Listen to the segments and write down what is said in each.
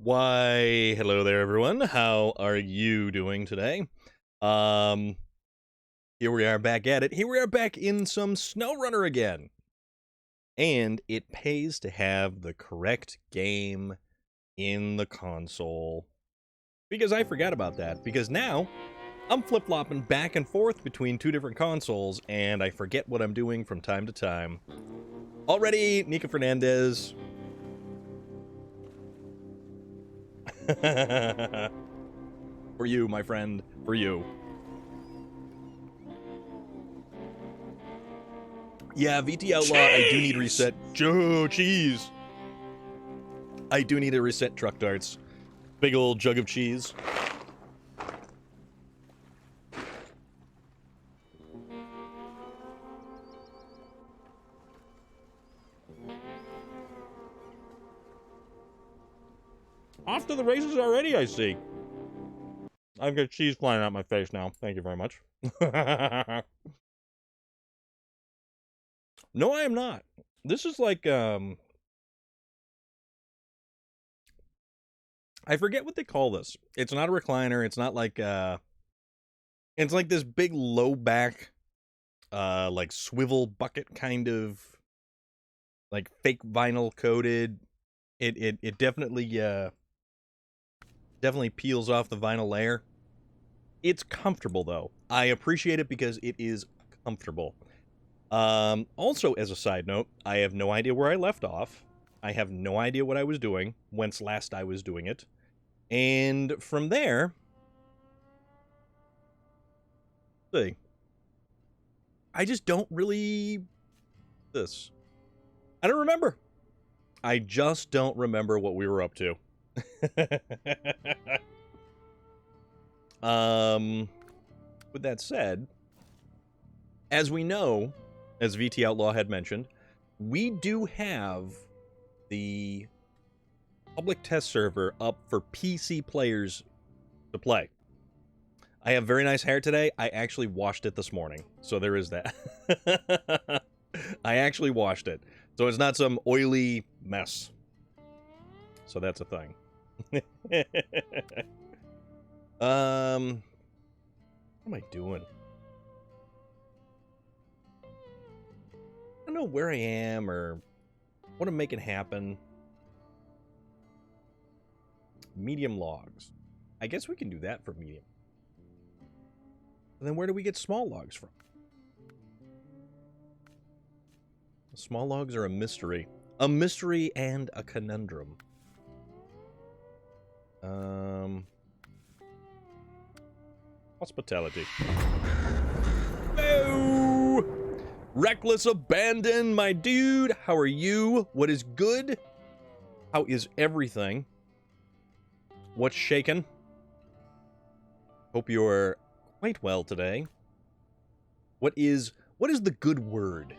Why, hello there, everyone. How are you doing today? Um, Here we are back at it. Here we are back in some SnowRunner again. And it pays to have the correct game in the console. Because I forgot about that. Because now, I'm flip-flopping back and forth between two different consoles, and I forget what I'm doing from time to time. Already, Nika Fernandez. For you, my friend. For you. Yeah, VT Outlaw, I do need reset. Joe, cheese. I do need to reset truck darts. Big old jug of cheese. Off to the races already, I see. I've got cheese flying out my face now. Thank you very much. No, I am not. This is like, I forget what they call this. It's not a recliner. It's not like, it's like this big low back, like swivel bucket kind of, like fake vinyl coated. It definitely, definitely peels off the vinyl layer. It's comfortable though. I appreciate it because it is comfortable. Also, as a side note, I have no idea where I left off. I have no idea what I was doing, whence last I was doing it. And from there, see, I just don't really this. I don't remember. I just don't remember what we were up to. With that said, as we know, as VT Outlaw had mentioned, we do have the public test server up for PC players to play. I have very nice hair today. I actually washed it this morning, so there is that. I actually washed it, so it's not some oily mess. So that's a thing. What am I doing? I don't know where I am or what I'm making happen. Medium logs. I guess we can do that for medium. And then where do we get small logs from? Small logs are a mystery. A mystery and a conundrum. Hospitality. Oh! Reckless Abandon, my dude. How are you? What is good? How is everything? What's shaking? Hope you're quite well today. What is the good word?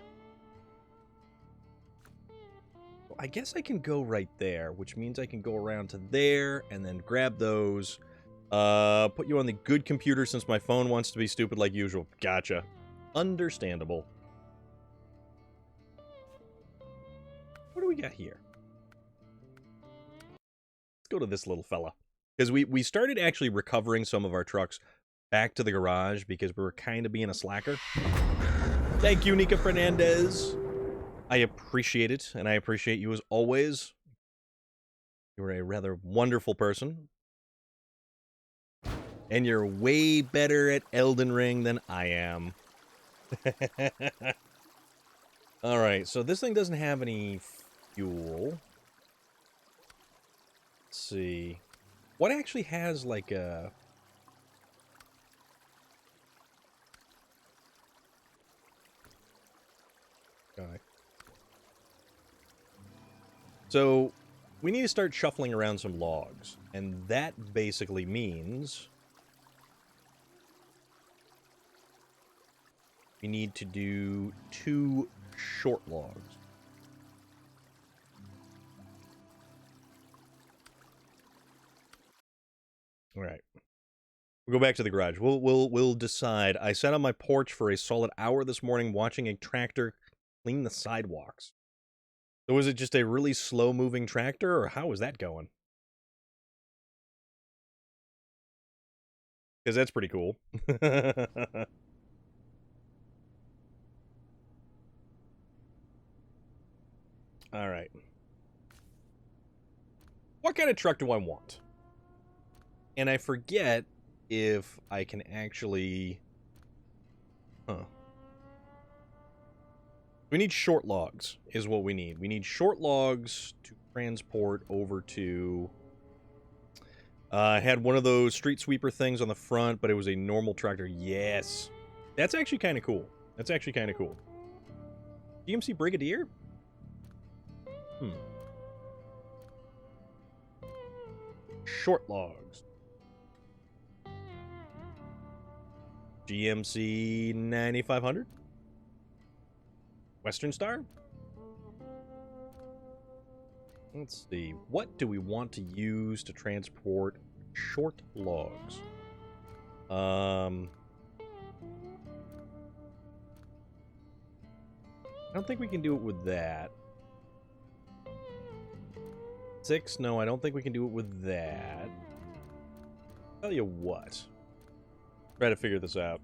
Well, I guess I can go right there, which means I can go around to there and then grab those. Put you on the good computer since my phone wants to be stupid like usual. Gotcha. Understandable. What do we got here? Let's go to this little fella. Because we started actually recovering some of our trucks back to the garage because we were kind of being a slacker. Thank you, Nika Fernandez. I appreciate it, and I appreciate you as always. You're a rather wonderful person. And you're way better at Elden Ring than I am. Alright, so this thing doesn't have any fuel. Let's see. What actually has, like, a... Okay. So, we need to start shuffling around some logs. And that basically means... we need to do 2 short logs. All right. We'll go back to the garage. We'll decide. I sat on my porch for a solid hour this morning watching a tractor clean the sidewalks. So was it just a really slow-moving tractor, or how was that going? Because that's pretty cool. All right. What kind of truck do I want? And I forget if I can actually... Huh. We need short logs, is what we need. We need short logs to transport over to... I had one of those street sweeper things on the front, but it was a normal tractor. Yes. That's actually kind of cool. That's actually kind of cool. GMC Brigadier? Short logs. GMC 9500? Western Star? Let's see. What do we want to use to transport short logs? I don't think we can do it with that. 6? No, I don't think we can do it with that. Tell you what. Try to figure this out.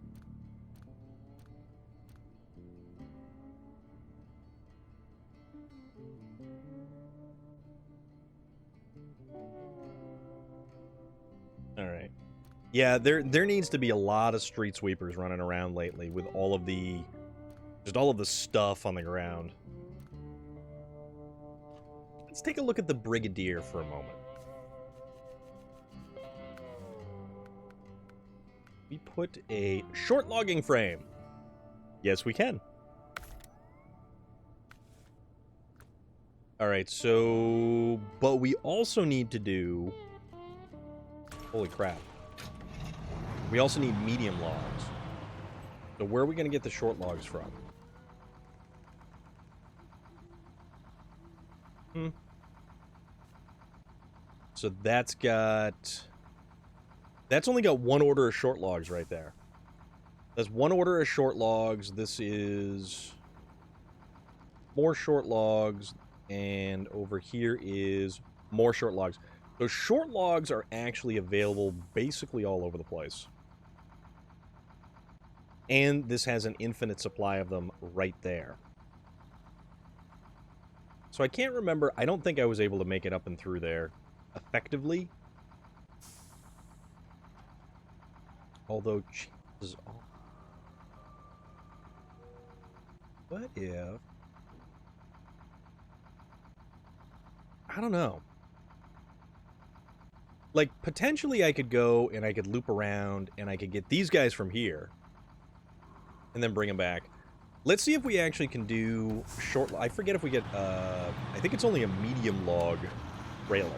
Alright. Yeah, there needs to be a lot of street sweepers running around lately with all of the... just all of the stuff on the ground. Let's take a look at the Brigadier for a moment. We put a short logging frame. Yes, we can. Alright, so... but we also need to do... Holy crap. We also need medium logs. So where are we going to get the short logs from? So that's got... that's only got one order of short logs right there. That's one order of short logs. This is... more short logs. And over here is more short logs. So short logs are actually available basically all over the place. And this has an infinite supply of them right there. So I can't remember. I don't think I was able to make it up and through there effectively. Although, chances are... what if... I don't know. Like, potentially I could go and I could loop around and I could get these guys from here. And then bring them back. Let's see if we actually can do short... I forget if we get... I think it's only a medium log trailer.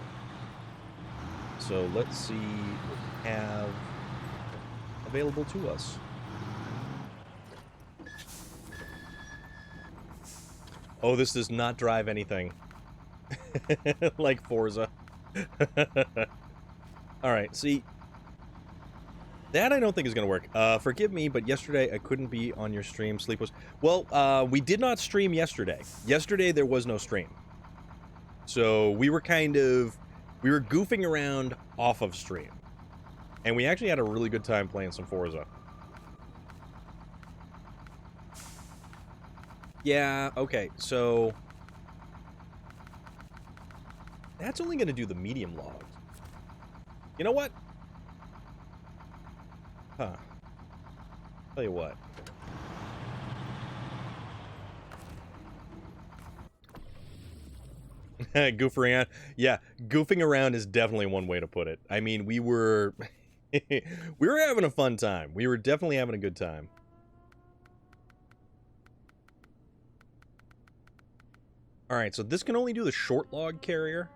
So let's see what we have available to us. Oh, this does not drive anything. Like Forza. Alright, see... that I don't think is going to work. Forgive me, but yesterday I couldn't be on your stream. Sleep was... well, we did not stream yesterday. Yesterday there was no stream. So we were kind of... we were goofing around off of stream. And we actually had a really good time playing some Forza. Yeah, okay, so... that's only going to do the medium logs. You know what? Huh. Tell you what. Goofing around. Yeah, goofing around is definitely one way to put it. I mean, we were... we were having a fun time. We were definitely having a good time. Alright, so this can only do the short log carrier.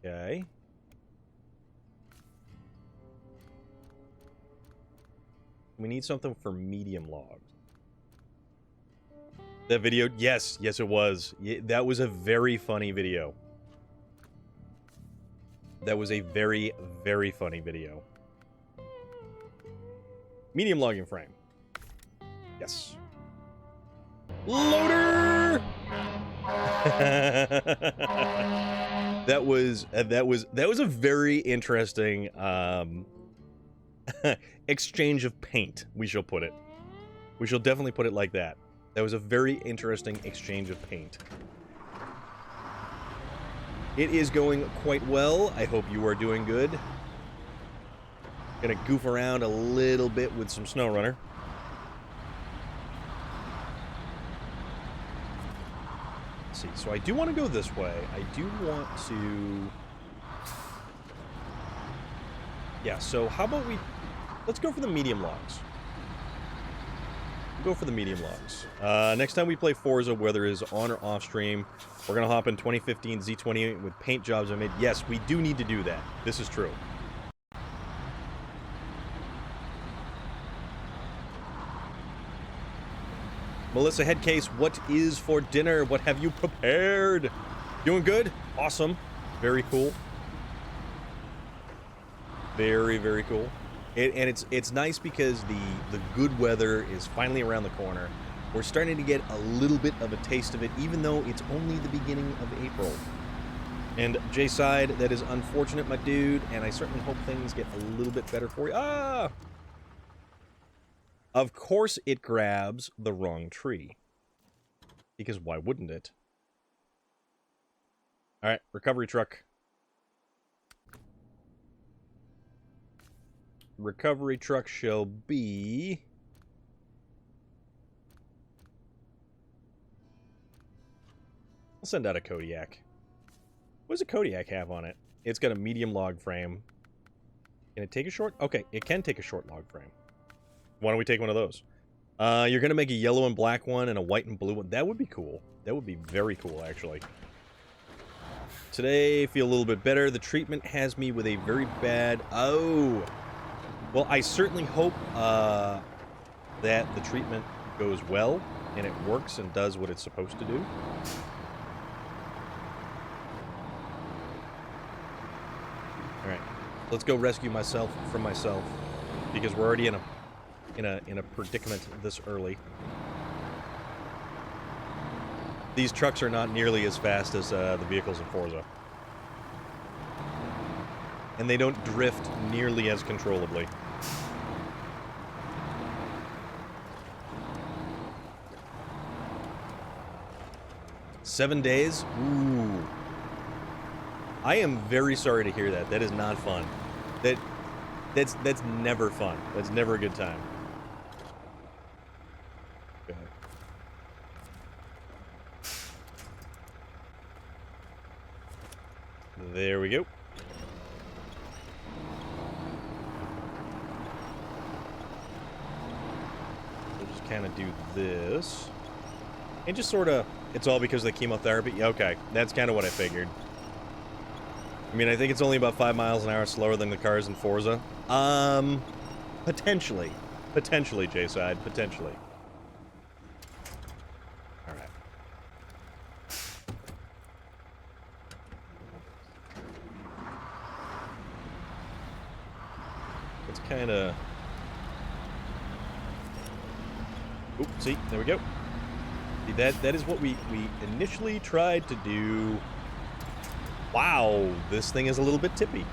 Okay. We need something for medium logs. That video, yes, yes it was. That was a very funny video. That was a very, very funny video. Medium logging frame. Yes. Loader! That was a very interesting exchange of paint, we shall put it. We shall definitely put it like that. That was a very interesting exchange of paint. It is going quite well. I hope you are doing good. Gonna goof around a little bit with some SnowRunner. Let's see, so I do want to go this way. I do want to... Yeah, so how about let's go for the medium logs. Go for the medium logs. Next time we play Forza, whether it's on or off stream, we're going to hop in 2015 Z28 with paint jobs I made. Yes, we do need to do that. This is true. Melissa Headcase, what is for dinner? What have you prepared? Doing good? Awesome. Very cool. Very, very cool. And it's nice because the good weather is finally around the corner. We're starting to get a little bit of a taste of it, even though it's only the beginning of April. And J-Side, that is unfortunate, my dude, and I certainly hope things get a little bit better for you. Ah! Of course it grabs the wrong tree. Because why wouldn't it? Alright, recovery truck. Recovery truck shall be... I'll send out a Kodiak. What does a Kodiak have on it? It's got a medium log frame. Can it take a short? Okay, it can take a short log frame. Why don't we take one of those? You're going to make a yellow and black one and a white and blue one. That would be cool. That would be very cool, actually. Today, feel a little bit better. The treatment has me with a very bad... Oh! Well, I certainly hope that the treatment goes well and it works and does what it's supposed to do. Alright, let's go rescue myself from myself, because we're already in a predicament this early. These trucks are not nearly as fast as the vehicles in Forza. And they don't drift nearly as controllably. Seven days? Ooh. I am very sorry to hear that. That is not fun. That's never fun. That's never a good time. Okay. There we go. We'll just kind of do this. And just sort of... It's all because of the chemotherapy? Okay, that's kind of what I figured. I mean, I think it's only about 5 miles an hour slower than the cars in Forza. Potentially. Potentially, J-Side. Potentially. Alright. It's kind of... Oop, see? There we go. See, that is what we initially tried to do. Wow, this thing is a little bit tippy.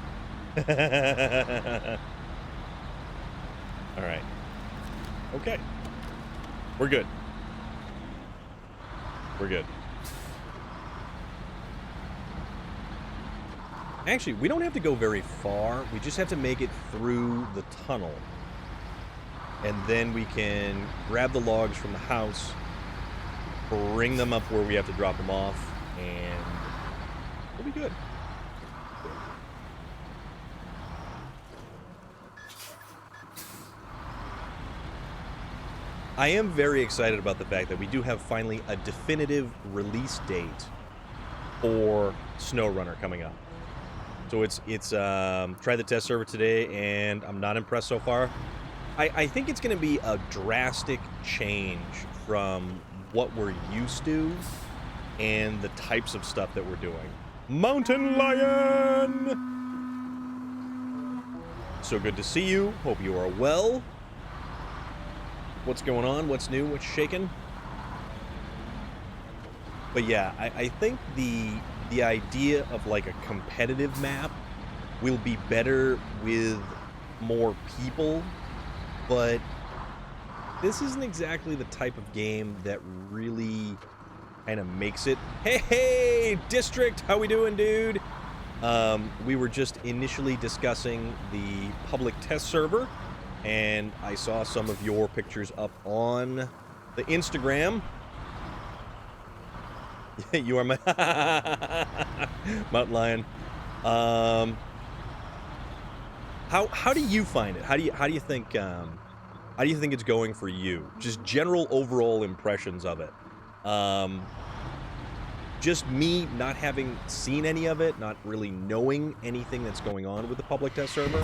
Alright. Okay. We're good. We're good. Actually, we don't have to go very far. We just have to make it through the tunnel. And then we can grab the logs from the house, bring them up where we have to drop them off, and we'll be good. I am very excited about the fact that we do have finally a definitive release date for SnowRunner coming up. So it's tried the test server today, and I'm not impressed so far. I think it's going to be a drastic change from what we're used to and the types of stuff that we're doing. Mountain Lion! So good to see you. Hope you are well. What's going on? What's new? What's shaking? But yeah, I think the the idea of like a competitive map will be better with more people, but this isn't exactly the type of game that really kind of makes it. Hey, District, how we doing, dude? We were just initially discussing the public test server, and I saw some of your pictures up on the Instagram. You are my mountain lion. How do you find it? How do you think it's going for you? Just general overall impressions of it. Just me not having seen any of it, not really knowing anything that's going on with the public test server,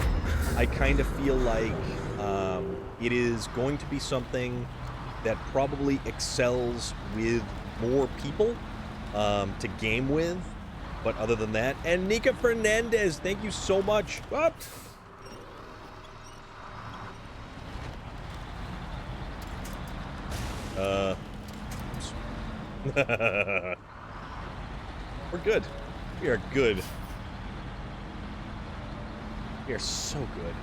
I kind of feel like it is going to be something that probably excels with more people to game with. But other than that, and Nika Fernandez, thank you so much. What? We're good. We are good. We are so good.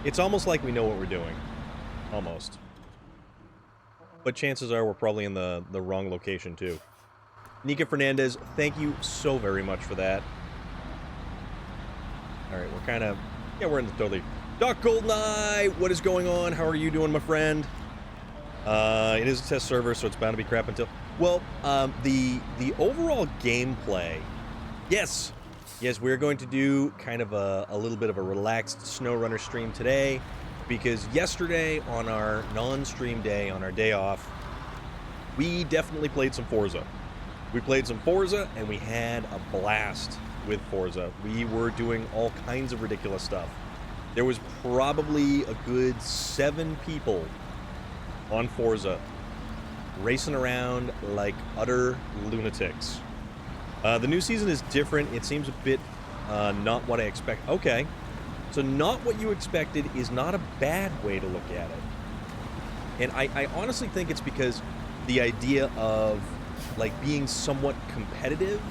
It's almost like we know what we're doing. Almost. But chances are we're probably in the wrong location, too. Nika Fernandez, thank you so very much for that. Alright, we're kind of... Yeah, we're in the totally... Doc Goldeneye, what is going on? How are you doing, my friend? It is a test server, so it's bound to be crap until... Well, the overall gameplay... Yes! Yes, we're going to do kind of a little bit of a relaxed SnowRunner stream today, because yesterday, on our non-stream day, on our day off, we definitely played some Forza. We played some Forza, and we had a blast with Forza. We were doing all kinds of ridiculous stuff. There was probably a good 7 people on Forza racing around like utter lunatics. The new season is different. It seems a bit not what I expect. Okay. So not what you expected is not a bad way to look at it. And I honestly think it's because the idea of like being somewhat competitive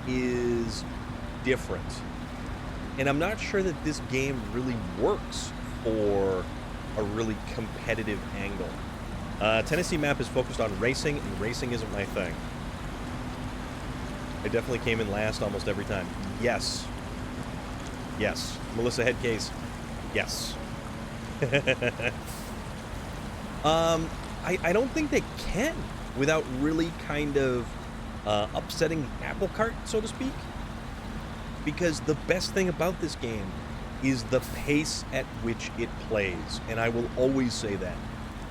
is different. And I'm not sure that this game really works for a really competitive angle. Tennessee map is focused on racing, and racing isn't my thing. I definitely came in last almost every time. Yes. Yes. Melissa Headcase. Yes. I don't think they can without really kind of upsetting the apple cart, so to speak. Because the best thing about this game is the pace at which it plays. And I will always say that.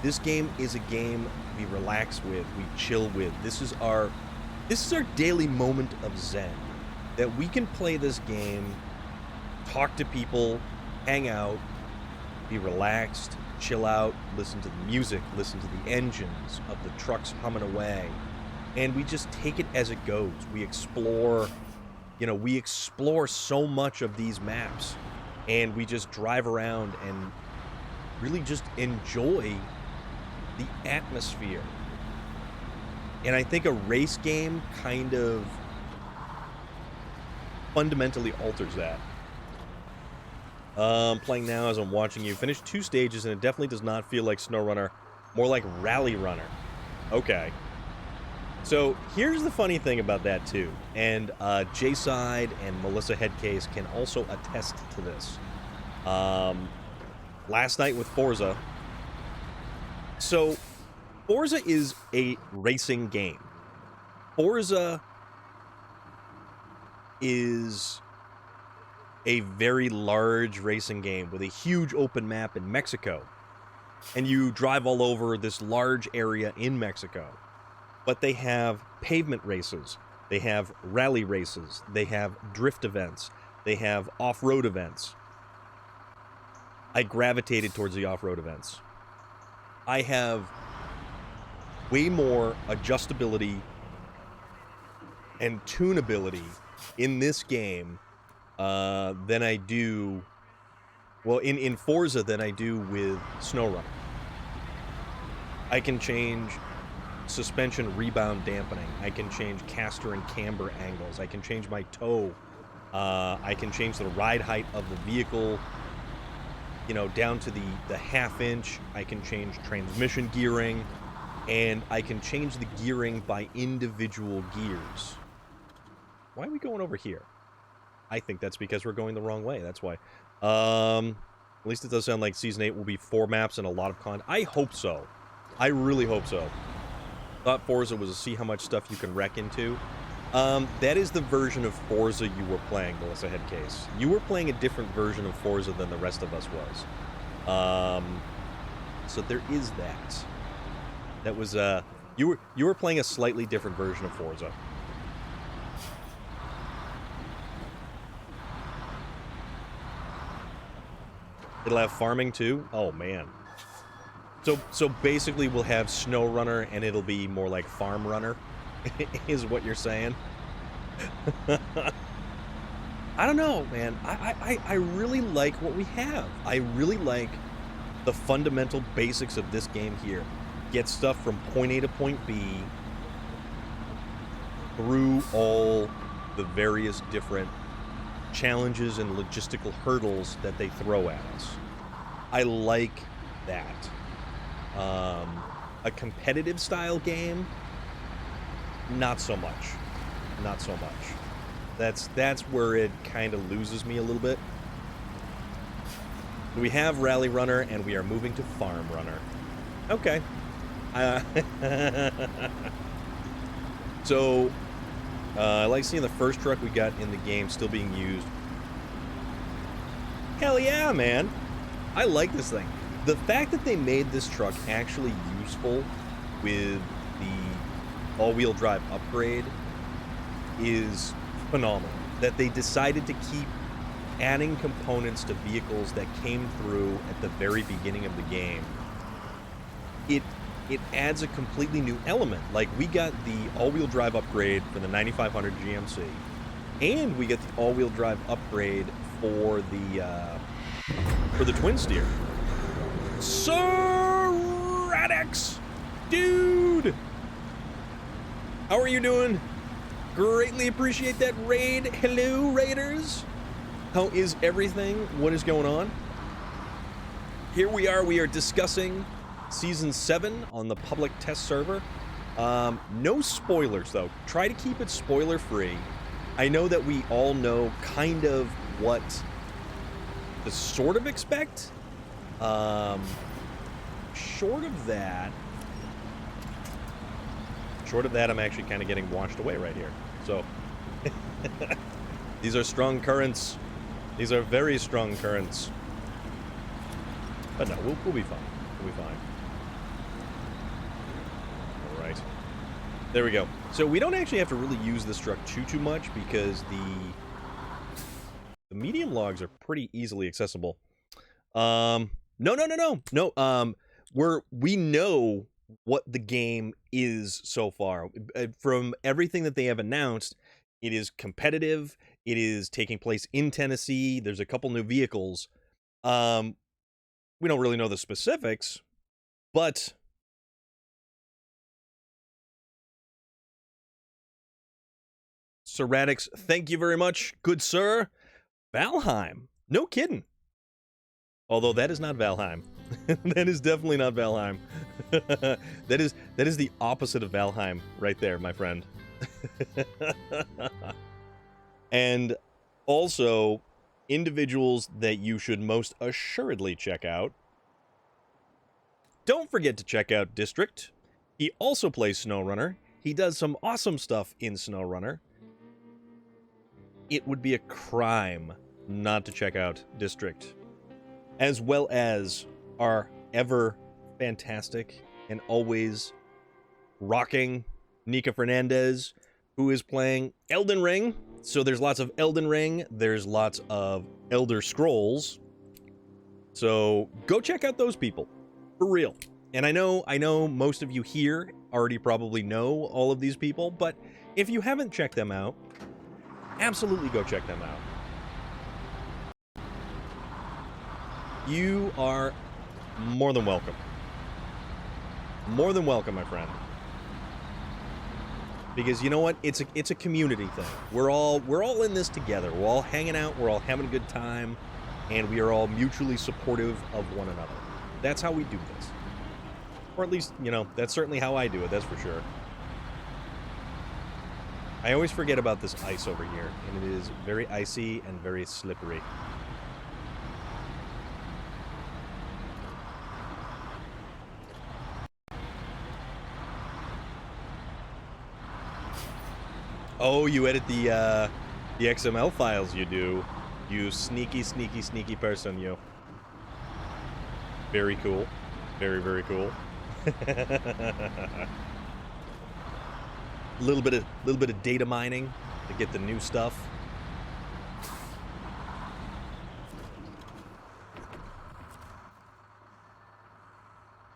This game is a game we relax with, we chill with. This is our daily moment of zen. That we can play this game, talk to people, hang out, be relaxed, chill out, listen to the music, listen to the engines of the trucks humming away. And we just take it as it goes. We explore, we explore so much of these maps. And we just drive around and really just enjoy the atmosphere. And I think a race game kind of fundamentally alters that. Playing now as I'm watching you. Finished 2 stages, and it definitely does not feel like SnowRunner. More like Rally Runner. Okay. So, here's the funny thing about that, too. And J-Side and Melissa Headcase can also attest to this. Last night with Forza. So, Forza is a racing game. Forza is a very large racing game with a huge open map in Mexico. And you drive all over this large area in Mexico. But they have pavement races. They have rally races. They have drift events. They have off-road events. I gravitated towards the off-road events. I have way more adjustability and tunability in this game than I do, well, in Forza than I do with SnowRunner. I can change suspension rebound dampening. I can change caster and camber angles. I can change my toe. I can change the ride height of the vehicle, you know, down to the half inch. I can change transmission gearing, and I can change the gearing by individual gears. Why are we going over here? I think that's because we're going the wrong way. That's why. At least it does sound like Season 8 will be 4 maps and a lot of content. I hope so. I really hope so. Thought Forza was to see how much stuff you can wreck into. That is the version of Forza you were playing, Melissa Headcase. You were playing a different version of Forza than the rest of us was. So there is that. That was, you were playing a slightly different version of Forza. It'll have farming too? Oh, man. So basically we'll have SnowRunner and it'll be more like Farm Runner, is what you're saying? I don't know, man. I really like what we have. I really like the fundamental basics of this game here. Get stuff from point A to point B through all the various different challenges and logistical hurdles that they throw at us. I like that. A competitive style game, not so much. Not so much. That's where it kind of loses me a little bit. We have Rally Runner, and we are moving to Farm Runner. Okay. So, I like seeing the first truck we got in the game still being used. Hell yeah, man. I like this thing. The fact that they made this truck actually useful with the all-wheel drive upgrade is phenomenal. That they decided to keep adding components to vehicles that came through at the very beginning of the game. It adds a completely new element. Like, we got the all-wheel drive upgrade for the 9500 GMC, and we get the all-wheel drive upgrade for the twin steer. Sir Radix, dude, how are you doing? Greatly appreciate that raid. Hello, raiders. How is everything? What is going on? Here we are discussing Season 7 on the public test server. No spoilers, though. Try to keep it spoiler-free. I know that we all know kind of what to sort of expect. Short of that, I'm actually kind of getting washed away right here. So, these are strong currents. These are very strong currents. But no, we'll be fine. We'll be fine. All right. There we go. So we don't actually have to really use this truck too much because the medium logs are pretty easily accessible. No. We know what the game is so far. From everything that they have announced, it is competitive. It is taking place in Tennessee. There's a couple new vehicles. We don't really know the specifics, but Sir Radix, thank you very much, good sir. Valheim, no kidding. Although that is not Valheim. That is definitely not Valheim. That is the opposite of Valheim right there, my friend. And also, individuals that you should most assuredly check out. Don't forget to check out District. He also plays SnowRunner. He does some awesome stuff in SnowRunner. It would be a crime not to check out District. As well as our ever fantastic and always rocking Nika Fernandez, who is playing Elden Ring. So there's lots of Elden Ring, there's lots of Elder Scrolls. So go check out those people, for real. And I know most of you here already probably know all of these people, but if you haven't checked them out, absolutely go check them out. You are more than welcome. More than welcome, my friend. Because you know what? It's a community thing. We're all in this together. We're all hanging out. We're all having a good time, and we are all mutually supportive of one another. That's how we do this. Or at least, you know, that's certainly how I do it. That's for sure. I always forget about this ice over here, and it is very icy and very slippery. Oh, you edit the XML files, you do. You sneaky, sneaky, sneaky person, you. Very cool. Very, very cool. little bit of data mining to get the new stuff.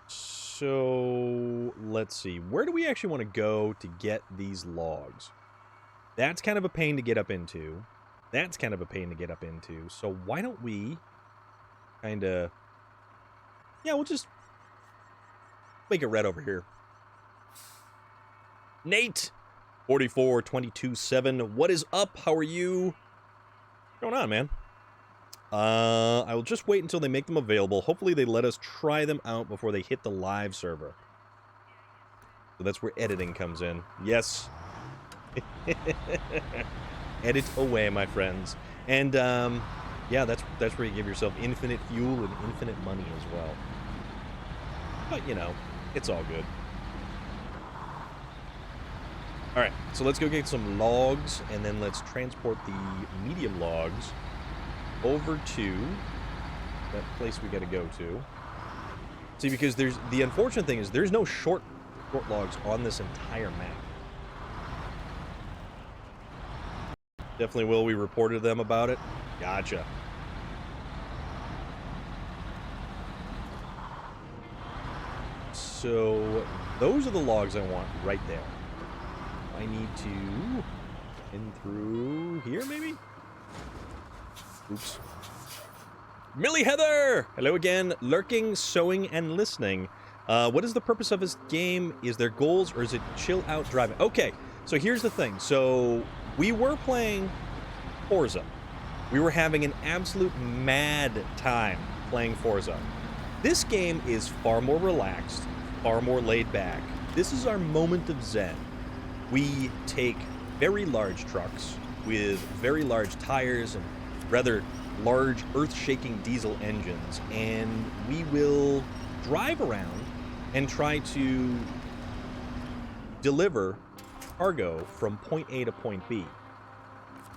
So let's see. Where do we actually want to go to get these logs? That's kind of a pain to get up into. That's kind of a pain to get up into. So why don't we kind of... Yeah, we'll just make it red over here. Nate! 44-22-7. What is up? How are you? What's going on, man? I will just wait until they make them available. Hopefully they let us try them out before they hit the live server. So that's where editing comes in. Yes. Edit away, my friends. And yeah, that's where you give yourself infinite fuel and infinite money as well. But you know, it's all good. All right, so let's go get some logs, and then let's transport the medium logs over to that place we got to go to. See, because there's the unfortunate thing is there's no short logs on this entire map. Definitely will. We reported them about it. Gotcha. So those are the logs I want right there. I need to in through here, maybe? Oops. Millie Heather! Hello again. Lurking, sewing, and listening. What is the purpose of this game? Is there goals, or is it chill out driving? Okay, so here's the thing. So we were playing Forza. We were having an absolute mad time playing Forza. This game is far more relaxed, far more laid back. This is our moment of zen. We take very large trucks with very large tires and rather large earth-shaking diesel engines, and we will drive around and try to deliver cargo from point A to point B.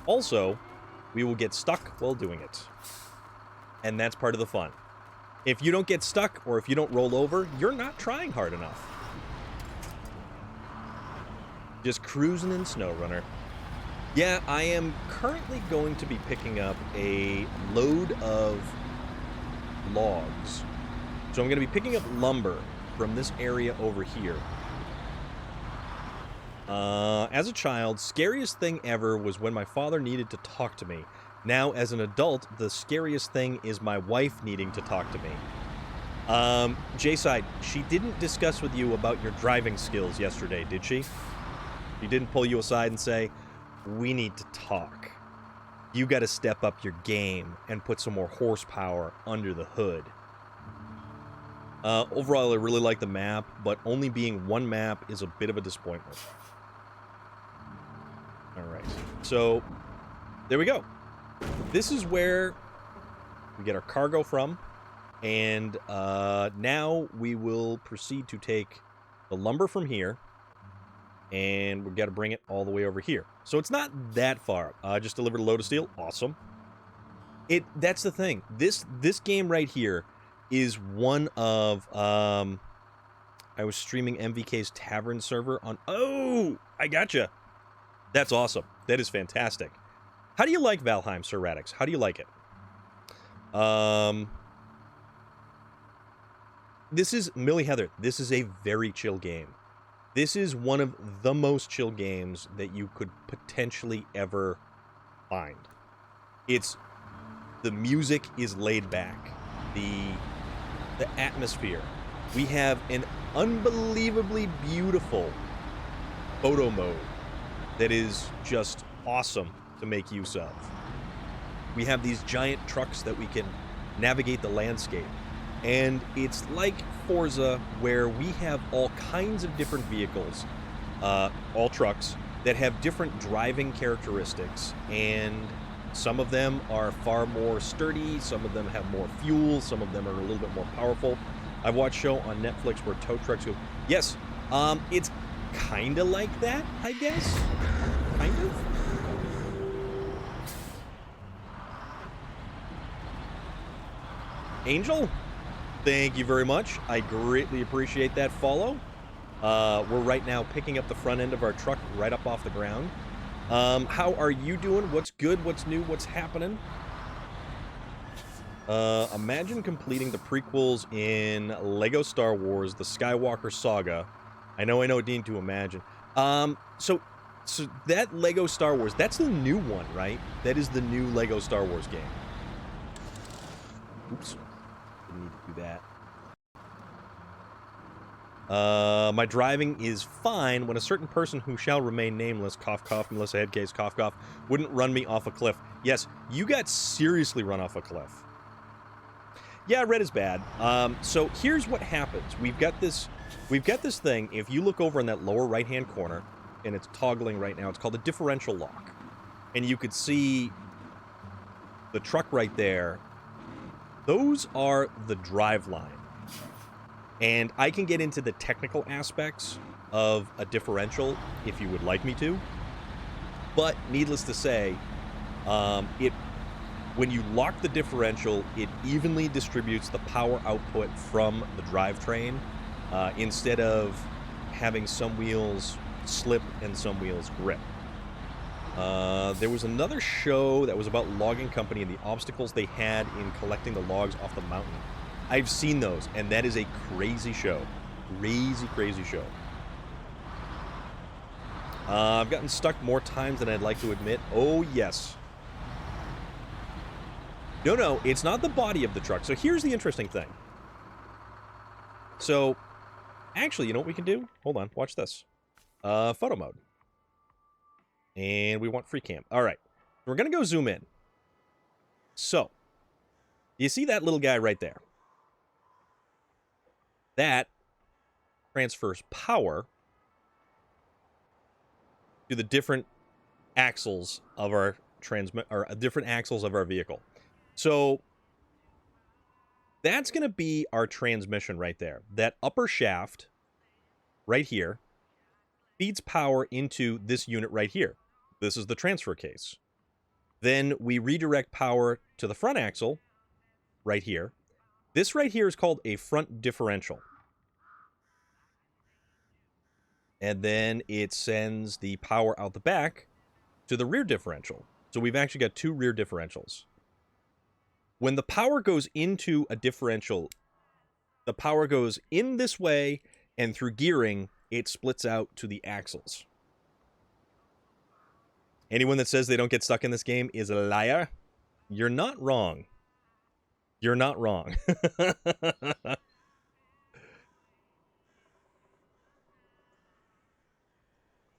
Also, we will get stuck while doing it. And that's part of the fun. If you don't get stuck, or if you don't roll over, you're not trying hard enough. Just cruising in SnowRunner. Yeah, I am currently going to be picking up a load of logs. So I'm going to be picking up lumber from this area over here. As a child, scariest thing ever was when my father needed to talk to me. Now, as an adult, the scariest thing is my wife needing to talk to me. J-Side, she didn't discuss with you about your driving skills yesterday, did she? She didn't pull you aside and say, we need to talk. You got to step up your game and put some more horsepower under the hood. Overall, I really like the map, but only being one map is a bit of a disappointment. Alright, so there we go. This is where we get our cargo from, and now we will proceed to take the lumber from here, and we've got to bring it all the way over here. So it's not that far. Just delivered a load of steel. Awesome. That's the thing. This game right here is one of... I was streaming MVK's Tavern server on... Oh! I gotcha! That's awesome. That is fantastic. How do you like Valheim, Sir Radix? How do you like it? This is... Millie Heather, this is a very chill game. This is one of the most chill games that you could potentially ever find. The music is laid back. The atmosphere. We have an unbelievably beautiful photo mode that is just awesome to make use of. We have these giant trucks that we can navigate the landscape. And it's like Forza, where we have all kinds of different vehicles, all trucks, that have different driving characteristics. And some of them are far more sturdy, some of them have more fuel, some of them are a little bit more powerful. I've watched a show on Netflix where tow trucks go, yes, it's kind of like that, I guess. Kind of. Angel, thank you very much. I greatly appreciate that follow. We're right now picking up the front end of our truck right up off the ground. How are you doing? What's good? What's new? What's happening? Imagine completing the prequels in Lego Star Wars, the Skywalker Saga. I know, need to imagine. So that Lego Star Wars, that's the new one, right? That is the new Lego Star Wars game. Oops. Didn't need to do that. My driving is fine when a certain person who shall remain nameless, cough, cough, Melissa Headcase, cough, cough, wouldn't run me off a cliff. Yes, you got seriously run off a cliff. Yeah, red is bad. So here's what happens. We've got this thing. If you look over in that lower right-hand corner, and it's toggling right now, it's called a differential lock. And you could see the truck right there. Those are the drive line. And I can get into the technical aspects of a differential if you would like me to. But needless to say, when you lock the differential, it evenly distributes the power output from the drivetrain instead of having some wheels slip and some wheels grip. There was another show that was about logging company and the obstacles they had in collecting the logs off the mountain. I've seen those, and that is a crazy show. Crazy show. I've gotten stuck more times than I'd like to admit. Oh, yes. No, it's not the body of the truck. So here's the interesting thing. So, actually, you know what we can do? Hold on, watch this. Photo mode. And we want free cam. All right. We're going to go zoom in. So, you see that little guy right there? That transfers power to the different axles of our different axles of our vehicle. So that's going to be our transmission right there. That upper shaft right here feeds power into this unit right here. This is the transfer case. Then we redirect power to the front axle right here. This right here is called a front differential. And then it sends the power out the back to the rear differential. So we've actually got two rear differentials. When the power goes into a differential, the power goes in this way, and through gearing, it splits out to the axles. Anyone that says they don't get stuck in this game is a liar. You're not wrong. You're not wrong.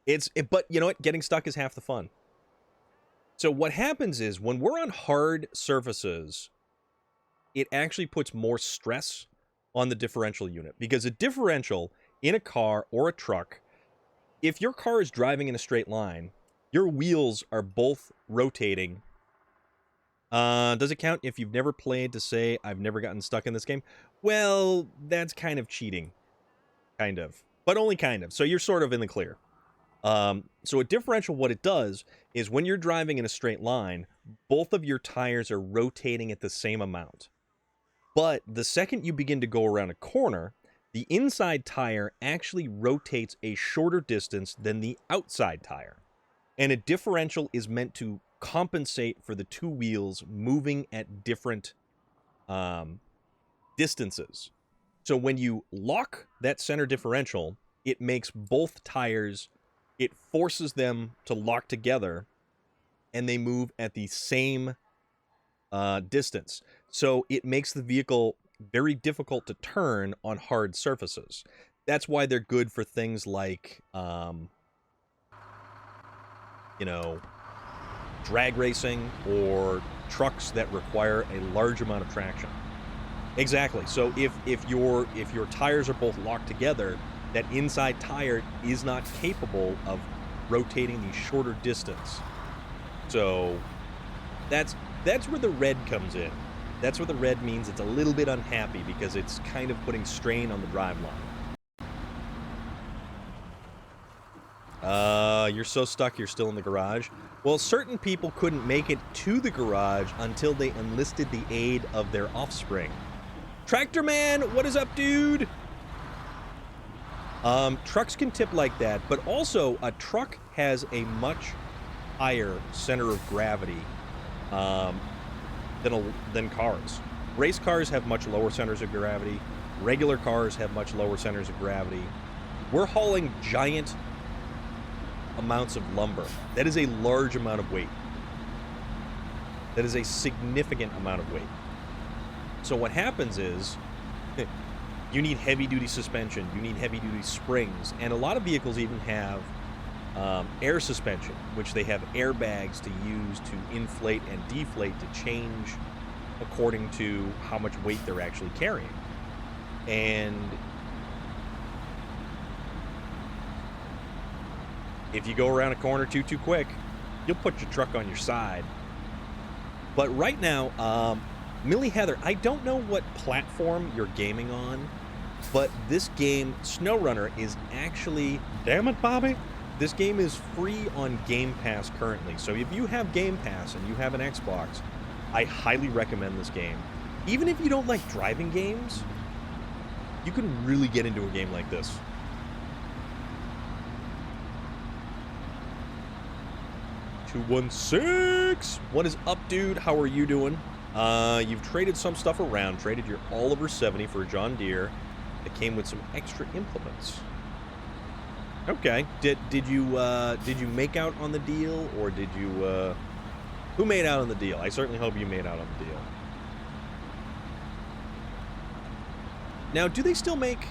But you know what? Getting stuck is half the fun. So what happens is when we're on hard surfaces, it actually puts more stress on the differential unit, because a differential in a car or a truck, if your car is driving in a straight line, your wheels are both rotating. Does it count if you've never played to say, I've never gotten stuck in this game? Well, that's kind of cheating. Kind of. But only kind of. So you're sort of in the clear. So a differential, what it does is when you're driving in a straight line, both of your tires are rotating at the same amount. But the second you begin to go around a corner, the inside tire actually rotates a shorter distance than the outside tire. And a differential is meant to compensate for the two wheels moving at different distances. So when you lock that center differential, it makes both tires, it forces them to lock together, and they move at the same distance. So it makes the vehicle very difficult to turn on hard surfaces. That's why they're good for things like you know, drag racing or trucks that require a large amount of traction. Exactly. So if your tires are both locked together, that inside tire is not capable of rotating the shorter distance. So that's where the red comes in. That's where the red means it's a little bit unhappy because it's kind of putting strain on the driveline. You're so stuck you're still in the garage. Well, certain people couldn't make it to the garage until they enlisted the aid of their offspring. Tractor Man, what is up, dude? Trucks can tip like that, but also a truck has a much higher center of gravity than cars. Race cars have much lower centers of gravity. Regular cars have much lower centers of gravity. We're hauling giant amounts of lumber. That is a large amount of weight. That is a significant amount of weight. So what happens is you need heavy-duty suspension, you need heavy-duty springs, and a lot of vehicles even have air suspension, which they have airbags to use to inflate and deflate to change according to how much weight they're actually carrying. And if you go around a corner too quick, you'll put your truck on your side. But right now, Millie Heather, I don't know what platform you're gaming on, but this game, SnowRunner, is actually... Damn it, Bobby! This game is free on Game Pass currently. So if you have Game Pass and you have an Xbox, I highly recommend this game. Even if you don't like driving games, you can really get into a game like this. $216! What is up, dude? How are you doing? You've traded some stuff around. Traded your Oliver 70 for a John Deere that came with some extra implements. Okay. Did you make out on the deal, or did you who made out on the deal? I certainly hope you made out on the deal. Now, do they still make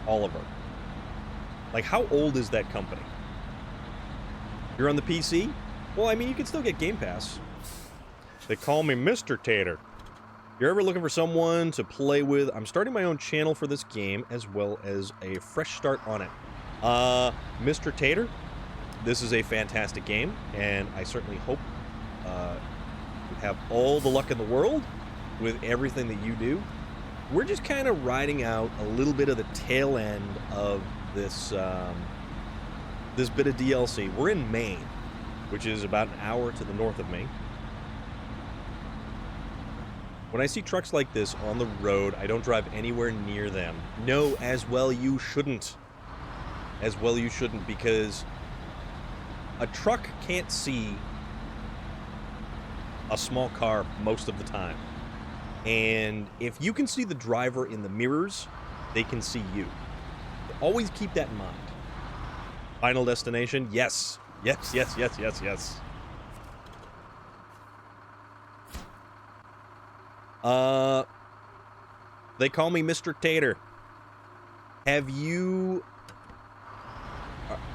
Oliver? Like, how old is that company? You're on the PC? Well, I mean, you can still get Game Pass. They call me Mr. Tater. If you're ever looking for someone to play with, I'm starting my own channel for this game, as well as a fresh start on it. Mr. Tater, this is a fantastic game, and I certainly hope you have all the luck in the world with everything that you do. We're just kind of riding out a little bit of the tail end of this this bit of DLC. We're in Maine, which is about an hour to the north of me. When I see trucks like this on the road, I don't drive anywhere near them. No, as well you shouldn't. As well you shouldn't, because a truck can't see a small car most of the time. And if you can see the driver in the mirrors, they can see you. Always keep that in mind. Final destination? Yes. Yes, yes, yes, yes, yes. They call me Mr. Tater. Have you...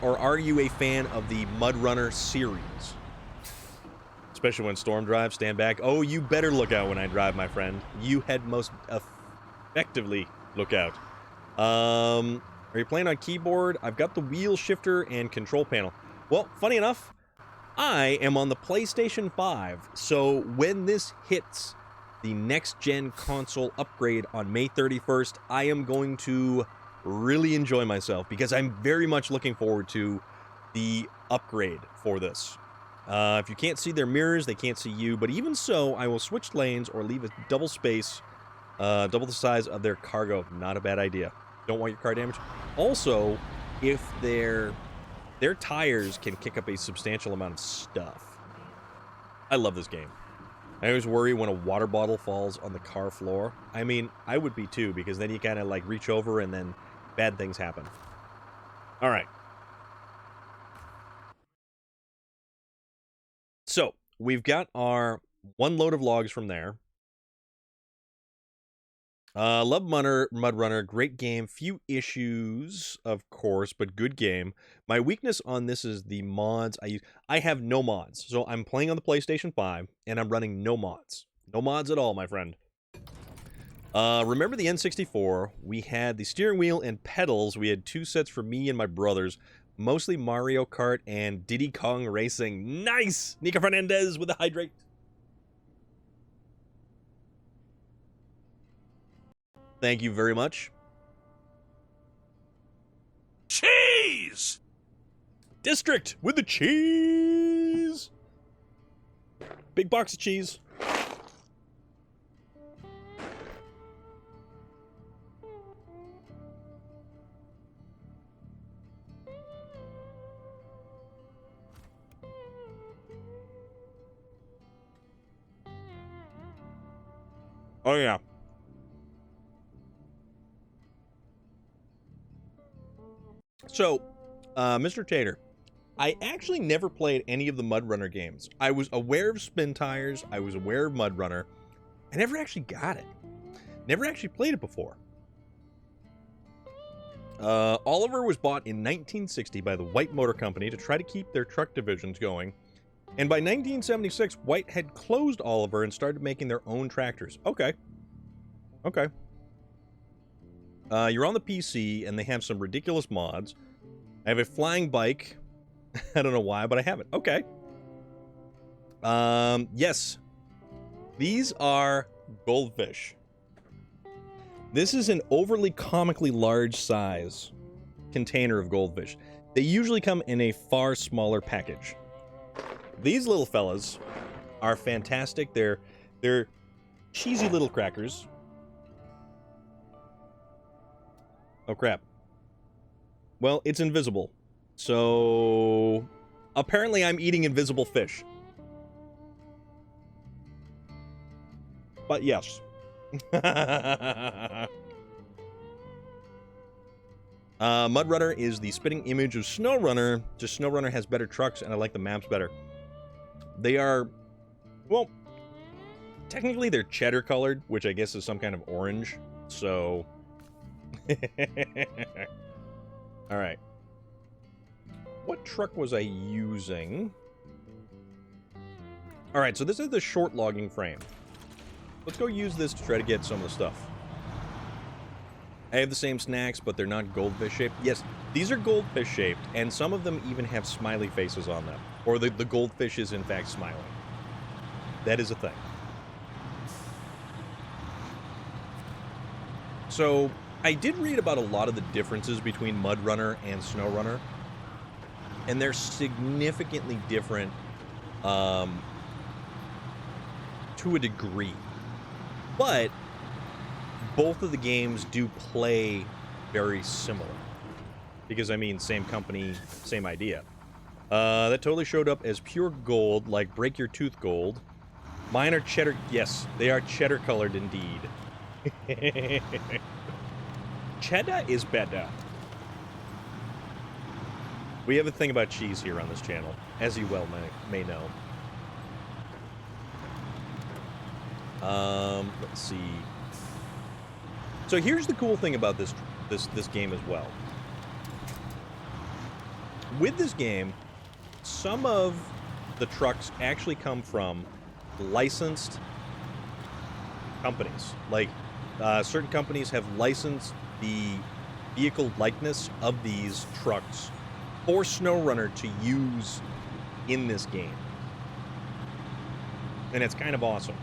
or are you a fan of the Mud Runner series? Especially when Storm drives, stand back. Oh, you better look out when I drive, my friend. You had most effectively look out. Are you playing on keyboard? I've got the wheel shifter and control panel. Well, funny enough, I am on the PlayStation 5, so when this hits the next-gen console upgrade on May 31st, I am going to really enjoy myself, because I'm very much looking forward to the upgrade for this. If you can't see their mirrors, they can't see you, but even so, I will switch lanes or leave a double space, double the size of their cargo. Not a bad idea. Don't want your car damaged. Also, if their tires can kick up a substantial amount of stuff. I love this game. I always worry when a water bottle falls on the car floor. I mean, I would be too, because then you kind of like reach over and then bad things happen. All right. So, So, we've got our one load of logs from there. Love Mud Runner, great game. Few issues, of course, but good game. My weakness on this is the mods I use. I have no mods, so I'm playing on the PlayStation 5, and I'm running no mods. No mods at all, my friend. Remember the N64? We had the steering wheel and pedals. We had 2 sets for me and my brothers. Mostly Mario Kart and Diddy Kong Racing. Nice! Nika Fernandez with the hydrate. Thank you very much. Cheese! District with the cheese! Big box of cheese. Oh, yeah. So, Mr. Tater, I actually never played any of the Mud Runner games. I was aware of Spin Tires. I was aware of Mud Runner. I never actually got it. Never actually played it before. Oliver was bought in 1960 by the White Motor Company to try to keep their truck divisions going. And by 1976, White had closed Oliver and started making their own tractors. Okay. Okay. You're on the PC, and they have some ridiculous mods. I have a flying bike. I don't know why, but I have it. Okay. Yes. These are goldfish. This is an overly comically large size container of goldfish. They usually come in a far smaller package. These little fellas are fantastic. They're cheesy little crackers. Oh, crap. Well, it's invisible. So, apparently I'm eating invisible fish. But yes. Mud Runner is the spitting image of SnowRunner. Just SnowRunner has better trucks, and I like the maps better. They are, well, technically they're cheddar colored, which I guess is some kind of orange. So, all right. What truck was I using? All right, so this is the short logging frame. Let's go use this to try to get some of the stuff. I have the same snacks, but they're not goldfish shaped. Yes, these are goldfish shaped, and some of them even have smiley faces on them. Or the goldfish is in fact smiling. That is a thing. So, I did read about a lot of the differences between Mud Runner and SnowRunner. And they're significantly different to a degree. But both of the games do play very similar. Because, I mean, same company, same idea. That totally showed up as pure gold, like Break Your Tooth gold. Mine are cheddar. Yes, they are cheddar colored indeed. Cheddar is better. We have a thing about cheese here on this channel, as you well may know. Let's see. So here's the cool thing about this game as well. With this game, some of the trucks actually come from licensed companies. Like, certain companies have licensed the vehicle likeness of these trucks for SnowRunner to use in this game. And it's kind of awesome.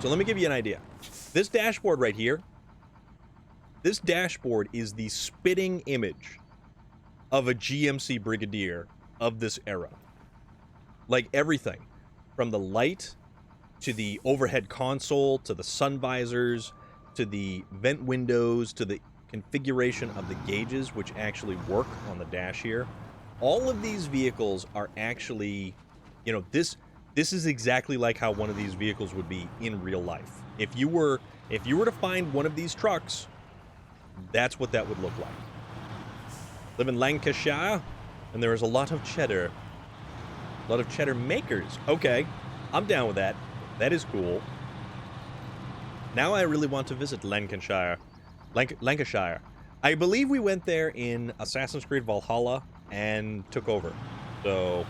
So let me give you an idea. This dashboard right here, this dashboard is the spitting image of a GMC Brigadier of this era. Like everything, from the light to the overhead console to the sun visors to the vent windows to the configuration of the gauges, which actually work on the dash here. All of these vehicles are actually, you know, this is exactly like how one of these vehicles would be in real life. If you were to find one of these trucks, that's what that would look like. Live in Lancashire, and there is a lot of cheddar. A lot of cheddar makers. Okay, I'm down with that. That is cool. Now I really want to visit Lancashire. Lancashire. I believe we went there in Assassin's Creed Valhalla and took over. So...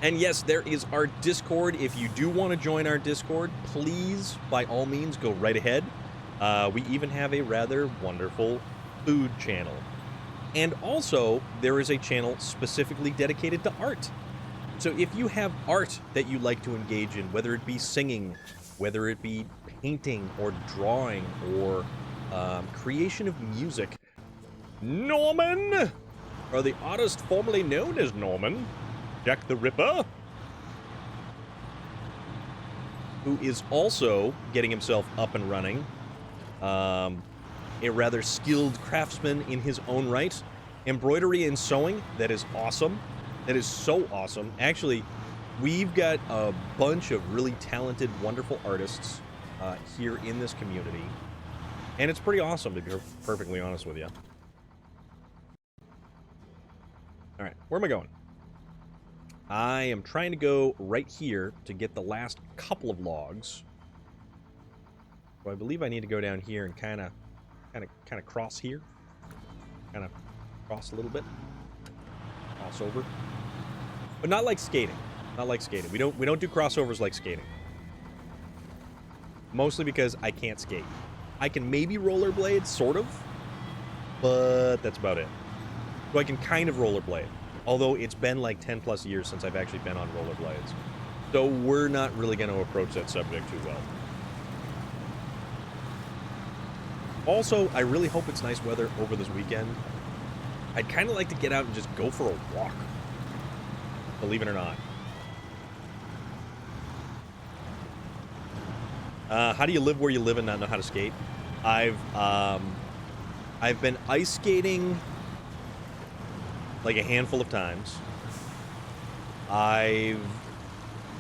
And yes, there is our Discord. If you do want to join our Discord, please, by all means, go right ahead. We even have a rather wonderful food channel. And also, there is a channel specifically dedicated to art. So if you have art that you like to engage in, whether it be singing, whether it be painting or drawing or creation of music, Norman, or the artist formerly known as Norman, Jack the Ripper, who is also getting himself up and running, a rather skilled craftsman in his own right. Embroidery and sewing, that is awesome. That is so awesome. Actually, we've got a bunch of really talented, wonderful artists here in this community, and it's pretty awesome, to be perfectly honest with you. All right, where am I going? I am trying to go right here to get the last couple of logs. So I believe I need to go down here and kind of cross here. Kind of cross a little bit. Cross over. But not like skating. Not like skating. We don't do crossovers like skating. Mostly because I can't skate. I can maybe rollerblade, sort of. But that's about it. So I can kind of rollerblade. Although it's been like 10 plus years since I've actually been on rollerblades. So we're not really going to approach that subject too well. Also, I really hope it's nice weather over this weekend. I'd kind of like to get out and just go for a walk. Believe it or not. How do you live where you live and not know how to skate? I've been ice skating like a handful of times. I've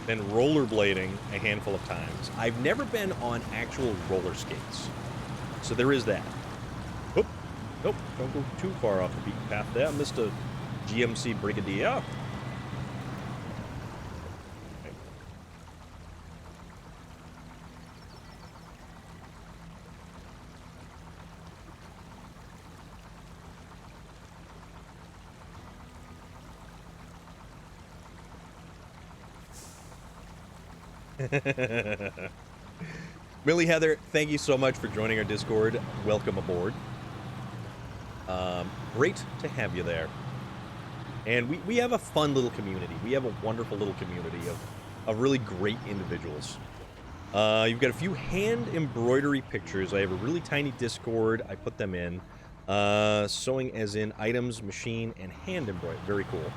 been rollerblading a handful of times. I've never been on actual roller skates. So there is that. Oop. Nope, don't go too far off the beaten path there, Mr. GMC Brigadier. Millie Heather, thank you so much for joining our Discord. Welcome aboard. Great to have you there. And we have a fun little community. We have a wonderful little community of really great individuals. You've got a few hand embroidery pictures. I have a really tiny Discord. I put them in. Sewing as in items, machine, and hand embroidery. Very cool.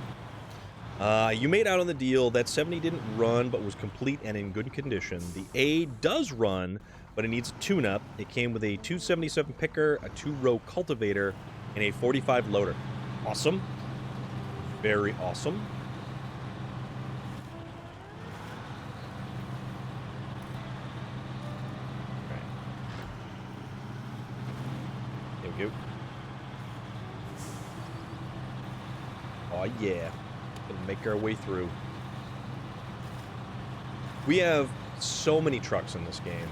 You made out on the deal. That 70 didn't run, but was complete and in good condition. The A does run, but it needs a tune-up. It came with a 277 picker, a 2-row cultivator, and a 45 loader. Awesome. Very awesome. Okay. There we go. Oh, yeah. Gonna make our way through. We have so many trucks in this game,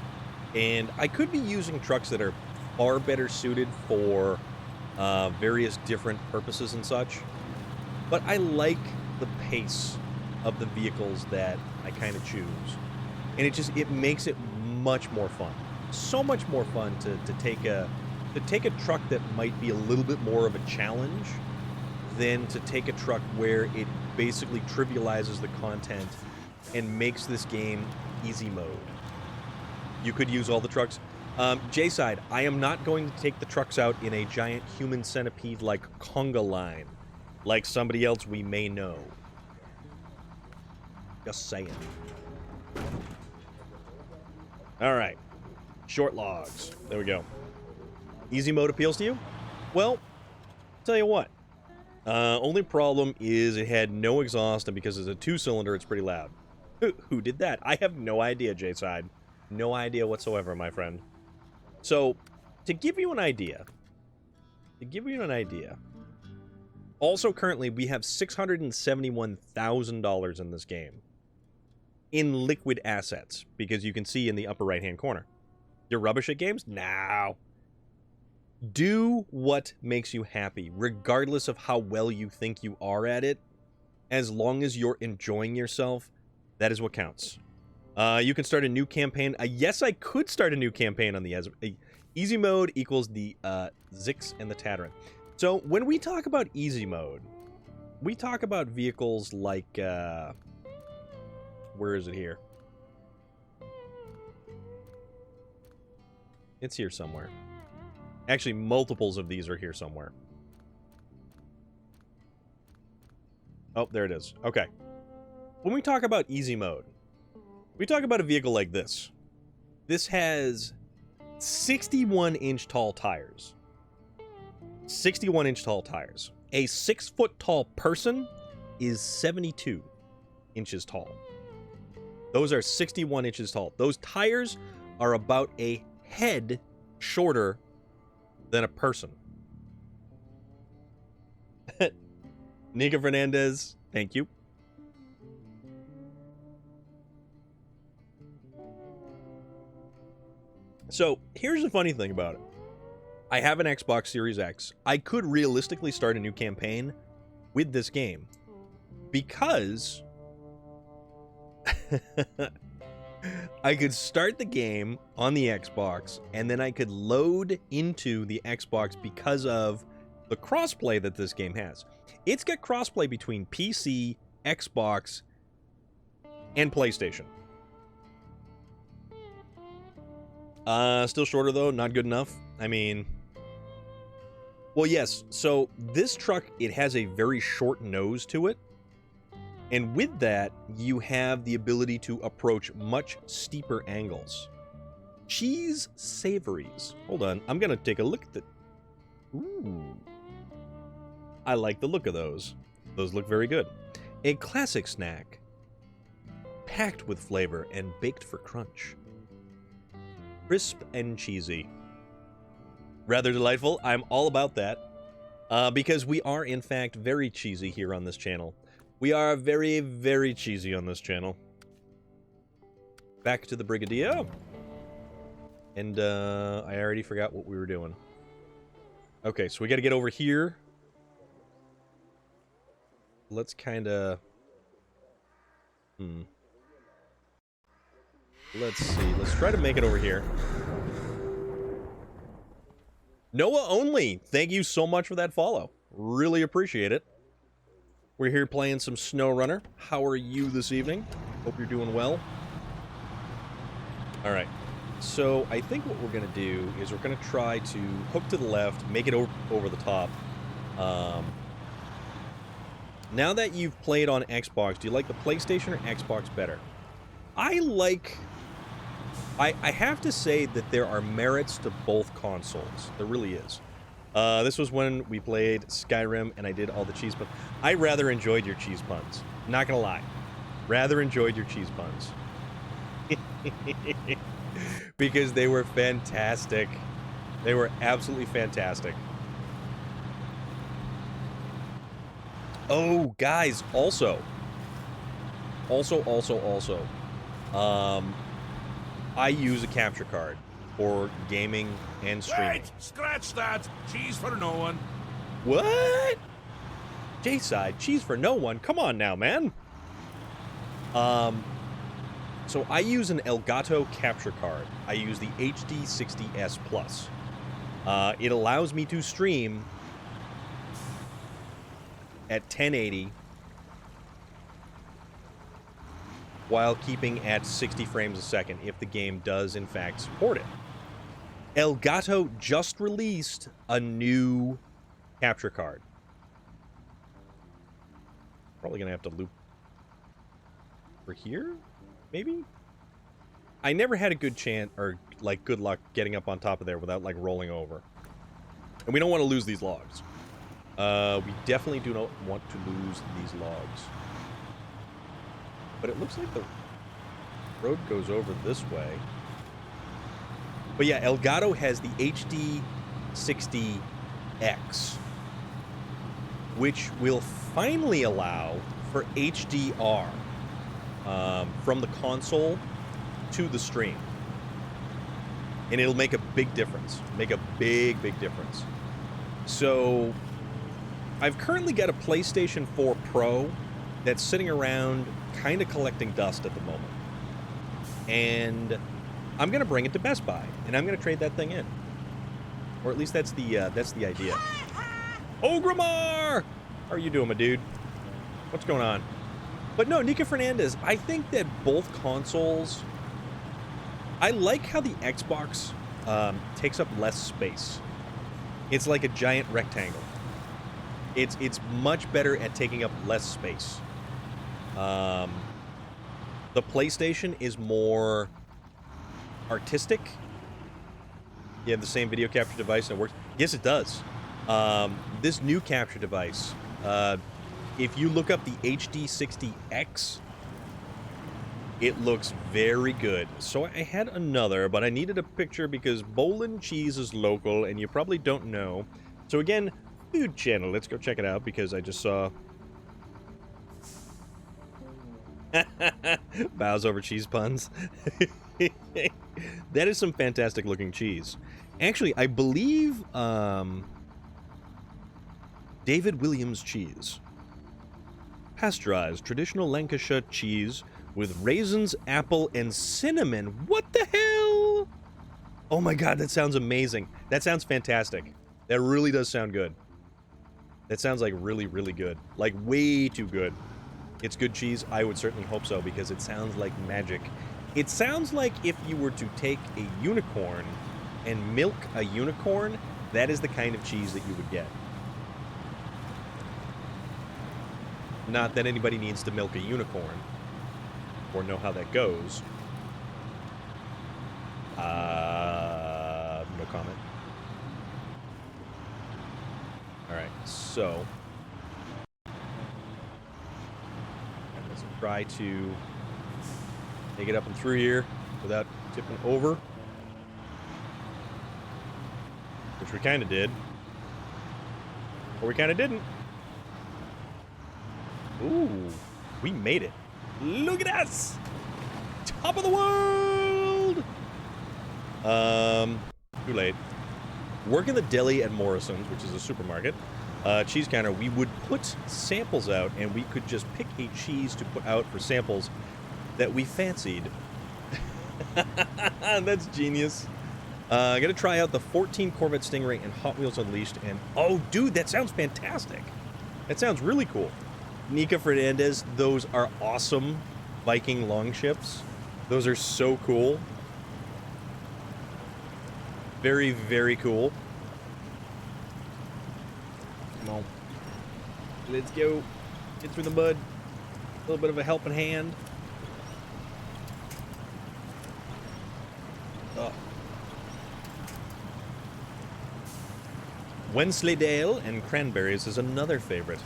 and I could be using trucks that are far better suited for various different purposes and such, but I like the pace of the vehicles that I kind of choose, and it makes it much more fun. So much more fun to take a truck that might be a little bit more of a challenge than to take a truck where it basically trivializes the content and makes this game easy mode. You could use all the trucks. J-Side, I am not going to take the trucks out in a giant human centipede like conga line, like somebody else we may know. Just saying. Alright. Short logs. There we go. Easy mode appeals to you? Well, tell you what. Only problem is it had no exhaust, and because it's a 2-cylinder, it's pretty loud. Who did that? I have no idea, J-Side. No idea whatsoever, my friend. So, to give you an idea, also currently we have $671,000 in this game. in liquid assets, because you can see in the upper right-hand corner. You're rubbish at games? No. Do what makes you happy, regardless of how well you think you are at it. As long as you're enjoying yourself, that is what counts. You can start a new campaign. Yes, I could start a new campaign on the easy mode equals the Zix and the Tataran. So when we talk about easy mode, we talk about vehicles like, where is it here? It's here somewhere. Actually, multiples of these are here somewhere. Oh, there it is. Okay. When we talk about easy mode, we talk about a vehicle like this. This has 61-inch tall tires. 61-inch tall tires. A 6-foot-tall person is 72 inches tall. Those are 61 inches tall. Those tires are about a head shorter than a person. Nika Fernandez, thank you. So, here's the funny thing about it. I have an Xbox Series X. I could realistically start a new campaign with this game because I could start the game on the Xbox and then I could load into the Xbox because of the crossplay that this game has. It's got crossplay between PC, Xbox, and PlayStation. Still shorter though, not good enough. I mean, well, yes. So this truck, it has a very short nose to it. And with that, you have the ability to approach much steeper angles. Cheese savories. Hold on, I'm gonna take a look at the... Ooh. I like the look of those. Those look very good. A classic snack. Packed with flavor and baked for crunch. Crisp and cheesy. Rather delightful. I'm all about that. Because we are, in fact, very cheesy here on this channel. We are very, very cheesy on this channel. Back to the Brigadier. And, I already forgot what we were doing. Okay, so we gotta get over here. Let's kinda... Let's see. Let's try to make it over here. Noah Only, thank you so much for that follow. Really appreciate it. We're here playing some SnowRunner. How are you this evening? Hope you're doing well. Alright. So, I think what we're going to do is we're going to try to hook to the left, make it over the top. Now that you've played on Xbox, do you like the PlayStation or Xbox better? I have to say that there are merits to both consoles. There really is. This was when we played Skyrim and I did all the cheese puns. I rather enjoyed your cheese puns. Not gonna lie. Rather enjoyed your cheese puns. Because they were fantastic. They were absolutely fantastic. Oh, guys, also. I use a capture card for gaming and streaming. Wait! Scratch that! Cheese for no one. What? J-side, cheese for no one? Come on now, man. So I use an Elgato capture card. I use the HD60S Plus. It allows me to stream at 1080 while keeping at 60 frames a second if the game does in fact support it. Elgato just released a new capture card. Probably gonna have to loop over here, maybe? I never had a good chance, or like good luck getting up on top of there without like rolling over. And we don't want to lose these logs. We definitely do not want to lose these logs. But it looks like the road goes over this way. But yeah, Elgato has the HD60X, which will finally allow for HDR. from the console to the stream. And it'll make a big difference. Make a big, big difference. So, I've currently got a PlayStation 4 Pro that's sitting around kind of collecting dust at the moment. And I'm going to bring it to Best Buy, and I'm going to trade that thing in. Or at least that's the idea. Oh, Grimar! How are you doing, my dude? What's going on? But no, Nika Fernandez, I think that both consoles... I like how the Xbox takes up less space. It's like a giant rectangle. It's much better at taking up less space. The PlayStation is more artistic. You have the same video capture device and it works. Yes, it does. This new capture device, if you look up the HD60X, it looks very good. So I had another, but I needed a picture because Bolin Cheese is local, and you probably don't know. So again, food channel. Let's go check it out because I just saw... Bows over cheese puns. That is some fantastic looking cheese. Actually, I believe David Williams cheese. Pasteurized traditional Lancashire cheese with raisins, apple, and cinnamon. What the hell? Oh my god, that sounds amazing. That sounds fantastic. That really does sound good. That sounds like really, really good. Like way too good. It's good cheese? I would certainly hope so because it sounds like magic. It sounds like if you were to take a unicorn and milk a unicorn, that is the kind of cheese that you would get. Not that anybody needs to milk a unicorn or know how that goes. No comment. Alright, so let's try to take it up and through here without tipping over. Which we kind of did. Or we kind of didn't. Ooh, we made it. Look at us! Top of the world! Too late. Work in the deli at Morrison's, which is a supermarket, cheese counter, we would put samples out, and we could just pick a cheese to put out for samples that we fancied. That's genius. I'm gonna try out the 14 Corvette Stingray and Hot Wheels Unleashed, and oh, dude, that sounds fantastic. That sounds really cool. Nika Fernandez, those are awesome Viking longships. Those are so cool. Very, very cool. Come on. Let's go. Get through the mud. A little bit of a helping hand. Oh. Wensleydale and cranberries is another favorite.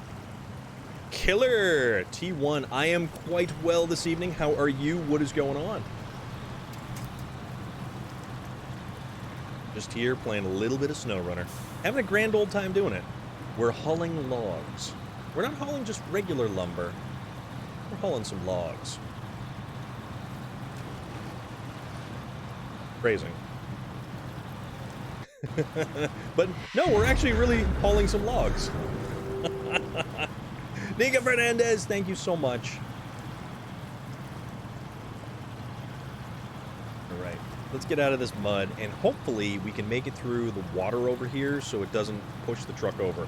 Killer T1, I am quite well this evening. How are you? What is going on? Just here playing a little bit of SnowRunner. Having a grand old time doing it. We're hauling logs. We're not hauling just regular lumber. We're hauling some logs. Phrasing. But no, we're actually really hauling some logs. Nika Fernandez, thank you so much. Alright, let's get out of this mud, and hopefully we can make it through the water over here so it doesn't push the truck over.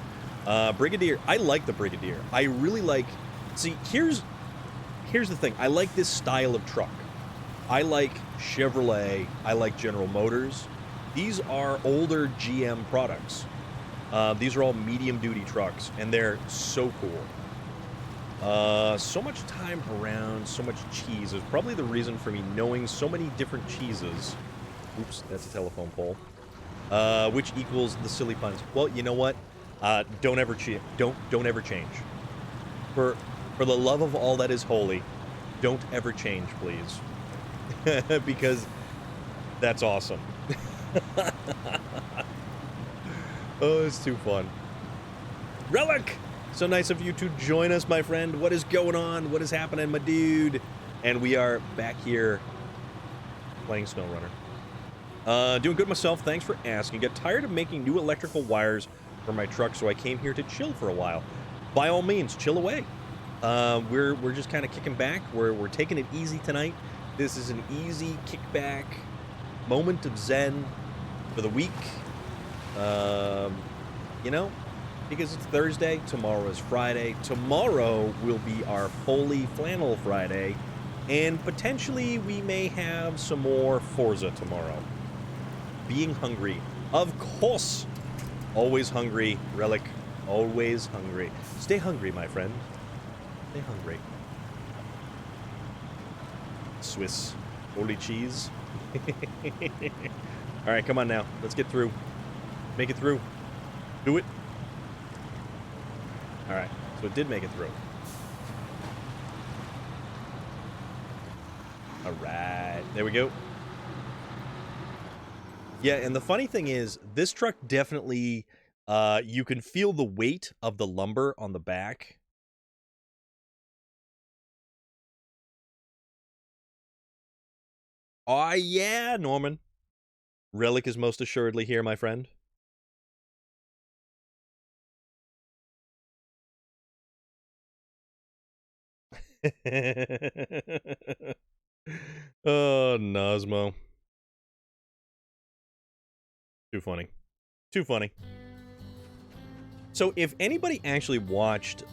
Brigadier, I like the Brigadier. I really like... See, here's the thing. I like this style of truck. I like Chevrolet. I like General Motors. These are older GM products. These are all medium-duty trucks, and they're so cool. So much time around, so much cheese is probably the reason for me knowing so many different cheeses. Oops, that's a telephone pole. Which equals the silly puns. Well, you know what? Don't ever change. For the love of all that is holy, don't ever change, please. Because that's awesome. Oh, it's too fun. Relic! So nice of you to join us, my friend. What is going on? What is happening, my dude? And we are back here playing SnowRunner. Doing good myself, thanks for asking. Got tired of making new electrical wires for my truck, so I came here to chill for a while. By all means, chill away. We're just kind of kicking back. We're taking it easy tonight. This is an easy kickback moment of zen for the week. You know, because it's Thursday, tomorrow is Friday. Tomorrow will be our Foley Flannel Friday, and potentially we may have some more Forza tomorrow. Being hungry. Of course. Always hungry, Relic. Always hungry. Stay hungry, my friend. Stay hungry. Swiss. Holy cheese. Alright, come on now. Let's get through. Make it through. Do it. Alright, so it did make it through. Alright, there we go. Yeah, and the funny thing is, this truck definitely, you can feel the weight of the lumber on the back. Oh, yeah, Norman. Relic is most assuredly here, my friend. Oh, Nosmo. Too funny. Too funny. So if anybody actually watched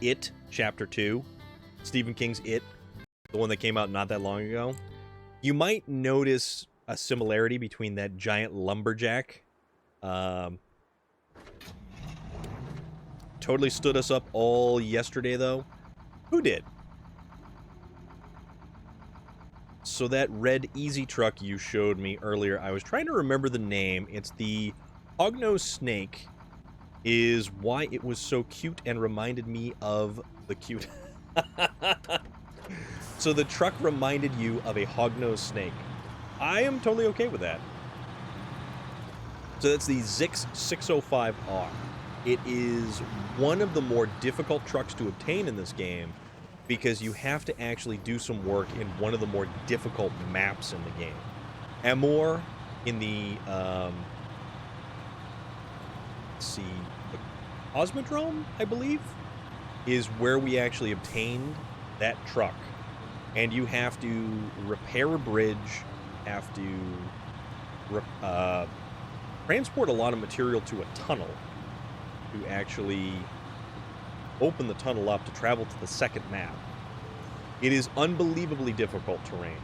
It, Chapter 2, Stephen King's It, the one that came out not that long ago, you might notice a similarity between that giant lumberjack. Totally stood us up all yesterday, though. Who did? So that red easy truck you showed me earlier, I was trying to remember the name. It's the Hognose Snake, is why it was so cute and reminded me of the cute. So the truck reminded you of a hognose snake. I am totally okay with that. So that's the Zix 605R. It is one of the more difficult trucks to obtain in this game because you have to actually do some work in one of the more difficult maps in the game. Amor in the, let's see, the Cosmodrome, I believe, is where we actually obtained that truck. And you have to repair a bridge, have to transport a lot of material to a tunnel to actually open the tunnel up to travel to the second map. It is unbelievably difficult terrain.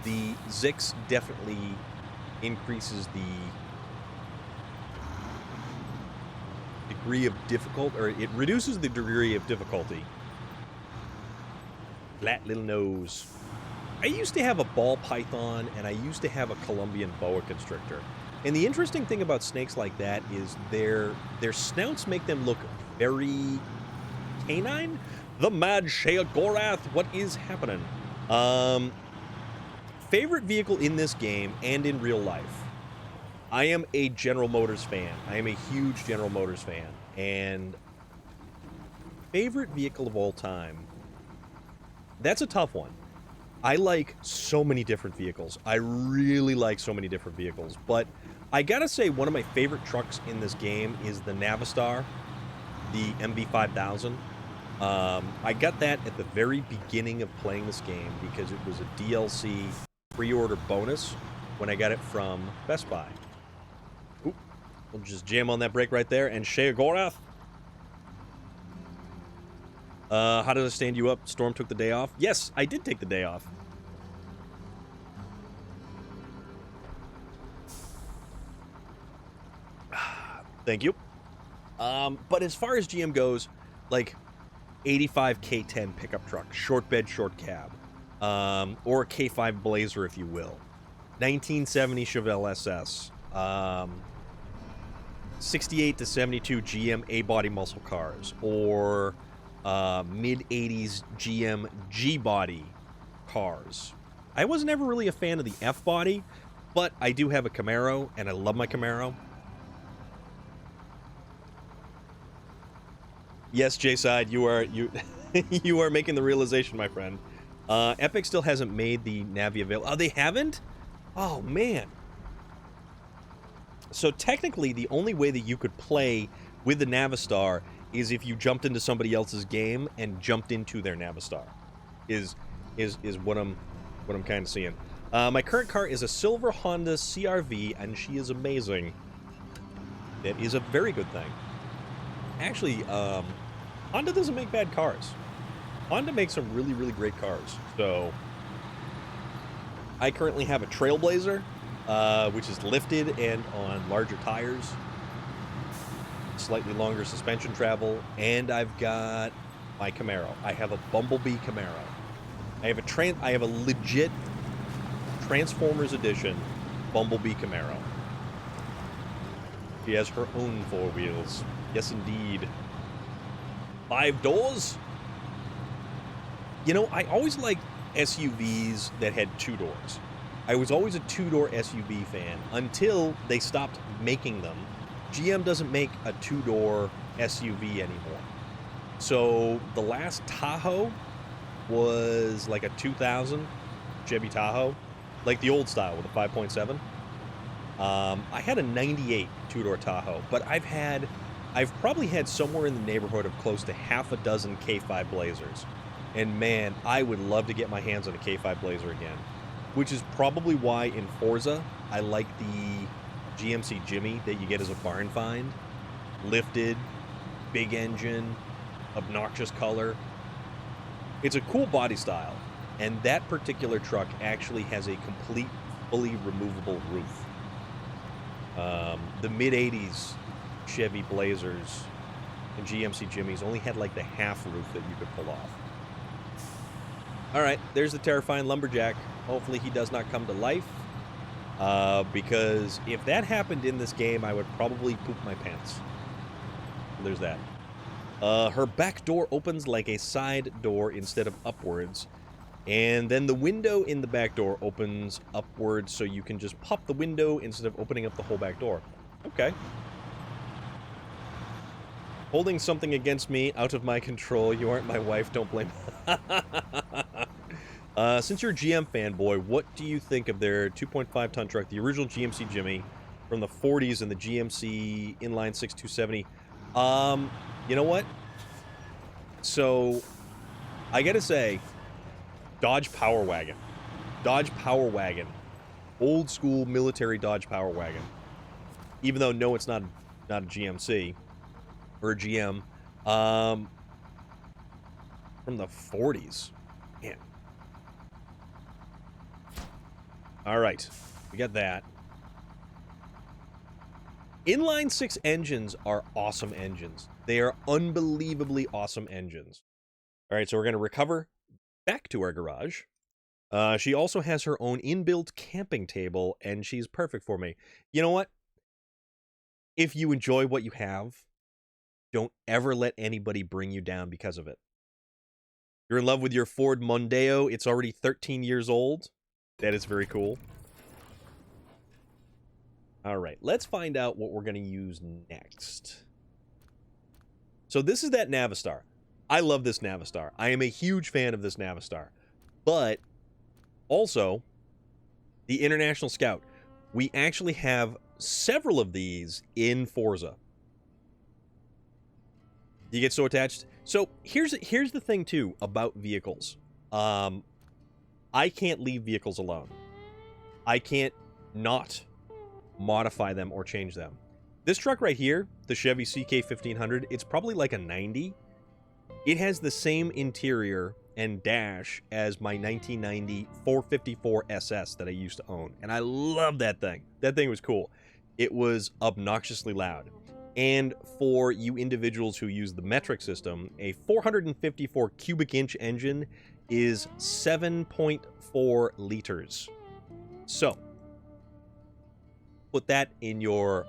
The Zix definitely increases the degree of difficult, or it reduces the degree of difficulty. Flat little nose. I used to have a ball python, and I used to have a Colombian boa constrictor. And the interesting thing about snakes like that is their snouts make them look very canine. The Mad Sheogorath, what is happening? Favorite vehicle in this game and in real life. I am a General Motors fan. I am a huge General Motors fan. And favorite vehicle of all time, that's a tough one. I like so many different vehicles. I really like so many different vehicles. But I gotta say, one of my favorite trucks in this game is the Navistar, the MV5000. I got that at the very beginning of playing this game because it was a DLC pre-order bonus when I got it from Best Buy. Oop, we'll just jam on that brake right there. And Sheogorath. How did I stand you up? Storm took the day off? Yes, I did take the day off. Thank you. But as far as GM goes, like 85 K10 pickup truck, short bed, short cab, or a K5 Blazer, if you will. 1970 Chevelle SS, 68 to 72 GM A-body muscle cars, or mid-80s GM G-body cars. I was never really a fan of the F-body, but I do have a Camaro, and I love my Camaro. Yes, J-Side, you are making the realization, my friend. Epic still hasn't made the Navi available. Oh, they haven't? Oh, man. So technically, the only way that you could play with the Navistar is if you jumped into somebody else's game and jumped into their Navistar. Is what I'm kind of seeing. My current car is a silver Honda CR-V, and she is amazing. That is a very good thing. Actually, Honda doesn't make bad cars. Honda makes some really, really great cars. So, I currently have a Trailblazer, which is lifted and on larger tires, slightly longer suspension travel, and I've got my Camaro. I have a Bumblebee Camaro. I have a legit Transformers Edition Bumblebee Camaro. She has her own four wheels. Yes, indeed. 5 doors? You know, I always liked SUVs that had 2 doors. I was always a 2-door SUV fan until they stopped making them. GM doesn't make a 2-door SUV anymore. So the last Tahoe was like a 2000 Chevy Tahoe, like the old style with a 5.7. I had a 98 2-door Tahoe, but I've probably had somewhere in the neighborhood of close to half a dozen K5 Blazers. And man, I would love to get my hands on a K5 Blazer again. Which is probably why in Forza, I like the GMC Jimmy that you get as a barn find. Lifted, big engine, obnoxious color. It's a cool body style. And that particular truck actually has a complete, fully removable roof. The mid-80s Chevy Blazers and GMC Jimmys only had like the half roof that you could pull off. Alright, there's the terrifying lumberjack. Hopefully he does not come to life. Because if that happened in this game, I would probably poop my pants. So there's that. Her back door opens like a side door instead of upwards. And then the window in the back door opens upwards, so you can just pop the window instead of opening up the whole back door. Okay. Holding something against me, out of my control. You aren't my wife, don't blame me. Since you're a GM fanboy, what do you think of their 2.5-ton truck, the original GMC Jimmy from the 40s and the GMC Inline 6 270? You know what? So, I gotta say, Dodge Power Wagon. Dodge Power Wagon. Old school military Dodge Power Wagon. Even though, no, it's not a GMC. Or a GM. From the 40s. Man. Alright. We got that. Inline 6 engines are awesome engines. They are unbelievably awesome engines. Alright, so we're going to recover back to our garage. She also has her own inbuilt camping table, and she's perfect for me. You know what? If you enjoy what you have, don't ever let anybody bring you down because of it. You're in love with your Ford Mondeo. It's already 13 years old. That is very cool. All right, let's find out what we're going to use next. So this is that Navistar. I love this Navistar. I am a huge fan of this Navistar. But also, the International Scout. We actually have several of these in Forza. You get so attached. So here's the thing too about vehicles. I can't leave vehicles alone. I can't not modify them or change them. This truck right here, the Chevy CK1500, it's probably like a 90. It has the same interior and dash as my 1990 454 SS that I used to own, and I love that thing. That thing was cool. It was obnoxiously loud. And for you individuals who use the metric system, a 454 cubic inch engine is 7.4 liters. So, put that in your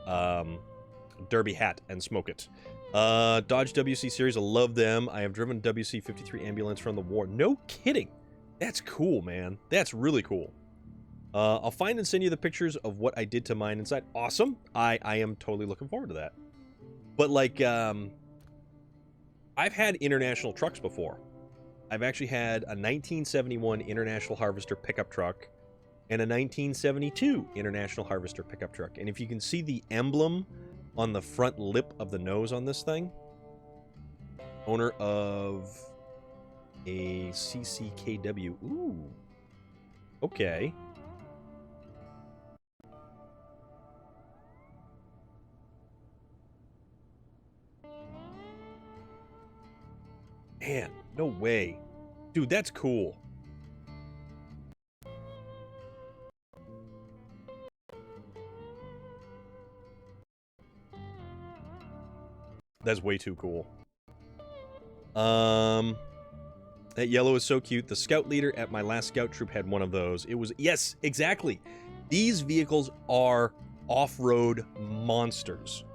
derby hat and smoke it. Dodge WC series, I love them. I have driven WC-53 ambulance from the war. No kidding. That's cool, man. That's really cool. I'll find and send you the pictures of what I did to mine inside. Awesome. I am totally looking forward to that. But, like, I've had international trucks before. I've actually had a 1971 International Harvester pickup truck and a 1972 International Harvester pickup truck. And if you can see the emblem on the front lip of the nose on this thing, owner of a CCKW. Ooh. Okay. Man, no way. Dude, that's cool. That's way too cool. That yellow is so cute. The scout leader at my last scout troop had one of those. It was, yes, exactly. These vehicles are off-road monsters.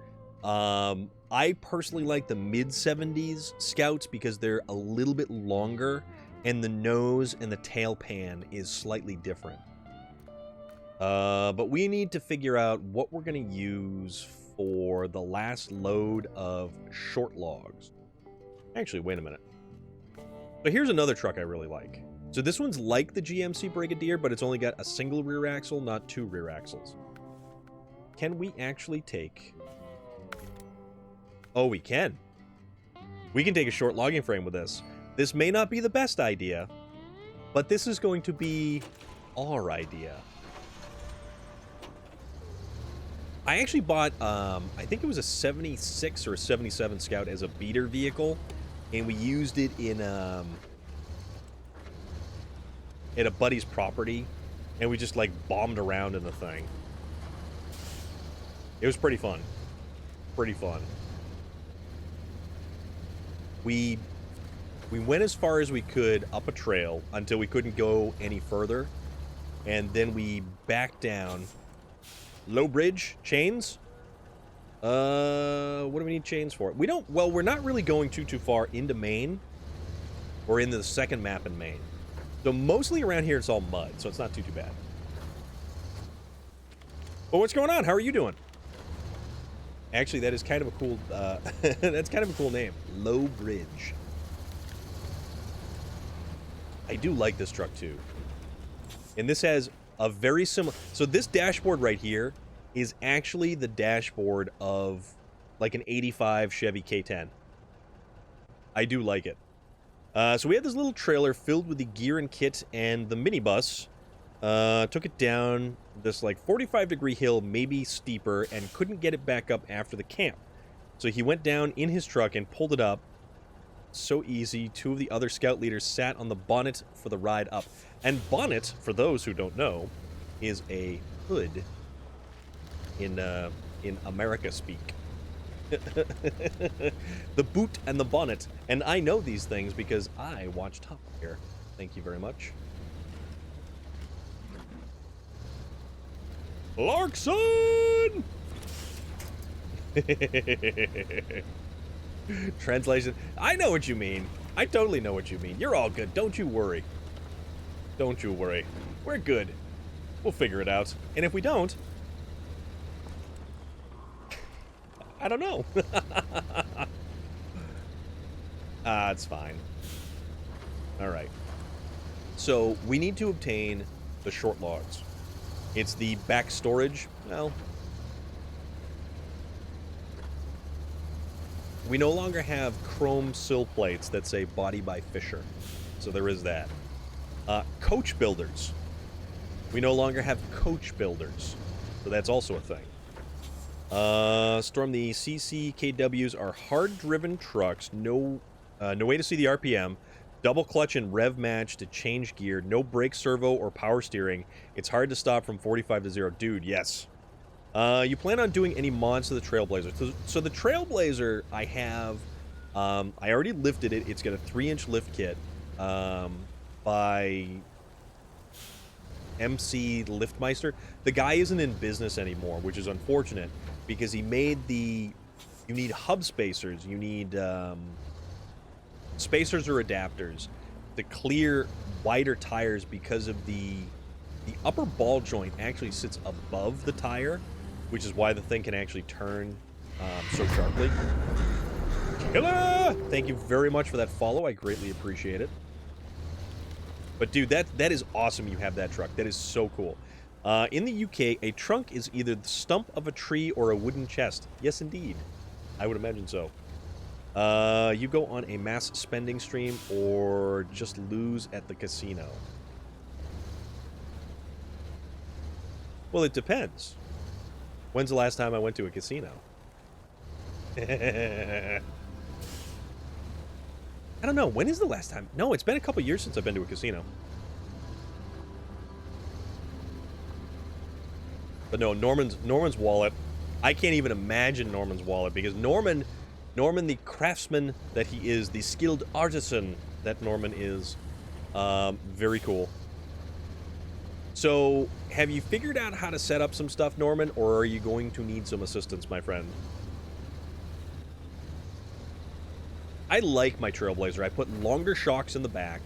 I personally like the mid-70s Scouts because they're a little bit longer and the nose and the tail pan is slightly different. But we need to figure out what we're going to use for the last load of short logs. Actually, wait a minute. So here's another truck I really like. So this one's like the GMC Brigadier, but it's only got a single rear axle, not two rear axles. Can we actually take... Oh, we can. We can take a short logging frame with this. This may not be the best idea, but this is going to be our idea. I actually bought, I think it was a 76 or a 77 Scout as a beater vehicle, and we used it in at a buddy's property, and we just, like, bombed around in the thing. It was pretty fun. Pretty fun. We went as far as we could up a trail until we couldn't go any further, and then we backed down. Low bridge, chains. What do we need chains for? We don't, well, we're not really going too far into Maine, or into the second map in Maine. So mostly around here it's all mud, so it's not too bad. Well, what's going on? How are you doing? Actually, that is kind of a cool, that's kind of a cool name. Low Bridge. I do like this truck too. And this has a very similar... So this dashboard right here is actually the dashboard of like an 85 Chevy K10. I do like it. So we had this little trailer filled with the gear and kit and the minibus. Took it down this like 45-degree hill, maybe steeper, and couldn't get it back up after the camp. So he went down in his truck and pulled it up. So easy. Two of the other scout leaders sat on the bonnet for the ride up. And bonnet, for those who don't know, is a hood in America speak. The boot and the bonnet. And I know these things because I watch Top Gear. Thank you very much. Larkson! Translation. I know what you mean. I totally know what you mean. You're all good. Don't you worry. Don't you worry. We're good. We'll figure it out. And if we don't... I don't know. It's fine. Alright. So, we need to obtain the short logs. It's the back storage. Well... We no longer have chrome sill plates that say body by Fisher. So there is that. Coach builders. We no longer have coach builders. So that's also a thing. Storm, the CCKWs are hard-driven trucks. No way to see the RPM. Double clutch and rev match to change gear. No brake servo or power steering. It's hard to stop from 45 to 0. Dude, yes. You plan on doing any mods to the Trailblazer? So the Trailblazer, I have... I already lifted it. It's got a 3-inch lift kit by MC Liftmeister. The guy isn't in business anymore, which is unfortunate, because he made the... You need hub spacers. You need spacers or adapters to clear wider tires because of the upper ball joint actually sits above the tire, which is why the thing can actually turn so sharply. Killer! Thank you very much for that follow. I greatly appreciate it. But dude, that is awesome you have that truck. That is so cool. In the UK, a trunk is either the stump of a tree or a wooden chest. Yes, indeed. I would imagine so. You go on a mass spending stream or just lose at the casino. Well, it depends. When's the last time I went to a casino? I don't know. When is the last time? No, it's been a couple years since I've been to a casino. But no, Norman's wallet. I can't even imagine Norman's wallet because Norman, the craftsman that he is, the skilled artisan that Norman is, very cool. So, have you figured out how to set up some stuff, Norman, or are you going to need some assistance, my friend? I like my Trailblazer. I put longer shocks in the back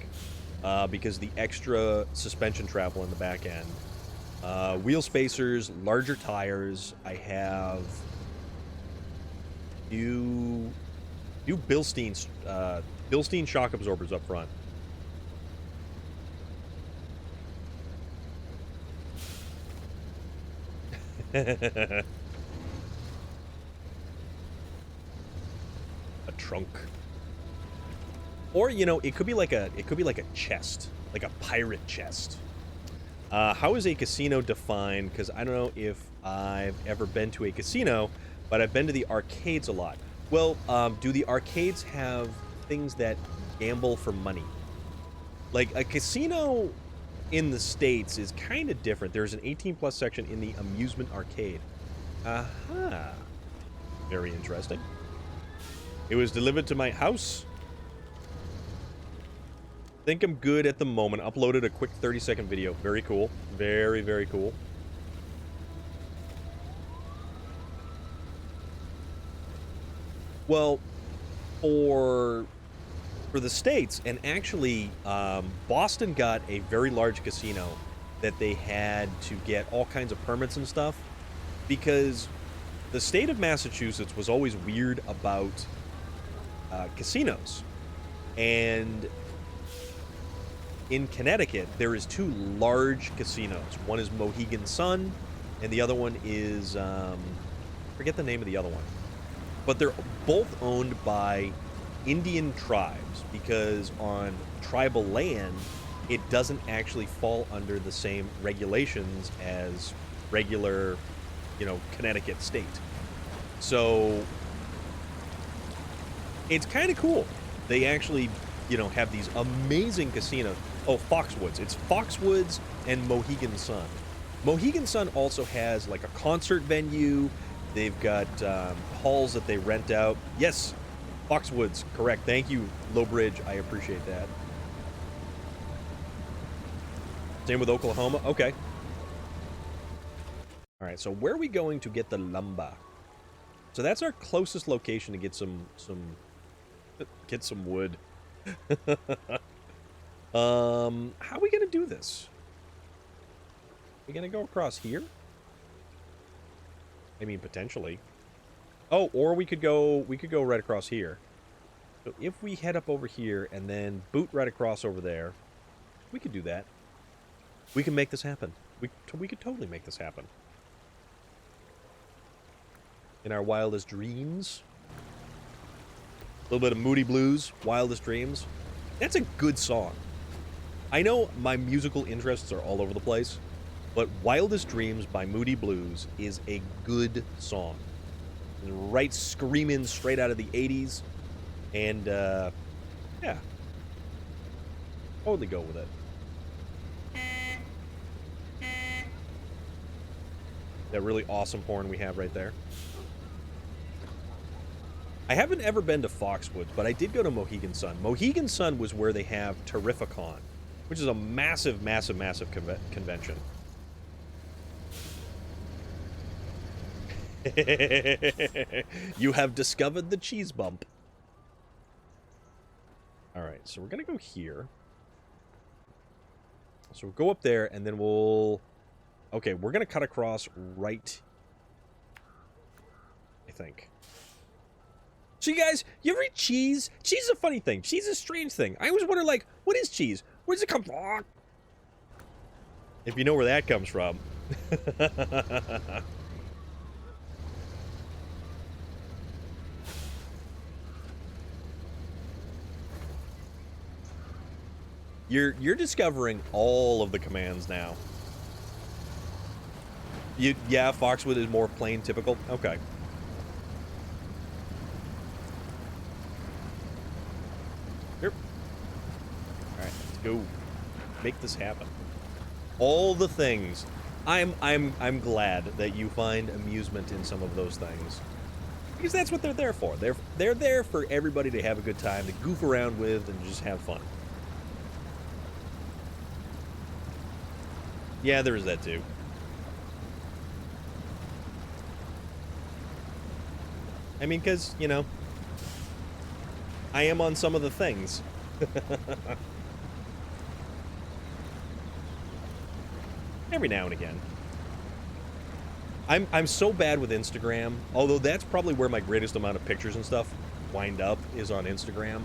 because the extra suspension travel in the back end. Wheel spacers, larger tires. I have new Bilstein shock absorbers up front. A trunk. Or, you know, it could be like a chest, like a pirate chest. How is a casino defined? Because I don't know if I've ever been to a casino, but I've been to the arcades a lot. Well, do the arcades have things that gamble for money? Like, a casino in the States is kind of different. There's an 18+ section in the amusement arcade. Aha. Very interesting. It was delivered to my house. Think I'm good at the moment. Uploaded a quick 30-second video. Very cool. Very, very cool. Well, for the States, and actually, Boston got a very large casino that they had to get all kinds of permits and stuff because the state of Massachusetts was always weird about casinos. And in Connecticut, there is 2 large casinos. One is Mohegan Sun, and the other one is, forget the name of the other one. But they're both owned by Indian tribes, because on tribal land, it doesn't actually fall under the same regulations as regular, you know, Connecticut state. So it's kind of cool. They actually, you know, have these amazing casinos. Oh, Foxwoods. It's Foxwoods and Mohegan Sun. Mohegan Sun also has like a concert venue. They've got halls that they rent out. Yes, Foxwoods, correct. Thank you, Lowbridge. I appreciate that. Same with Oklahoma. Okay. All right, so where are we going to get the lumber? So that's our closest location to get some wood. How are we gonna do this? We gonna go across here? I mean, potentially. Oh, or we could go right across here. So if we head up over here and then boot right across over there, we could do that. We can make this happen. We could totally make this happen. In our wildest dreams. A little bit of Moody Blues, Wildest Dreams. That's a good song. I know my musical interests are all over the place, but Wildest Dreams by Moody Blues is a good song. Right screaming straight out of the 80s. And, yeah. Totally go with it. That really awesome horn we have right there. I haven't ever been to Foxwoods, but I did go to Mohegan Sun. Mohegan Sun was where they have Terrificon, which is a massive, massive, massive convention. You have discovered the cheese bump. Alright, so we're going to go here. So we'll go up there, and then we'll... Okay, we're going to cut across right... I think. So you guys, you ever eat cheese? Cheese is a funny thing. Cheese is a strange thing. I always wonder, like, what is cheese? Where's it come from? If you know where that comes from. You're discovering all of the commands now. Yeah, Foxwood is more plain typical. Okay. Here. All right, let's go. Make this happen. All the things. I'm glad that you find amusement in some of those things. Because that's what they're there for. They're there for everybody to have a good time, to goof around with, and just have fun. Yeah, there is that too. I mean, because, you know, I am on some of the things. Every now and again. I'm so bad with Instagram, although that's probably where my greatest amount of pictures and stuff wind up, is on Instagram.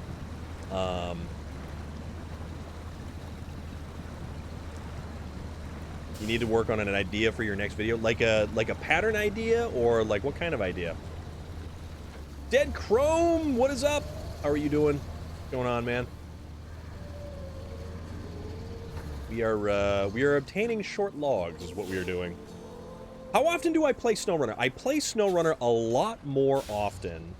You need to work on an idea for your next video, like a pattern idea, or like what kind of idea? Dead Chrome, what is up? How are you doing? What's going on, man? We are obtaining short logs, is what we are doing. How often do I play SnowRunner? I play SnowRunner a lot more often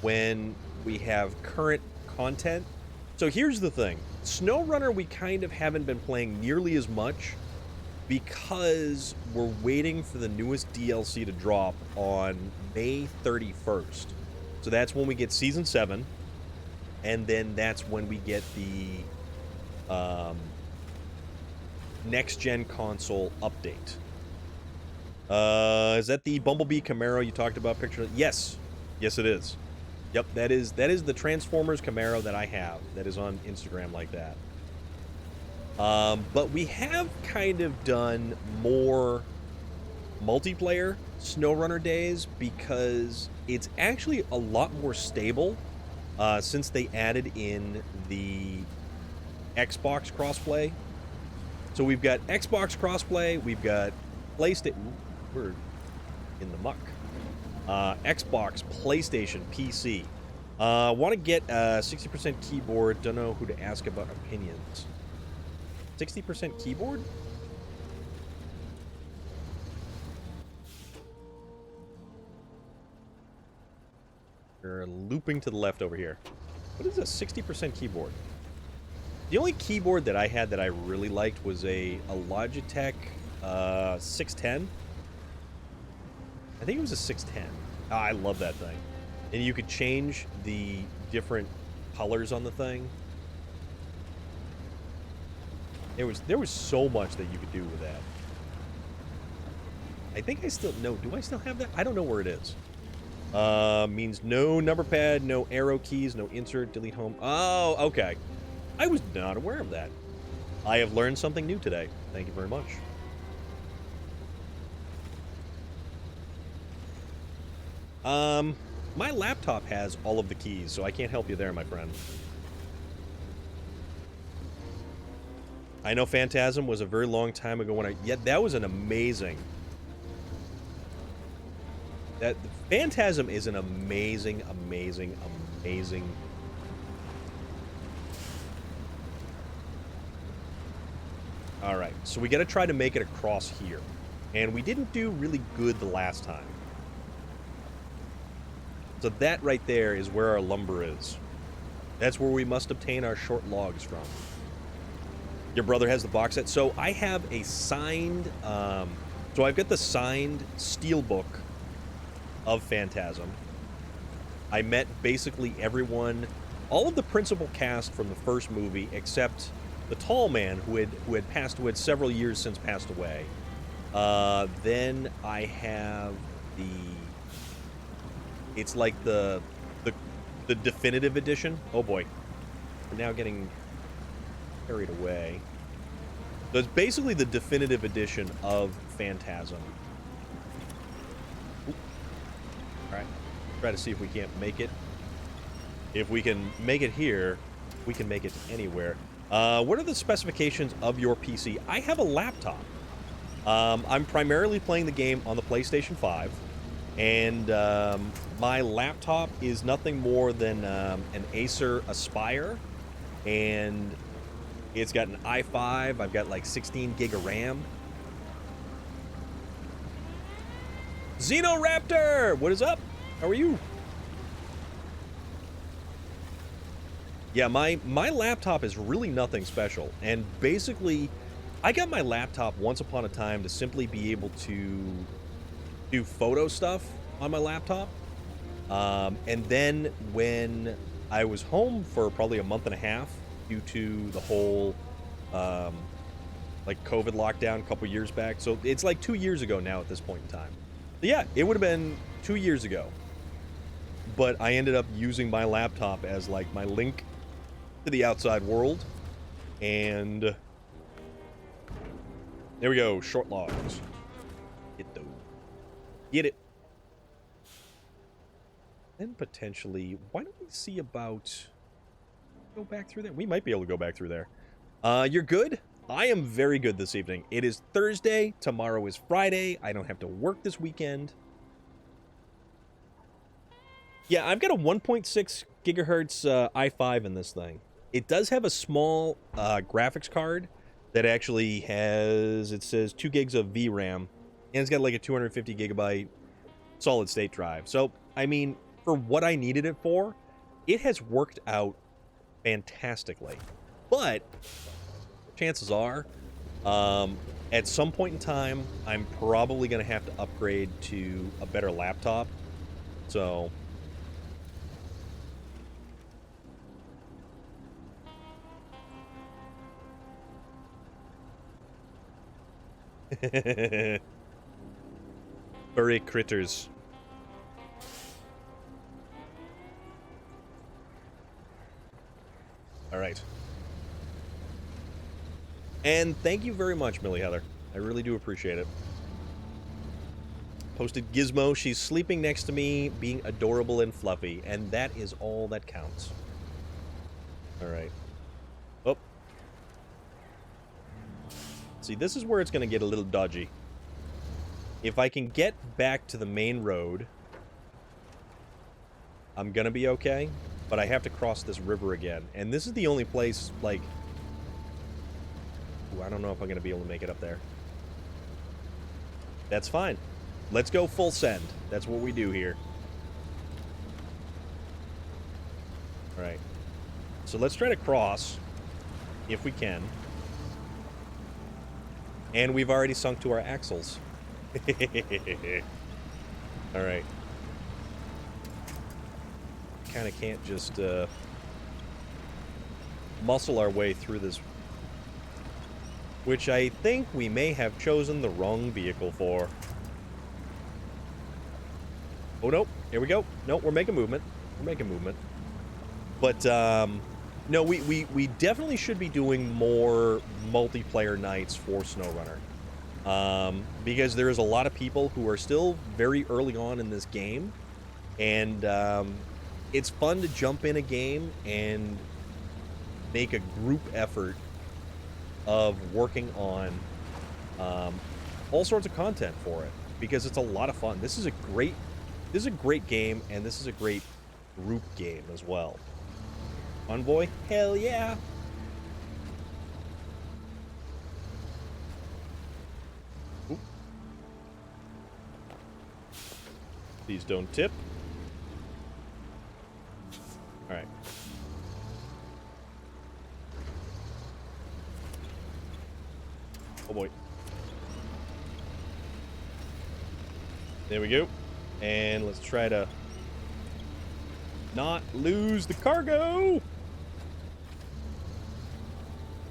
when we have current content. So here's the thing. SnowRunner we kind of haven't been playing nearly as much because we're waiting for the newest DLC to drop on May 31st. So that's when we get Season 7, and then that's when we get the next-gen console update. Is that the Bumblebee Camaro you talked about picture? Yes. Yes, it is. Yep, that is the Transformers Camaro that I have that is on Instagram like that. But we have kind of done more multiplayer SnowRunner days because it's actually a lot more stable since they added in the Xbox crossplay. So we've got Xbox crossplay, we've got PlayStation. We're in the muck. Xbox, PlayStation, PC. Want to get 60% keyboard. Don't know who to ask about opinions. 60% keyboard? We're looping to the left over here. What is a 60% keyboard? The only keyboard that I had that I really liked was a Logitech 610. I think it was a 610. Oh, I love that thing. And you could change the different colors on the thing. There was so much that you could do with that. I think I still... No, do I still have that? I don't know where it is. Means no number pad, no arrow keys, no insert, delete home. Oh, okay. I was not aware of that. I have learned something new today. Thank you very much. My laptop has all of the keys, so I can't help you there, my friend. I know Phantasm was a very long time ago when that was an amazing... Phantasm is an amazing, amazing, amazing... Alright, so we gotta try to make it across here. And we didn't do really good the last time. So that right there is where our lumber is. That's where we must obtain our short logs from. Your brother has the box set. So I have a signed... so I've got the signed steelbook of Phantasm. I met basically everyone, all of the principal cast from the first movie, except the tall man who had passed, who had several years since passed away. Then I have the... It's like the definitive edition. Oh boy, we're now getting carried away. So it's basically the definitive edition of Phantasm. All right, try to see if we can't make it. If we can make it here, We can make it anywhere. What are the specifications of your PC? I have a laptop. I'm primarily playing the game on the PlayStation 5, and my laptop is nothing more than an Acer Aspire, and it's got an i5. I've got like 16 gig of RAM. Xenoraptor! What is up? How are you? Yeah, my laptop is really nothing special, and basically, I got my laptop once upon a time to simply be able to do photo stuff on my laptop, and then when I was home for probably a month and a half due to the whole, like, COVID lockdown a couple years back, so it's like 2 years ago now at this point in time. But yeah, it would have been 2 years ago, but I ended up using my laptop as, like, my link to the outside world, and there we go, short logs. Get those. Get it. Then potentially, why don't we see about... Go back through there? We might be able to go back through there. You're good? I am very good this evening. It is Thursday. Tomorrow is Friday. I don't have to work this weekend. Yeah, I've got a 1.6 gigahertz i5 in this thing. It does have a small graphics card that actually has, it says 2 gigs of VRAM, and it's got like a 250 gigabyte solid state drive. So, I mean, for what I needed it for, it has worked out fantastically. But chances are, at some point in time, I'm probably going to have to upgrade to a better laptop. So... Furry critters. Alright. And thank you very much, Millie Heather. I really do appreciate it. Posted Gizmo, she's sleeping next to me, being adorable and fluffy, and that is all that counts. Alright. Oh. See, this is where it's going to get a little dodgy. If I can get back to the main road, I'm going to be okay, but I have to cross this river again. And this is the only place, like... Ooh, I don't know if I'm going to be able to make it up there. That's fine. Let's go full send. That's what we do here. Alright. So let's try to cross, if we can. And we've already sunk to our axles. Alright. Kind of can't just muscle our way through this, which I think we may have chosen the wrong vehicle for. Oh, no. Here we go. No, we're making movement. We're making movement. But, no, we definitely should be doing more multiplayer nights for SnowRunner. Because there is a lot of people who are still very early on in this game. And, it's fun to jump in a game and make a group effort of working on all sorts of content for it, because it's a lot of fun. This is a great game, and this is a great group game as well. Convoy? Hell yeah! Oop. Please don't tip. Alright. Oh boy. There we go. And let's try to not lose the cargo.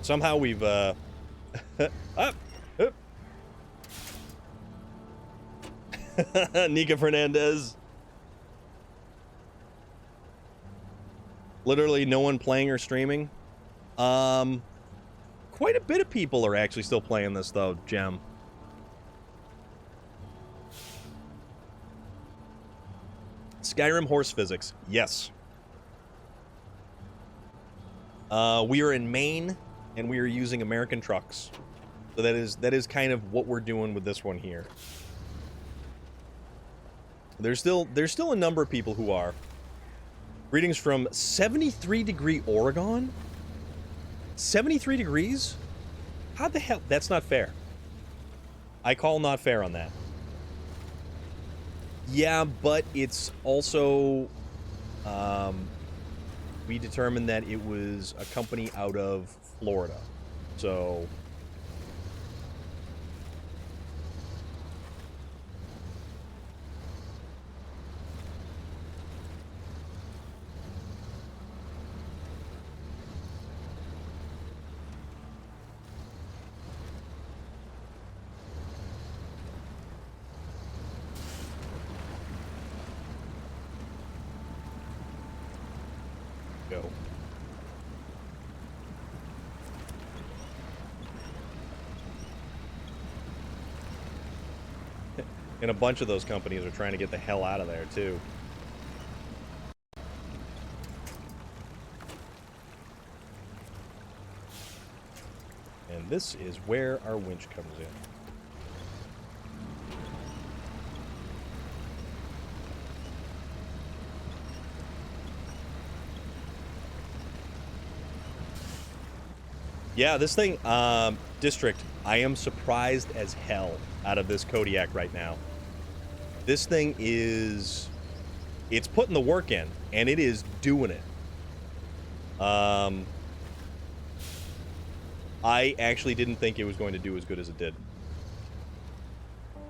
Somehow we've up. Nika Fernandez. Literally no one playing or streaming. Quite a bit of people are actually still playing this though, Gem. Skyrim horse physics. Yes. We are in Maine, and we are using American trucks. So that is kind of what we're doing with this one here. There's still a number of people who are. Greetings from 73-degree Oregon? 73 degrees? How the hell? That's not fair. I call not fair on that. Yeah, but it's also... we determined that it was a company out of Florida. So... go. And a bunch of those companies are trying to get the hell out of there, too. And this is where our winch comes in. Yeah, this thing, District, I am surprised as hell out of this Kodiak right now. This thing is... It's putting the work in, and it is doing it. I actually didn't think it was going to do as good as it did.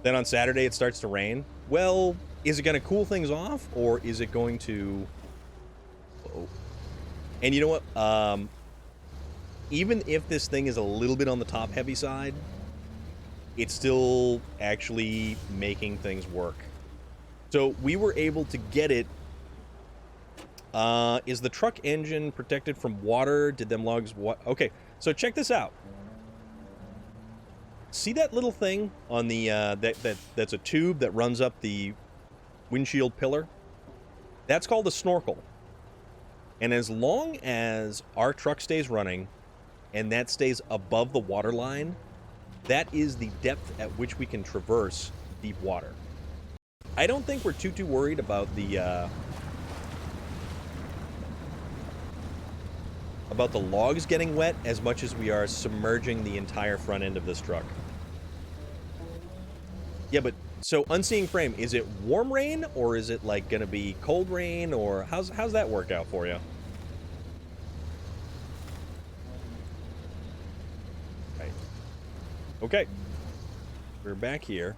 Then on Saturday it starts to rain. Well, is it going to cool things off, or is it going to... Uh-oh. And you know what? Even if this thing is a little bit on the top-heavy side, it's still actually making things work. So we were able to get it. Is the truck engine protected from water? Did them logs... Okay, so check this out. See that little thing on the... that's a tube that runs up the windshield pillar? That's called a snorkel. And as long as our truck stays running, and that stays above the water line, that is the depth at which we can traverse deep water. I don't think we're too worried about the logs getting wet as much as we are submerging the entire front end of this truck. Yeah, but so Unseeing Frame, is it warm rain, or is it like gonna be cold rain, or how's that work out for you? Right. Okay. We're back here.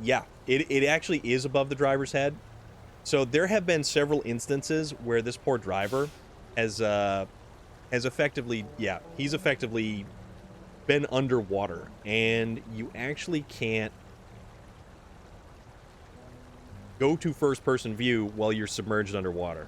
Yeah, it actually is above the driver's head. So there have been several instances where this poor driver has effectively, yeah, he's effectively been underwater, and you actually can't go to first-person view while you're submerged underwater.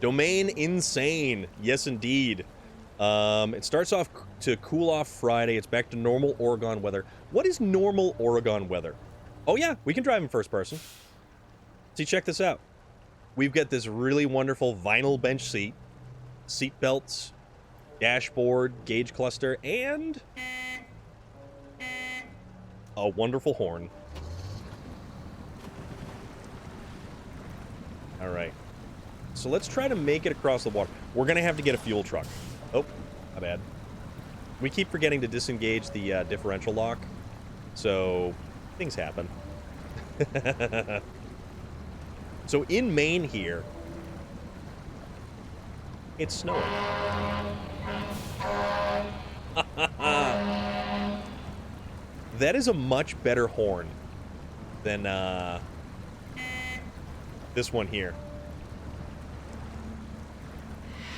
Domain insane. Yes, indeed. It starts off to cool off Friday. It's back to normal Oregon weather. What is normal Oregon weather? Oh, yeah, we can drive in first person. See, check this out. We've got this really wonderful vinyl bench seat, seat belts, dashboard, gauge cluster, and a wonderful horn. All right. So let's try to make it across the water. We're going to have to get a fuel truck. Oh, my bad. We keep forgetting to disengage the differential lock. So, things happen. So, in Maine here, it's snowing. That is a much better horn than this one here.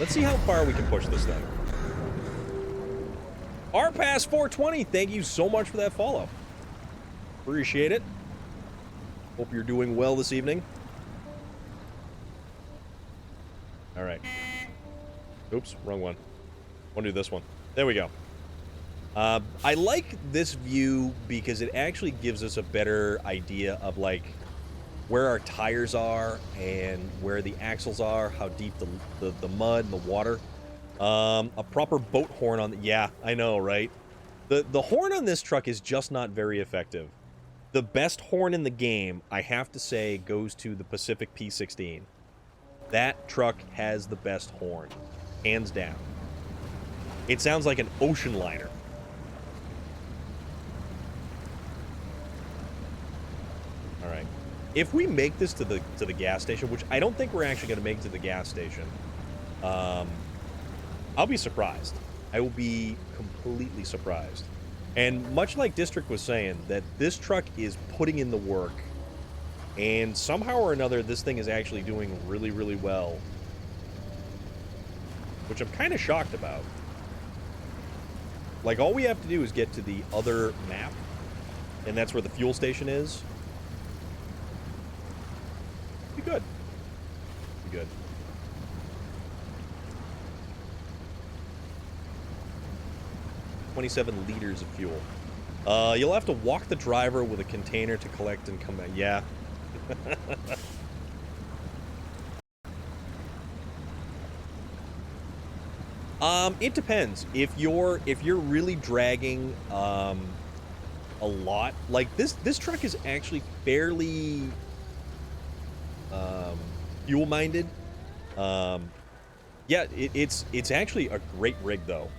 Let's see how far we can push this thing. RPass 420, thank you so much for that follow. Appreciate it. Hope you're doing well this evening. All right. Oops, wrong one. Want to do this one. There we go. I like this view because it actually gives us a better idea of, like, where our tires are and where the axles are, how deep the mud and the water. A proper boat horn on the... Yeah, I know, right? The horn on this truck is just not very effective. The best horn in the game, I have to say, goes to the Pacific P16. That truck has the best horn, hands down. It sounds like an ocean liner. All right. If we make this to the gas station, which I don't think we're actually going to make it to the gas station, I'll be surprised. I will be completely surprised. And much like District was saying, that this truck is putting in the work, and somehow or another, this thing is actually doing really, really well, which I'm kind of shocked about. Like, all we have to do is get to the other map, and that's where the fuel station is. Be good. Be good. $27 liters of fuel. You'll have to walk the driver with a container to collect and come back. Yeah. It depends. If you're really dragging a lot, like this truck is actually fairly fuel minded. Yeah, it's actually a great rig though.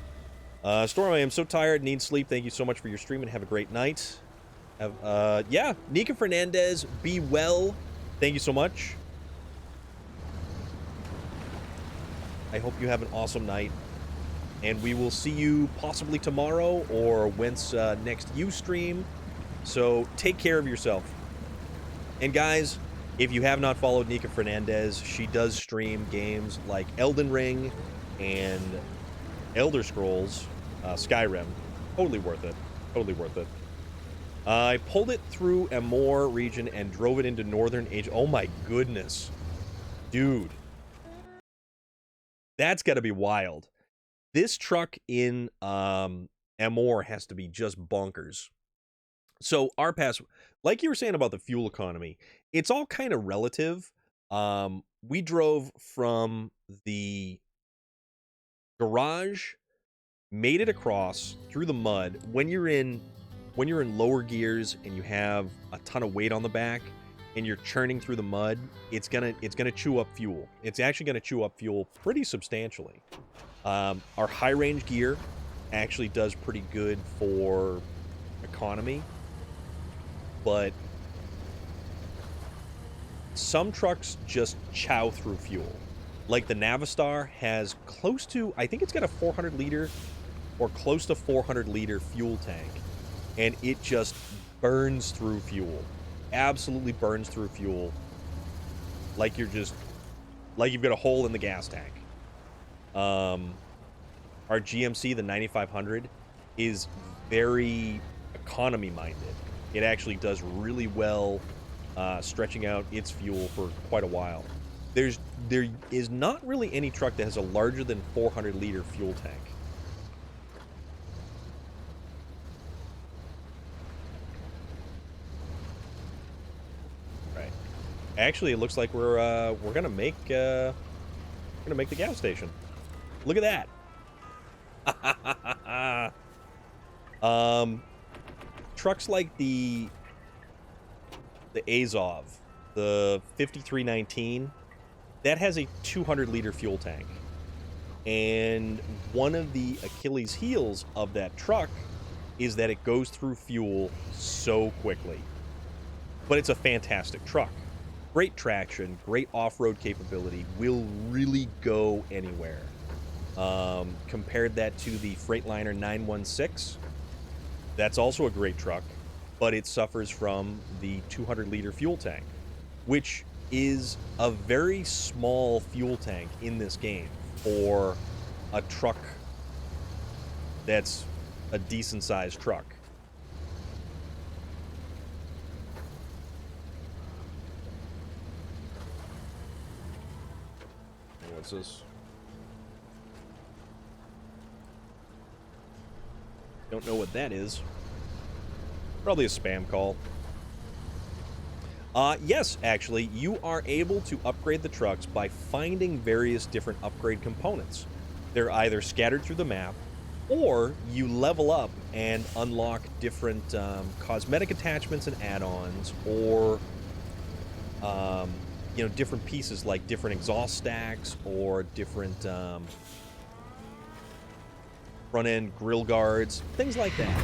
Storm, I am so tired, need sleep. Thank you so much for your stream and have a great night. Yeah, Nika Fernandez, be well. Thank you so much. I hope you have an awesome night. And we will see you possibly tomorrow or whence next you stream. So take care of yourself. And guys, if you have not followed Nika Fernandez, she does stream games like Elden Ring and Elder Scrolls, Skyrim. Totally worth it. Totally worth it. I pulled it through Amor region and drove it into Northern Age. Oh my goodness. Dude. That's got to be wild. This truck in Amor has to be just bonkers. So our pass, like you were saying about the fuel economy, it's all kind of relative. We drove from the garage, made it across through the mud. When you're in lower gears and you have a ton of weight on the back and you're churning through the mud, it's gonna chew up fuel. It's actually gonna chew up fuel pretty substantially. Our high range gear actually does pretty good for economy, but some trucks just chow through fuel. Like the Navistar has close to, I think it's got a 400 liter or close to 400 liter fuel tank, and it just burns through fuel. Absolutely burns through fuel. Like you've got a hole in the gas tank. Our GMC, the 9500, is very economy minded. It actually does really well stretching out its fuel for quite a while. There is not really any truck that has a larger than 400 liter fuel tank. Right. Actually, it looks like we're gonna make the gas station. Look at that. Trucks like the Azov, the 5319, that has a 200 liter fuel tank. And one of the Achilles heels of that truck is that it goes through fuel so quickly. But it's a fantastic truck. Great traction, great off-road capability, will really go anywhere. Compared that to the Freightliner 916, that's also a great truck, but it suffers from the 200 liter fuel tank, which is a very small fuel tank in this game for a truck that's a decent sized truck. What's this? Don't know what that is. Probably a spam call. Yes, actually, you are able to upgrade the trucks by finding various different upgrade components. They're either scattered through the map, or you level up and unlock different cosmetic attachments and add-ons, or different pieces like different exhaust stacks or different front-end grill guards, things like that.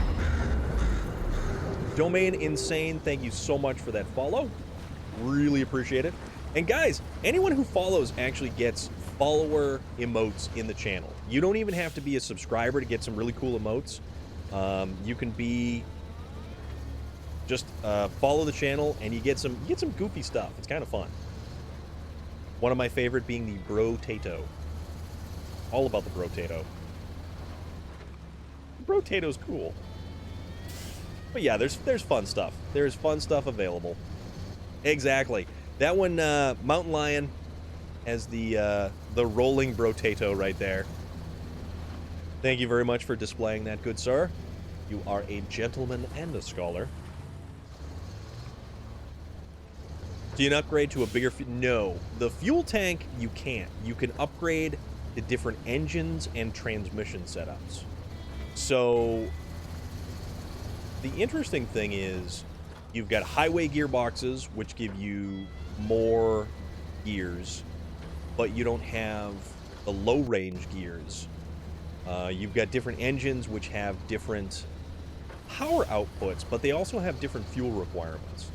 Domain Insane, thank you so much for that follow. Really appreciate it. And guys, anyone who follows actually gets follower emotes in the channel. You don't even have to be a subscriber to get some really cool emotes. You can be just follow the channel and you get some goofy stuff. It's kind of fun. One of my favorite being the Bro-tato. All about the Bro-tato. Bro-tato's cool. But yeah, there's fun stuff. There's fun stuff available. Exactly. That one, Mountain Lion, has the rolling Bro-tato right there. Thank you very much for displaying that, good sir. You are a gentleman and a scholar. Do you upgrade to a bigger... No. The fuel tank, you can't. You can upgrade to different engines and transmission setups. So... the interesting thing is, you've got highway gearboxes, which give you more gears, but you don't have the low-range gears. You've got different engines, which have different power outputs, but they also have different fuel requirements.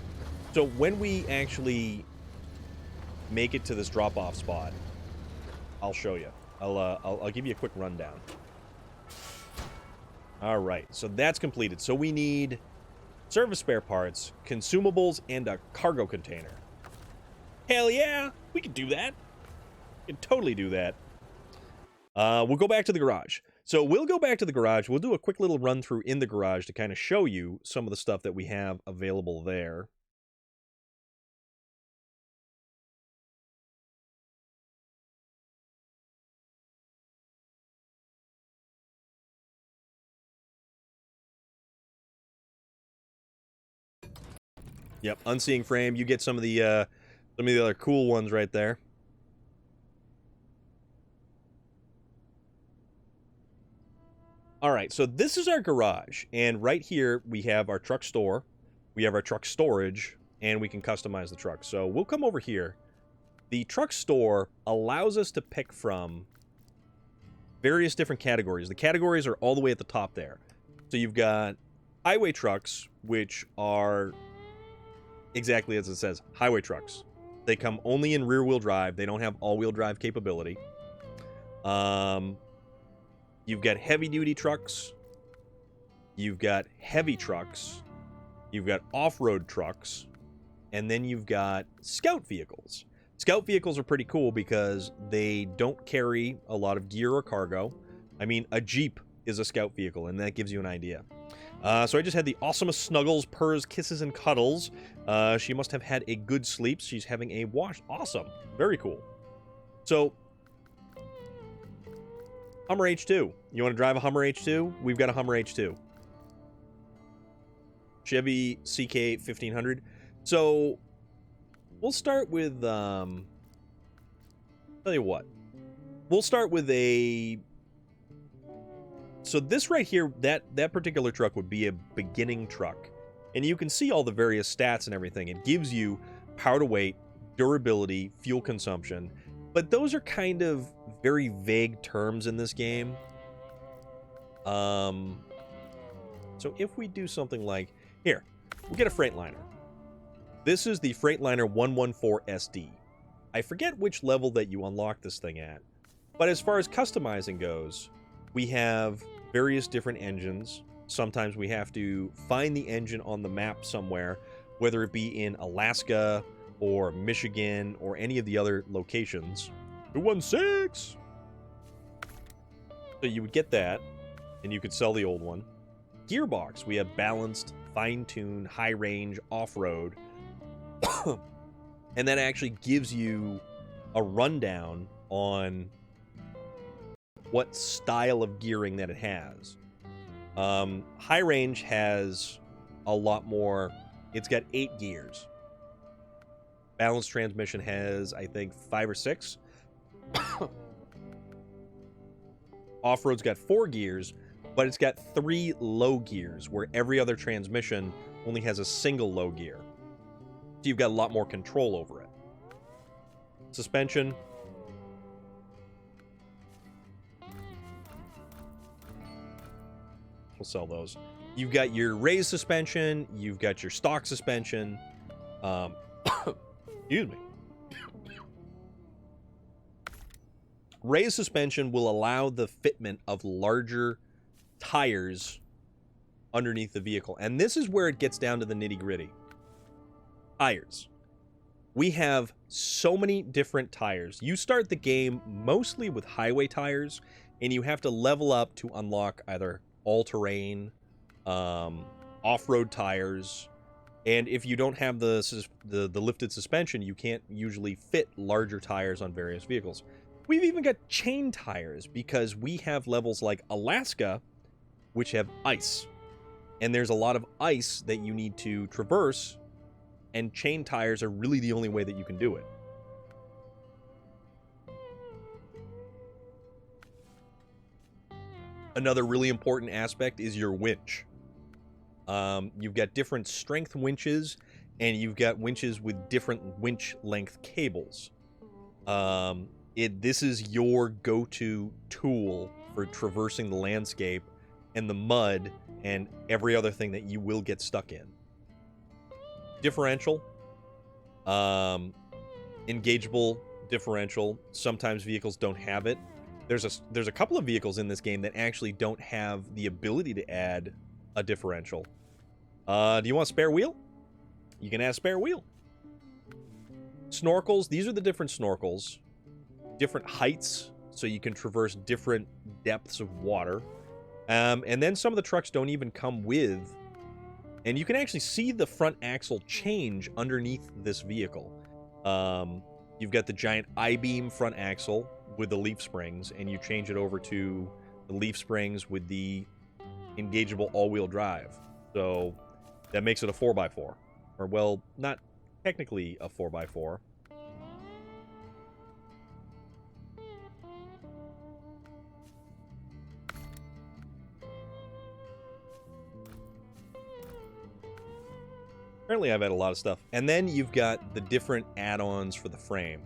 So when we actually make it to this drop-off spot, I'll show you. I'll give you a quick rundown. All right, so that's completed. So we need service spare parts, consumables, and a cargo container. Hell yeah, we can do that. We can totally do that. We'll go back to the garage. So we'll go back to the garage. We'll do a quick little run through in the garage to kind of show you some of the stuff that we have available there. Yep, unseeing frame. You get some of the other cool ones right there. All right, so this is our garage, and right here we have our truck store, we have our truck storage, and we can customize the truck. So we'll come over here. The truck store allows us to pick from various different categories. The categories are all the way at the top there. So you've got highway trucks, which are exactly as it says, highway trucks. They come only in rear-wheel drive. They don't have all-wheel drive capability. You've got heavy-duty trucks. You've got heavy trucks. You've got off-road trucks. And then you've got scout vehicles. Scout vehicles are pretty cool because they don't carry a lot of gear or cargo. I mean, a Jeep is a scout vehicle, and that gives you an idea. So I just had the awesomest snuggles, purrs, kisses, and cuddles. She must have had a good sleep. She's having a wash. Awesome. Very cool. So, Hummer H2. You want to drive a Hummer H2? We've got a Hummer H2. Chevy CK 1500. So, we'll start with, tell you what. We'll start with a... So this right here, that particular truck would be a beginning truck. And you can see all the various stats and everything. It gives you power to weight, durability, fuel consumption. But those are kind of very vague terms in this game. So if we do something like... Here, we'll get a Freightliner. This is the Freightliner 114 SD. I forget which level that you unlock this thing at. But as far as customizing goes, we have various different engines. Sometimes we have to find the engine on the map somewhere, whether it be in Alaska or Michigan or any of the other locations. 216! So you would get that, and you could sell the old one. Gearbox, we have balanced, fine-tuned, high-range, off-road. And that actually gives you a rundown on what style of gearing that it has. High range has a lot more. It's got 8 gears. Balanced transmission has, I think, 5 or 6. Off-road's got 4 gears, but it's got 3 low gears, where every other transmission only has a single low gear. So you've got a lot more control over it. Suspension. We'll sell those. You've got your raised suspension. You've got your stock suspension. Excuse me. Raised suspension will allow the fitment of larger tires underneath the vehicle. And this is where it gets down to the nitty-gritty. Tires. We have so many different tires. You start the game mostly with highway tires, and you have to level up to unlock either all-terrain, off-road tires, and if you don't have the lifted suspension, you can't usually fit larger tires on various vehicles. We've even got chain tires, because we have levels like Alaska, which have ice. And there's a lot of ice that you need to traverse, and chain tires are really the only way that you can do it. Another really important aspect is your winch. You've got different strength winches, and you've got winches with different winch length cables. This is your go-to tool for traversing the landscape and the mud and every other thing that you will get stuck in. Differential. Engageable differential. Sometimes vehicles don't have it. There's a couple of vehicles in this game that actually don't have the ability to add a differential. Do you want a spare wheel? You can add a spare wheel. Snorkels. These are the different snorkels. Different heights, so you can traverse different depths of water. And then some of the trucks don't even come with. And you can actually see the front axle change underneath this vehicle. You've got the giant I-beam front axle with the leaf springs, and you change it over to the leaf springs with the engageable all-wheel drive. So that makes it a 4x4. Or, well, not technically a 4x4. Apparently I've had a lot of stuff. And then you've got the different add-ons for the frame.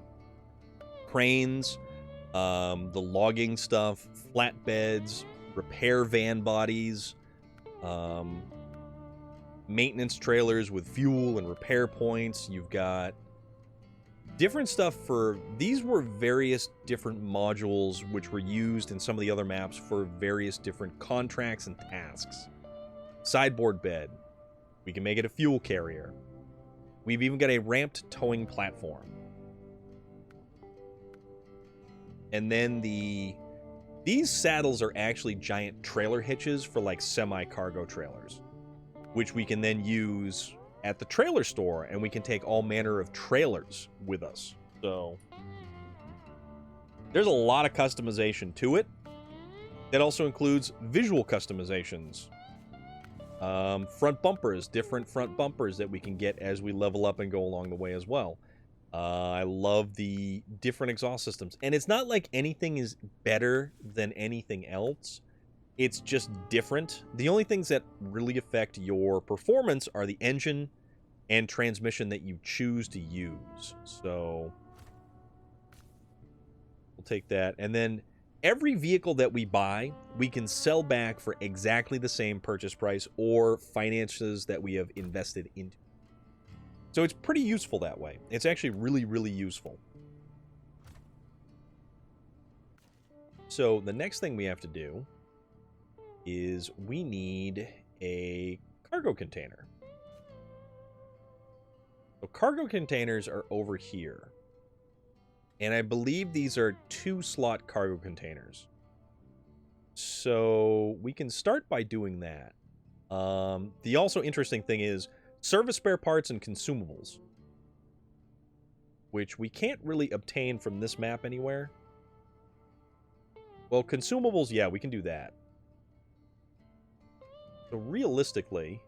Cranes, the logging stuff, flatbeds, repair van bodies, maintenance trailers with fuel and repair points. You've got different stuff for... These were various different modules which were used in some of the other maps for various different contracts and tasks. Sideboard bed. We can make it a fuel carrier. We've even got a ramped towing platform. And then these saddles are actually giant trailer hitches for like semi-cargo trailers, which we can then use at the trailer store, and we can take all manner of trailers with us. So there's a lot of customization to it. That also includes visual customizations. Front bumpers, different front bumpers that we can get as we level up and go along the way as well. I love the different exhaust systems. And it's not like anything is better than anything else. It's just different. The only things that really affect your performance are the engine and transmission that you choose to use. So we'll take that. And then every vehicle that we buy, we can sell back for exactly the same purchase price or finances that we have invested into. So it's pretty useful that way. It's actually really, really useful. So the next thing we have to do is we need a cargo container. So cargo containers are over here. And I believe these are 2-slot cargo containers. So we can start by doing that. The also interesting thing is service spare parts and consumables, which we can't really obtain from this map anywhere. Well, consumables, yeah, we can do that. So realistically,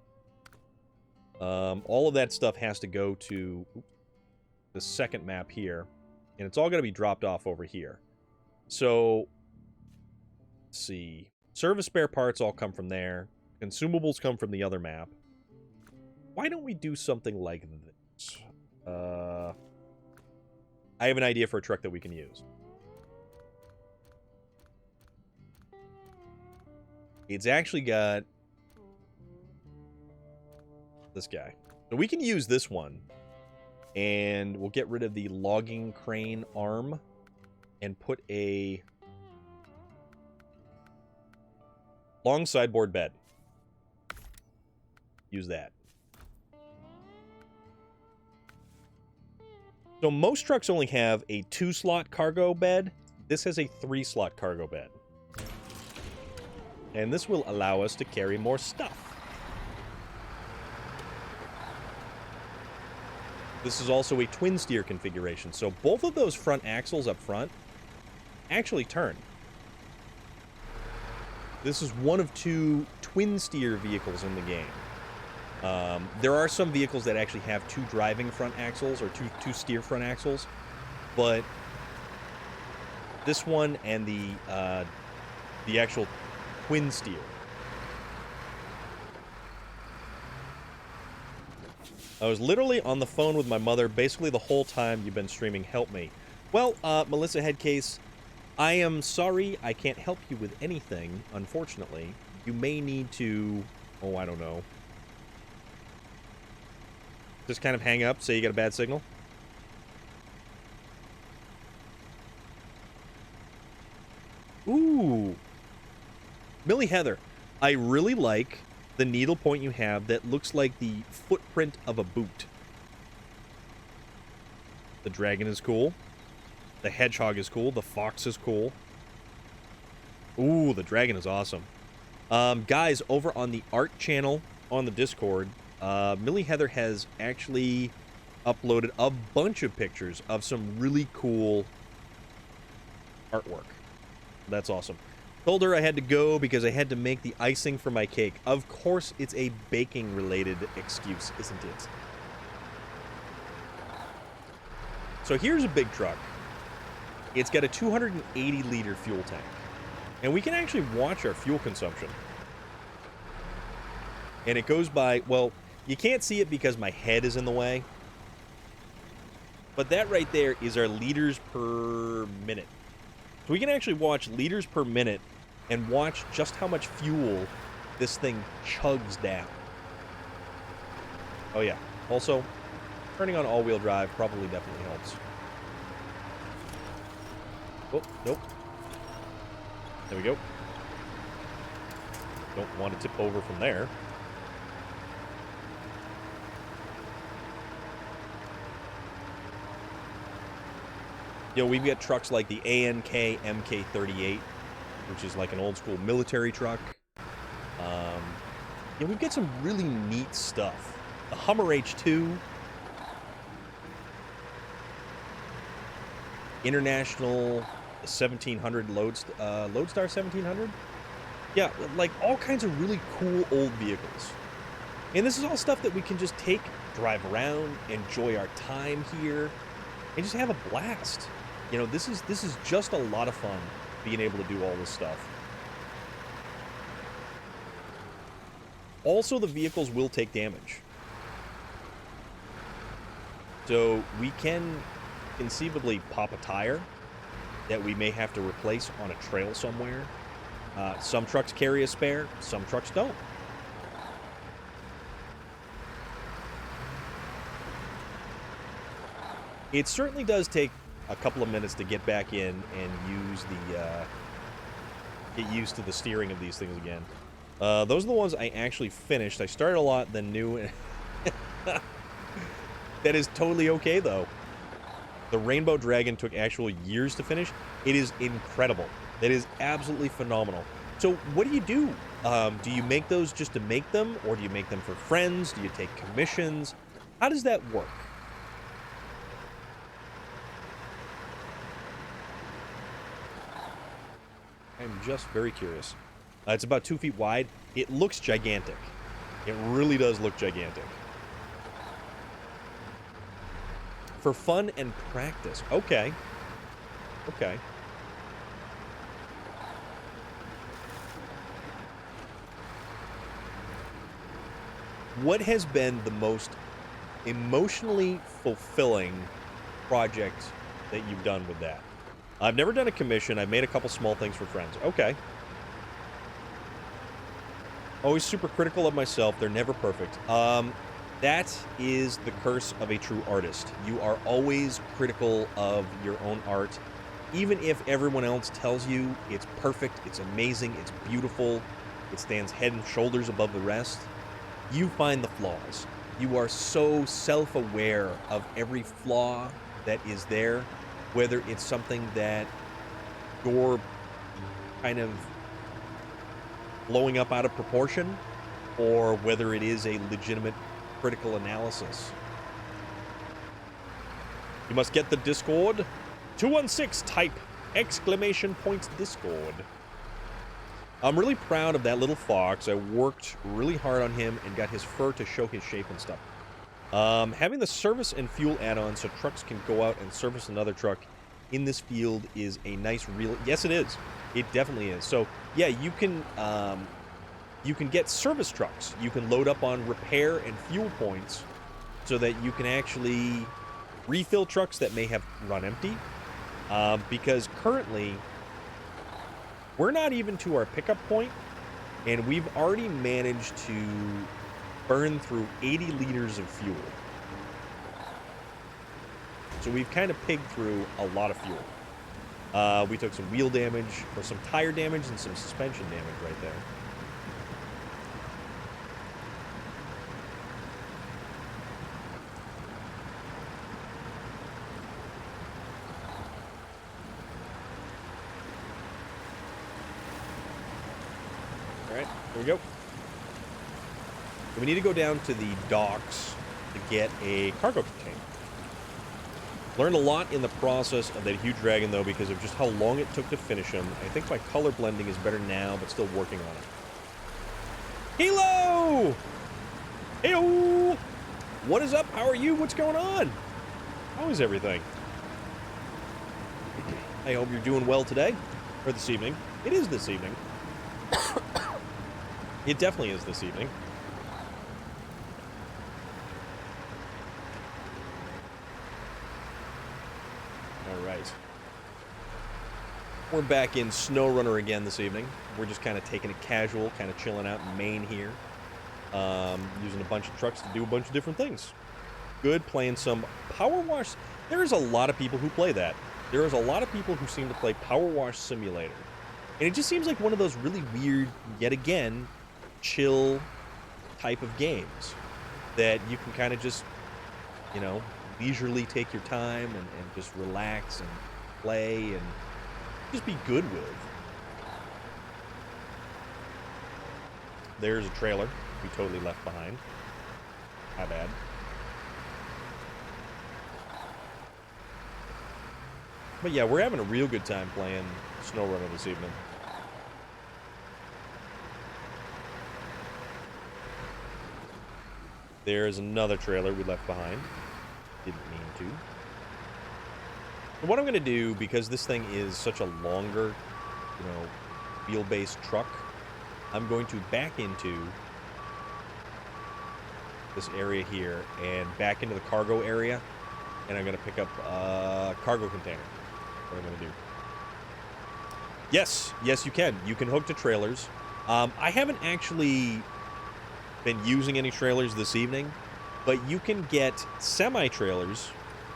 all of that stuff has to go to the second map here, and it's all going to be dropped off over here. So, let's see. Service spare parts all come from there. Consumables come from the other map. Why don't we do something like this? I have an idea for a truck that we can use. It's actually got this guy. So we can use this one, and we'll get rid of the logging crane arm and put a long sideboard bed. Use that. So most trucks only have a 2-slot cargo bed. This has a 3-slot cargo bed. And this will allow us to carry more stuff. This is also a twin steer configuration, so both of those front axles up front actually turn. This is one of 2 twin steer vehicles in the game. There are some vehicles that actually have 2 driving front axles or two steer front axles, but this one and the actual twin steer. I was literally on the phone with my mother basically the whole time you've been streaming. Help me. Well, Melissa Headcase, I am sorry I can't help you with anything, unfortunately. You may need to, oh, I don't know. Just kind of hang up, say you got a bad signal. Ooh. Millie Heather, I really like the needle point you have that looks like the footprint of a boot. The dragon is cool. The hedgehog is cool. The fox is cool. Ooh, the dragon is awesome. Guys, over on the art channel on the Discord, Millie Heather has actually uploaded a bunch of pictures of some really cool artwork. That's awesome. Told her I had to go because I had to make the icing for my cake. Of course, it's a baking-related excuse, isn't it? So here's a big truck. It's got a 280-liter fuel tank. And we can actually watch our fuel consumption. And it goes by, well, you can't see it because my head is in the way. But that right there is our liters per minute. So we can actually watch liters per minute and watch just how much fuel this thing chugs down. Oh yeah. Also, turning on all-wheel drive probably definitely helps. Oh, nope. There we go. Don't want to tip over from there. You know, we've got trucks like the ANK MK38, which is like an old school military truck. Yeah, we've got some really neat stuff. The Hummer H2. International 1700 Lodestar 1700? Yeah, like all kinds of really cool old vehicles. And this is all stuff that we can just take, drive around, enjoy our time here, and just have a blast. You know, this is just a lot of fun being able to do all this stuff. Also, the vehicles will take damage. So we can conceivably pop a tire that we may have to replace on a trail somewhere. Some trucks carry a spare, some trucks don't. It certainly does take a couple of minutes to get back in and use get used to the steering of these things again. Those are the ones I actually finished. I started a lot, then new. That is totally okay, though. The Rainbow Dragon took actual years to finish. It is incredible. It is absolutely phenomenal. So what do you do? Do you make those just to make them, or do you make them for friends? Do you take commissions? How does that work? I'm just very curious. It's about 2 feet wide. It looks gigantic. It really does look gigantic. For fun and practice. Okay. Okay. What has been the most emotionally fulfilling project that you've done with that? I've never done a commission. I've made a couple small things for friends. Okay. Always super critical of myself. They're never perfect. That is the curse of a true artist. You are always critical of your own art, even if everyone else tells you it's perfect, it's amazing, it's beautiful, it stands head and shoulders above the rest. You find the flaws. You are so self-aware of every flaw that is there, whether it's something that you're kind of blowing up out of proportion, or whether it is a legitimate critical analysis. You must get the Discord. 216 type exclamation points Discord. I'm really proud of that little fox. I worked really hard on him and got his fur to show his shape and stuff. Having the service and fuel add-on so trucks can go out and service another truck in this field is a nice real... Yes, it is. It definitely is. So, yeah, you can get service trucks. You can load up on repair and fuel points so that you can actually refill trucks that may have run empty. Because currently, we're not even to our pickup point, and we've already managed to burn through 80 liters of fuel. So we've kind of pigged through a lot of fuel. We took some wheel damage, or some tire damage, and some suspension damage right there. Alright, here we go. We need to go down to the docks to get a cargo container. Learned a lot in the process of that huge dragon, though, because of just how long it took to finish him. I think my color blending is better now, but still working on it. Hello! Heyo! What is up? How are you? What's going on? How is everything? I hope you're doing well today, or this evening. It is this evening. It definitely is this evening. Alright. We're back in SnowRunner again this evening. We're just kind of taking it casual, kind of chilling out in Maine here. Using a bunch of trucks to do a bunch of different things. Good, playing some Power Wash. There's a lot of people who play that. There is a lot of people who seem to play Power Wash Simulator. And it just seems like one of those really weird, yet again, chill type of games that you can kind of just, you know, leisurely take your time and just relax and play and just be good with. There's a trailer we totally left behind. My bad. But yeah, we're having a real good time playing SnowRunner this evening. There's another trailer we left behind. Didn't mean to. And what I'm going to do, because this thing is such a longer, you know, wheel-based truck, I'm going to back into this area here and back into the cargo area, and I'm going to pick up a cargo container. What I'm going to do. Yes, you can. You can hook to trailers. I haven't actually been using any trailers this evening, but you can get semi-trailers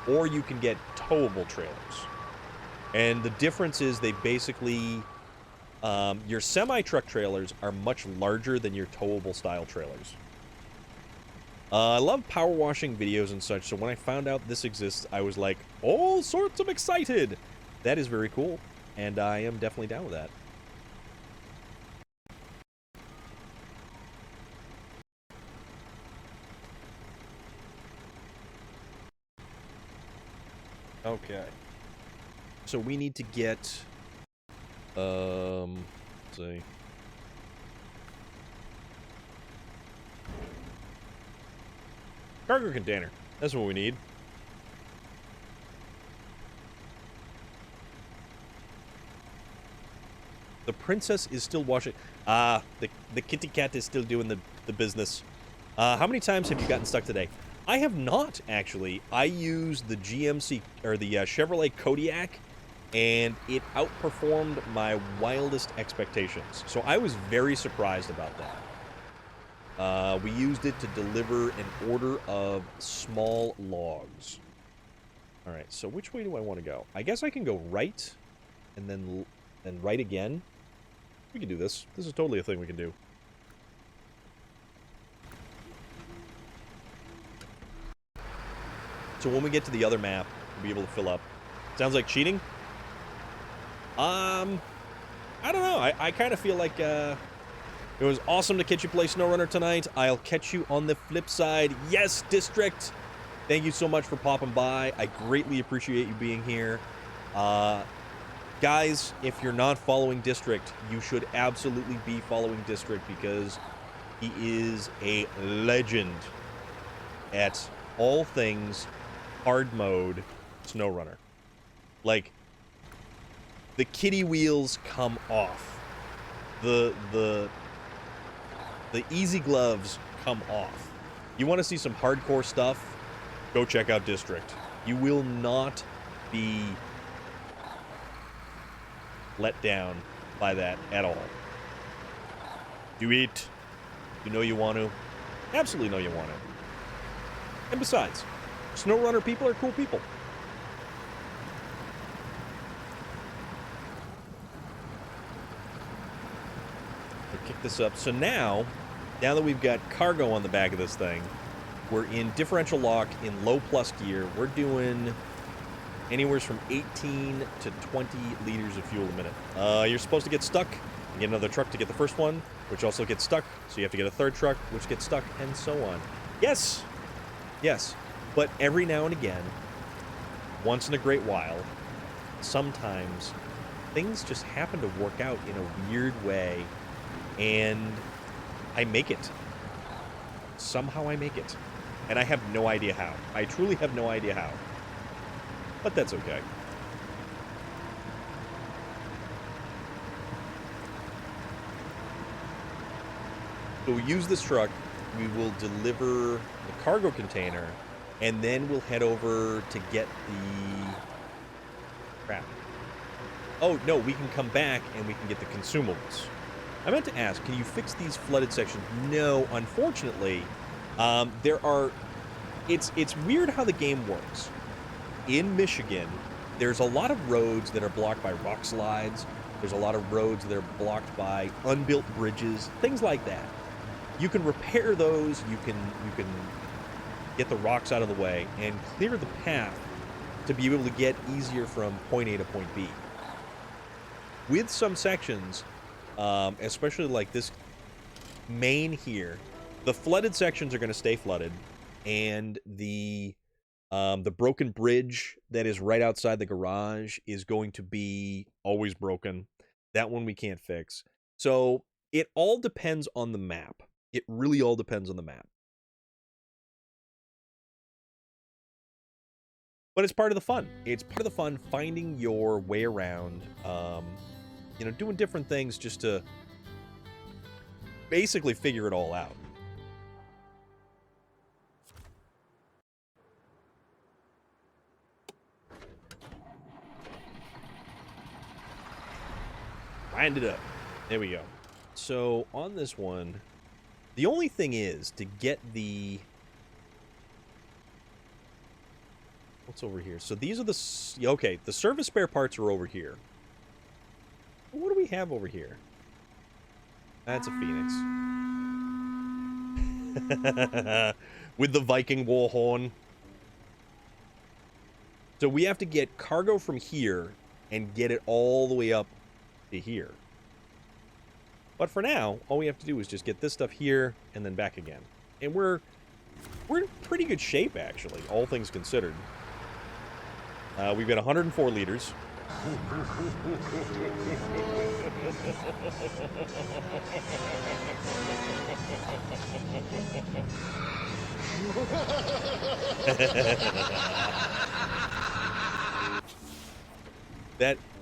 or you can get towable trailers. And the difference is they basically, your semi-truck trailers are much larger than your towable style trailers. I love power washing videos and such, so when I found out this exists, I was like, all sorts of excited! That is very cool, and I am definitely down with that. Okay. So we need to get, let's see. Cargo container. That's what we need. The princess is still washing. The kitty cat is still doing the business. How many times have you gotten stuck today? I have not, actually. I used the GMC, or the Chevrolet Kodiak, and it outperformed my wildest expectations. So I was very surprised about that. We used it to deliver an order of small logs. Alright, so which way do I want to go? I guess I can go right, and then right again. We can do this. This is totally a thing we can do. So when we get to the other map, we'll be able to fill up. Sounds like cheating? I don't know. I kind of feel like, it was awesome to catch you play SnowRunner tonight. I'll catch you on the flip side. Yes, District! Thank you so much for popping by. I greatly appreciate you being here. Guys, if you're not following District, you should absolutely be following District because he is a legend at all things hard mode SnowRunner. Like, the kitty wheels come off. The easy gloves come off. You want to see some hardcore stuff? Go check out District. You will not be let down by that at all. Do it. You know you want to. Absolutely know you want to. And besides, SnowRunner people are cool people. We'll kick this up. So now that we've got cargo on the back of this thing, we're in differential lock in low plus gear. We're doing anywhere from 18 to 20 liters of fuel a minute. You're supposed to get stuck and get another truck to get the first one, which also gets stuck. So you have to get a third truck, which gets stuck, and so on. Yes! Yes. But every now and again, once in a great while, sometimes things just happen to work out in a weird way, and I make it. Somehow I make it. And I have no idea how. I truly have no idea how. But that's okay. So we use this truck, we will deliver the cargo container, and then we'll head over to get the... crap. Oh, no, we can come back and we can get the consumables. I meant to ask, can you fix these flooded sections? No, unfortunately. There are... It's weird how the game works. In Michigan, there's a lot of roads that are blocked by rock slides. There's a lot of roads that are blocked by unbuilt bridges, things like that. You can repair those, you can get the rocks out of the way and clear the path to be able to get easier from point A to point B. With some sections, especially like this main here, the flooded sections are going to stay flooded, and the broken bridge that is right outside the garage is going to be always broken. That one we can't fix. So it all depends on the map. It really all depends on the map. But it's part of the fun. It's part of the fun finding your way around, you know, doing different things just to basically figure it all out. Wind it up. There we go. So on this one, the only thing is to get the... What's over here? So these are the... Okay, the service spare parts are over here. What do we have over here? That's a Phoenix. With the Viking war horn. So we have to get cargo from here and get it all the way up to here. But for now, all we have to do is just get this stuff here and then back again. And we're in pretty good shape, actually, all things considered. We've got 104 liters.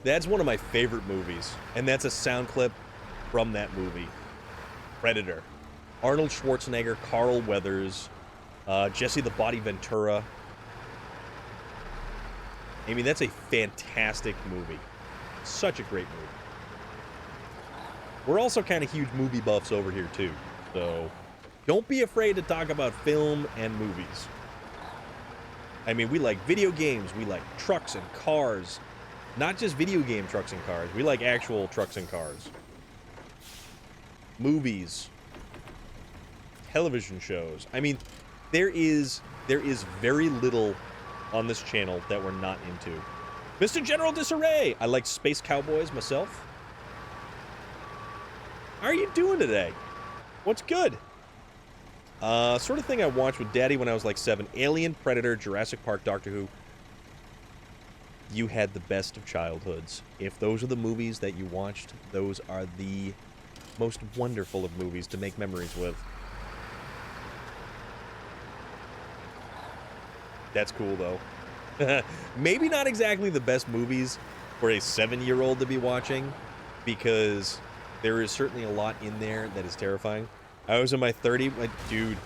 That's one of my favorite movies, and that's a sound clip from that movie, Predator. Arnold Schwarzenegger, Carl Weathers, Jesse the Body Ventura. I mean, that's a fantastic movie. Such a great movie. We're also kind of huge movie buffs over here, too. So, don't be afraid to talk about film and movies. I mean, we like video games. We like trucks and cars. Not just video game trucks and cars. We like actual trucks and cars. Movies. Television shows. I mean, there is very little on this channel that we're not into. Mr. General Disarray! I like Space Cowboys myself. How are you doing today? What's good? Sort of thing I watched with Daddy when I was like 7. Alien, Predator, Jurassic Park, Doctor Who. You had the best of childhoods. If those are the movies that you watched, those are the most wonderful of movies to make memories with. That's cool, though. Maybe not exactly the best movies for a 7-year-old to be watching, because there is certainly a lot in there that is terrifying. I was in my 30s, like, dude.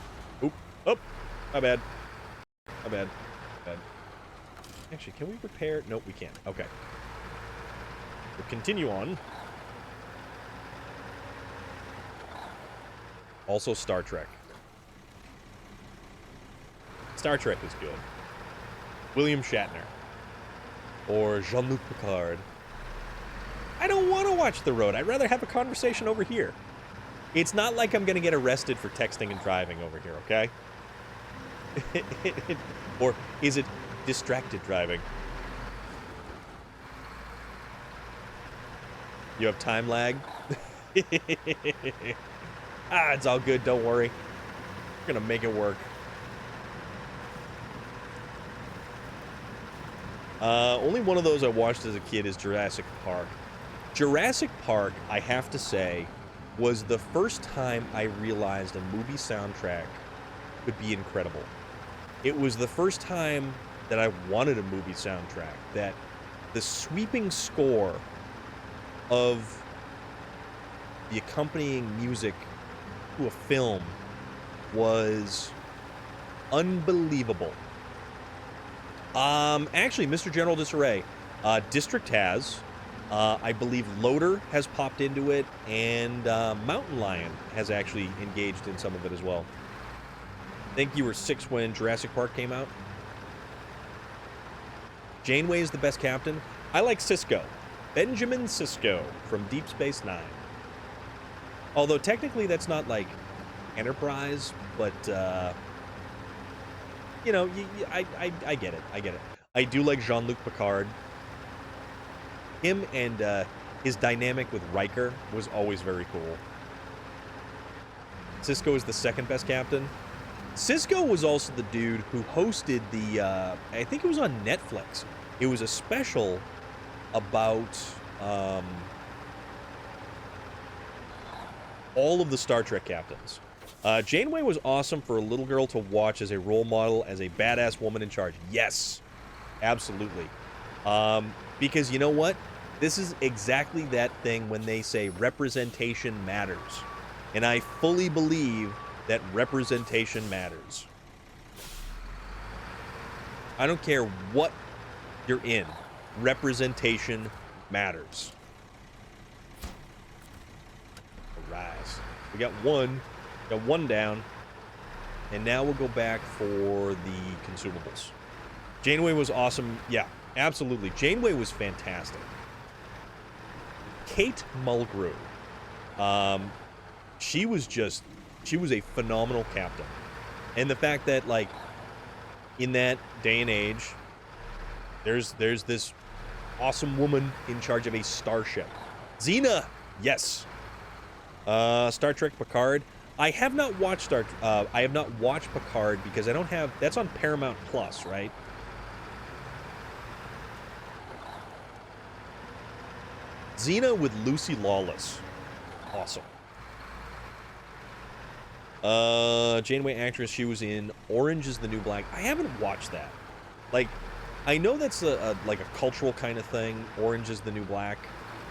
Oop, oh, my bad. My bad. Bad. Actually, can we repair? Nope, we can't. Okay. We'll continue on. Also, Star Trek. Star Trek is good. William Shatner. Or Jean-Luc Picard. I don't want to watch The Road. I'd rather have a conversation over here. It's not like I'm going to get arrested for texting and driving over here, okay? Or is it distracted driving? You have time lag? Ah, it's all good. Don't worry. We're going to make it work. Only one of those I watched as a kid is Jurassic Park. Jurassic Park, I have to say, was the first time I realized a movie soundtrack could be incredible. It was the first time that I wanted a movie soundtrack, that the sweeping score of the accompanying music to a film was unbelievable. Actually, Mr. General Disarray, District has, I believe Loader has popped into it, and Mountain Lion has actually engaged in some of it as well. I think you were 6 when Jurassic Park came out. Janeway is the best captain. I like Sisko. Benjamin Sisko from Deep Space Nine. Although technically that's not like Enterprise, but you know, I get it. I get it. I do like Jean-Luc Picard. Him and his dynamic with Riker was always very cool. Sisko is the second best captain. Sisko was also the dude who hosted the, I think it was on Netflix. It was a special about all of the Star Trek captains. Janeway was awesome for a little girl to watch as a role model, as a badass woman in charge. Yes, absolutely. Because you know what? This is exactly that thing when they say representation matters. And I fully believe that representation matters. I don't care what you're in. Representation matters. Alright. We got one down. And now we'll go back for the consumables. Janeway was awesome. Yeah, absolutely. Janeway was fantastic. Kate Mulgrew. She was a phenomenal captain. And the fact that, like, in that day and age, there's this awesome woman in charge of a starship. Xena, yes. Star Trek Picard. I have not watched Picard because I don't have, that's on Paramount Plus, right? Xena with Lucy Lawless. Awesome. Janeway actress, she was in Orange is the New Black. I haven't watched that. Like, I know that's like a cultural kind of thing. Orange is the New Black.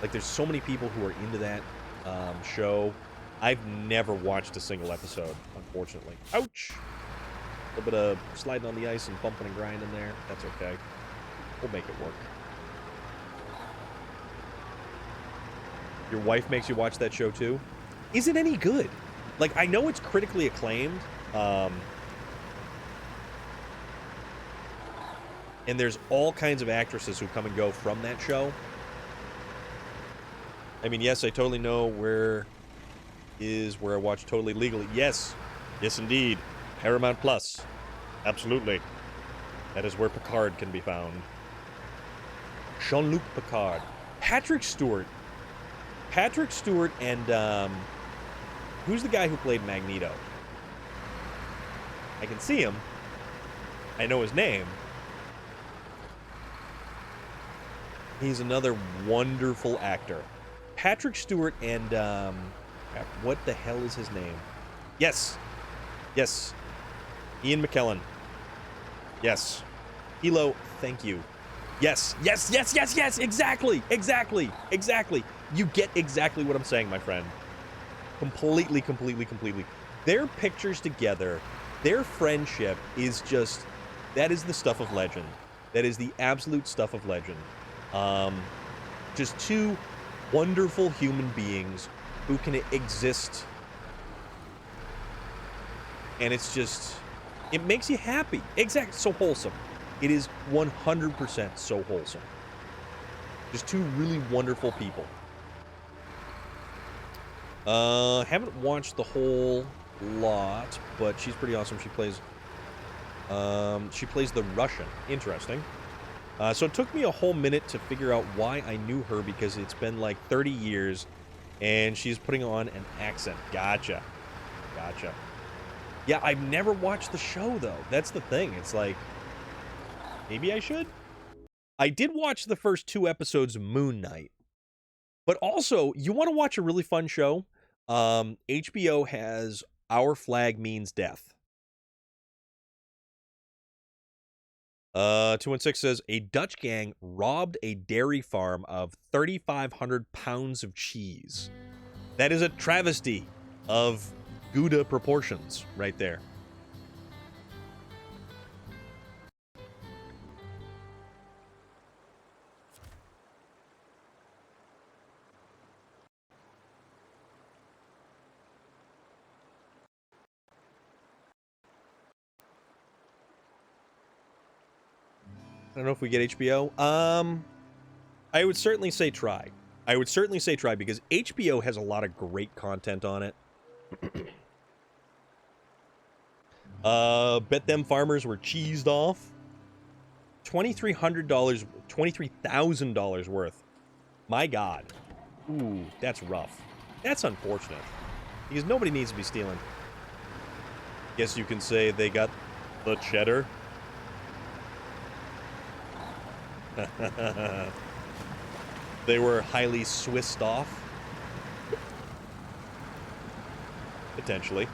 Like, there's so many people who are into that show. I've never watched a single episode, unfortunately. Ouch! A little bit of sliding on the ice and bumping and grinding there. That's okay. We'll make it work. Your wife makes you watch that show too? Is it any good? Like, I know it's critically acclaimed. And there's all kinds of actresses who come and go from that show. I mean, yes, I totally know where I watch Totally Legally. Yes. Yes, indeed. Paramount Plus. Absolutely. That is where Picard can be found. Jean-Luc Picard. Patrick Stewart. Patrick Stewart and, who's the guy who played Magneto? I can see him. I know his name. He's another wonderful actor. Patrick Stewart and, crap, what the hell is his name? Yes. Yes. Ian McKellen. Yes. Hilo, thank you. Yes. Yes, yes, yes, yes! Exactly! Exactly! Exactly! You get exactly what I'm saying, my friend. Completely, completely, completely. Their pictures together, their friendship is just... That is the stuff of legend. That is the absolute stuff of legend. Just two wonderful human beings who can exist. And it's just... It makes you happy. Exactly. So wholesome. It is 100% so wholesome. Just two really wonderful people. Haven't watched the whole lot, but she's pretty awesome. She plays the Russian. Interesting. So it took me a whole minute to figure out why I knew her, because it's been like 30 years, and she's putting on an accent. Gotcha. Gotcha. Yeah, I've never watched the show, though. That's the thing. It's like, maybe I should? I did watch the first 2 episodes of Moon Knight. But also, you want to watch a really fun show? HBO has Our Flag Means Death. 216 says, a Dutch gang robbed a dairy farm of 3,500 pounds of cheese. That is a travesty of Gouda proportions right there. I don't know if we get HBO. I would certainly say try. I would certainly say try, because HBO has a lot of great content on it. Bet them farmers were cheesed off. $2,300, $23,000 worth. My God. Ooh, that's rough. That's unfortunate. Because nobody needs to be stealing. Guess you can say they got the cheddar. They were highly Swissed off. Potentially.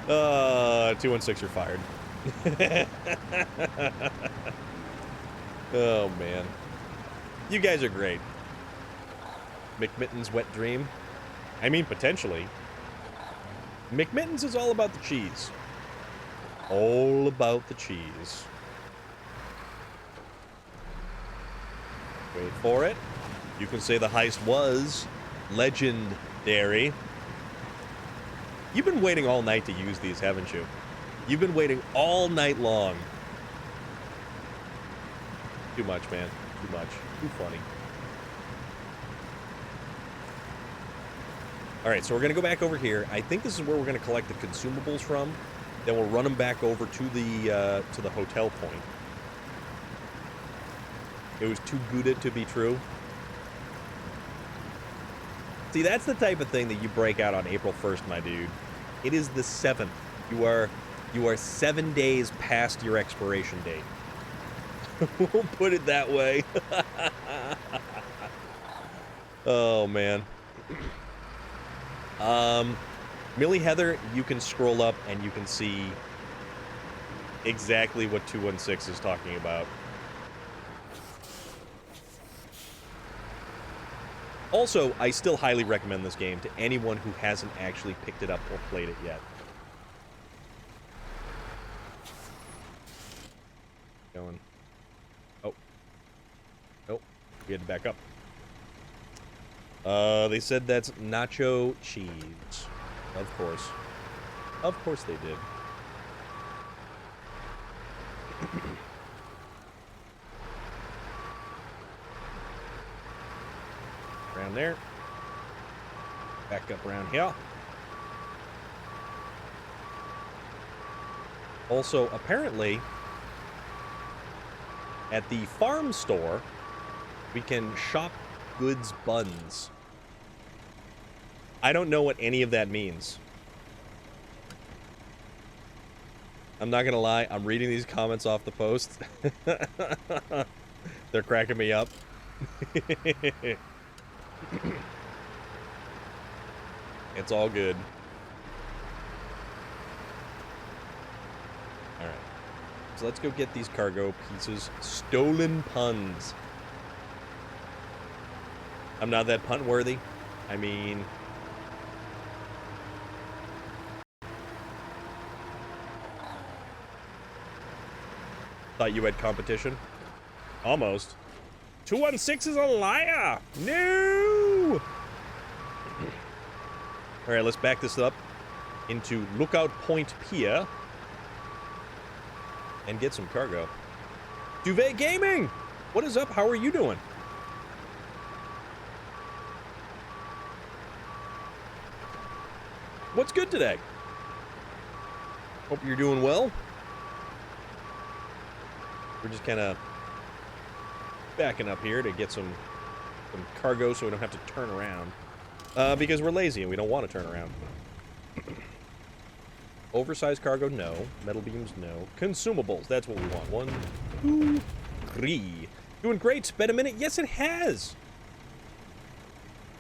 216, you're fired. Oh, man. You guys are great. McMitten's wet dream? I mean, potentially. McMitten's is all about the cheese. All about the cheese. Wait for it. You can say the heist was legendary. You've been waiting all night to use these, haven't you? You've been waiting all night long. Too much, man. Too much. Too funny. Alright, so we're going to go back over here. I think this is where we're going to collect the consumables from. Then we'll run them back over to the hotel point. It was too good to be true. See, that's the type of thing that you break out on April 1st, my dude. It is the 7th. You are 7 days past your expiration date. We'll put it that way. Oh, man. Millie Heather, you can scroll up and you can see exactly what 216 is talking about. Also, I still highly recommend this game to anyone who hasn't actually picked it up or played it yet. Going. Oh. Nope. We had to back up. They said that's nacho cheese. Of course. Of course they did. Around there. Back up around here. Also, apparently, at the farm store, we can shop goods buns. I don't know what any of that means. I'm not gonna lie, I'm reading these comments off the post. They're cracking me up. It's all good. Alright. So let's go get these cargo pieces. Stolen puns. I'm not that pun worthy. I mean... Thought you had competition? Almost. 216 is a liar! No! Alright, let's back this up into Lookout Point Pier and get some cargo. Duvet Gaming! What is up? How are you doing? What's good today? Hope you're doing well. We're just kind of backing up here to get some cargo so we don't have to turn around. Because we're lazy and we don't want to turn around. Oversized cargo, no. Metal beams, no. Consumables, that's what we want. 1, 2, 3. Doing great. It's been a minute. Yes, it has.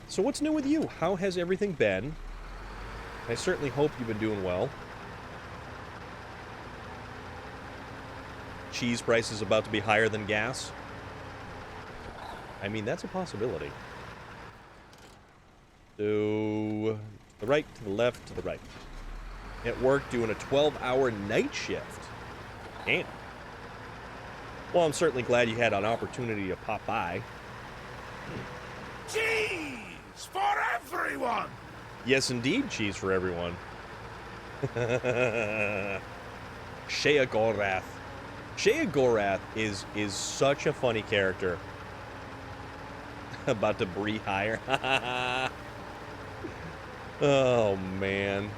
So what's new with you? How has everything been? I certainly hope you've been doing well. Cheese price is about to be higher than gas. I mean, that's a possibility. So, to the right, to the left, to the right. At work doing a 12-hour night shift. Damn. Well, I'm certainly glad you had an opportunity to pop by. Cheese for everyone! Yes, indeed, cheese for everyone. Shea Gorath. Shea Gorath is such a funny character. About to breathe higher. Oh, man.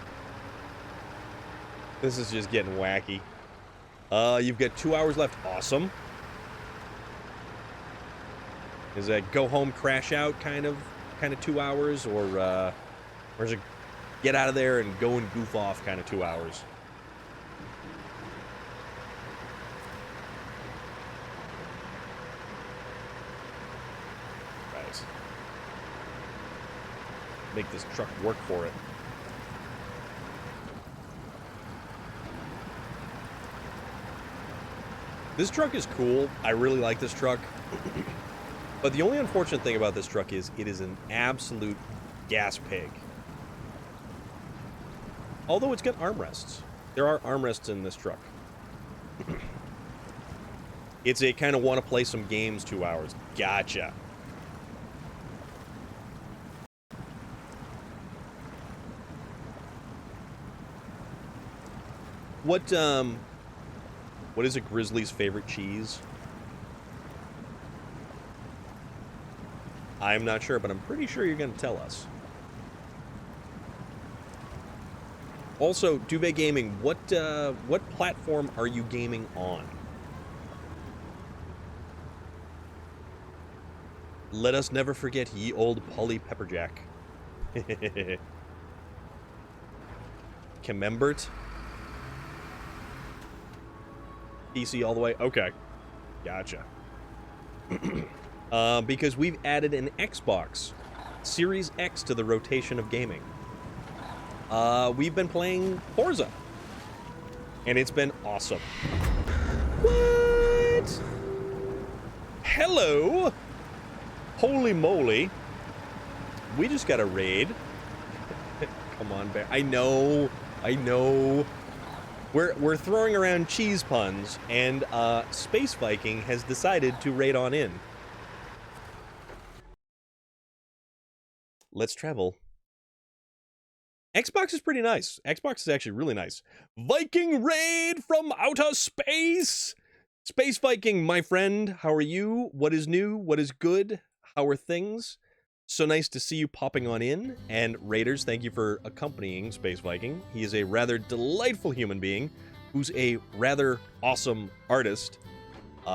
This is just getting wacky. You've got 2 hours left. Awesome. Is that go home, crash out kind of 2 hours? Or is it get out of there and go and goof off kind of 2 hours? Right. Make this truck work for it. This truck is cool. I really like this truck. But the only unfortunate thing about this truck is it is an absolute gas pig. Although it's got armrests. There are armrests in this truck. It's a kind of want to play some games 2 hours. Gotcha. What is a grizzly's favorite cheese? I'm not sure, but I'm pretty sure you're going to tell us. Also, Duvet Gaming, what platform are you gaming on? Let us never forget ye old Polly Pepperjack. Camembert? PC all the way? Okay. Gotcha. Because we've added an Xbox Series X to the rotation of gaming. We've been playing Forza, and it's been awesome. What? Hello? Holy moly. We just got a raid. Come on, Bear. I know. We're throwing around cheese puns, and Space Viking has decided to raid on in. Let's travel. Xbox is pretty nice. Xbox is actually really nice. Viking raid from outer space! Space Viking, my friend, how are you? What is new? What is good? How are things? So nice to see you popping on in. And Raiders, thank you for accompanying Space Viking. He is a rather delightful human being who's a rather awesome artist. You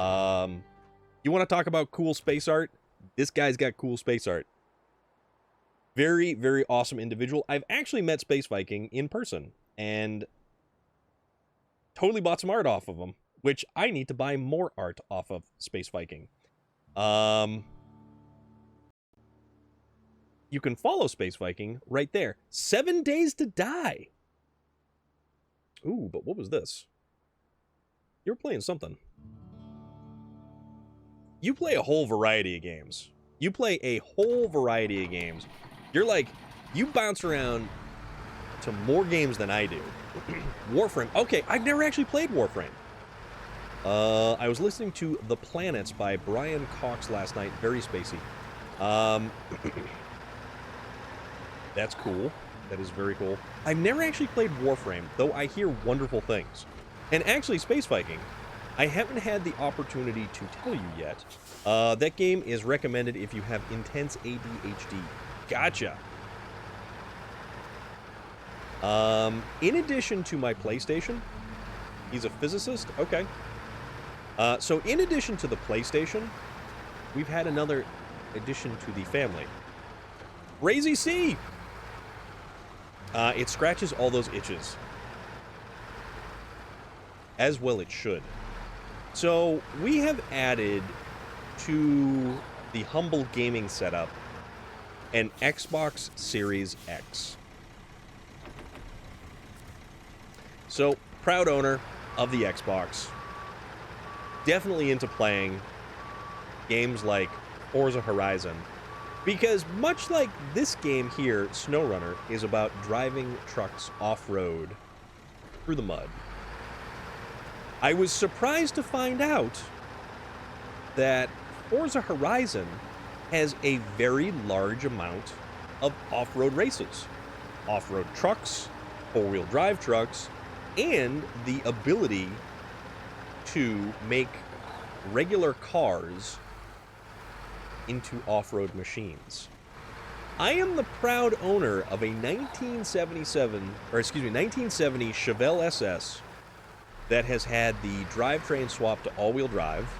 want to talk about cool space art? This guy's got cool space art. Very, very awesome individual. I've actually met Space Viking in person and totally bought some art off of him, which I need to buy more art off of Space Viking. You can follow Space Viking right there. 7 Days to Die. Ooh, but what was this? You were playing something. You play a whole variety of games. You're like, you bounce around to more games than I do. Warframe. Okay, I've never actually played Warframe. I was listening to The Planets by Brian Cox last night. Very spacey. That's cool. That is very cool. I've never actually played Warframe, though I hear wonderful things. And actually, Space Viking, I haven't had the opportunity to tell you yet. That game is recommended if you have intense ADHD. Gotcha. In addition to my PlayStation, he's a physicist? Okay. So in addition to the PlayStation, we've had another addition to the family. Crazy C! It scratches all those itches. As well it should. So we have added to the humble gaming setup an Xbox Series X. So, proud owner of the Xbox. Definitely into playing games like Forza Horizon. Because much like this game here, SnowRunner, is about driving trucks off-road through the mud. I was surprised to find out that Forza Horizon has a very large amount of off-road races. Off-road trucks, four-wheel drive trucks, and the ability to make regular cars into off-road machines. I am the proud owner of a 1970 Chevelle SS that has had the drivetrain swapped to all-wheel drive,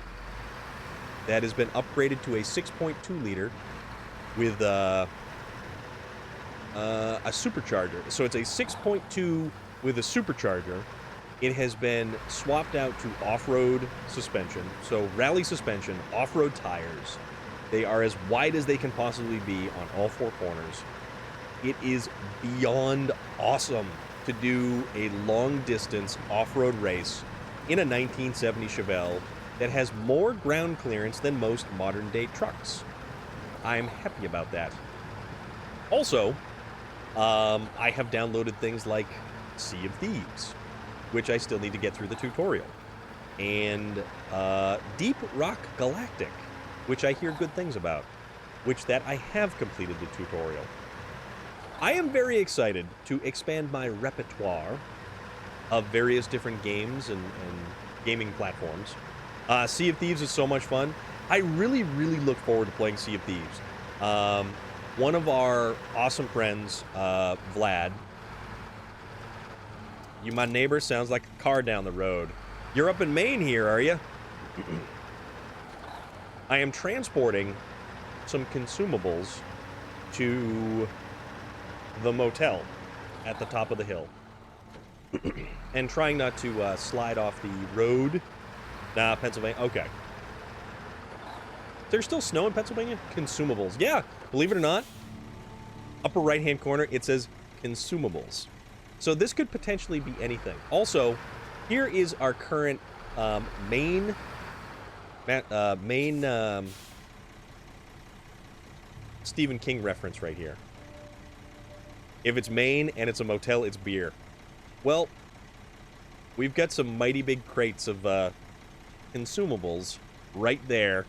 that has been upgraded to a 6.2 liter with a supercharger. So it's a 6.2 with a supercharger. It has been swapped out to off-road suspension, so rally suspension, off-road tires. They are as wide as they can possibly be on all four corners. It is beyond awesome to do a long-distance off-road race in a 1970 Chevelle that has more ground clearance than most modern-day trucks. I'm happy about that. Also, I have downloaded things like Sea of Thieves, which I still need to get through the tutorial, and Deep Rock Galactic, which I hear good things about, which that I have completed the tutorial. I am very excited to expand my repertoire of various different games and gaming platforms. Sea of Thieves is so much fun. I really, really look forward to playing Sea of Thieves. One of our awesome friends, Vlad, you my neighbor, sounds like a car down the road. You're up in Maine here, are you? I am transporting some consumables to the motel at the top of the hill. And trying not to slide off the road. Nah, Pennsylvania. Okay. There's still snow in Pennsylvania? Consumables. Yeah, believe it or not, Upper right-hand corner, it says consumables. So this could potentially be anything. Also, here is our current main Stephen King reference right here. If it's Maine and it's a motel, it's beer. Well, we've got some mighty big crates of consumables right there.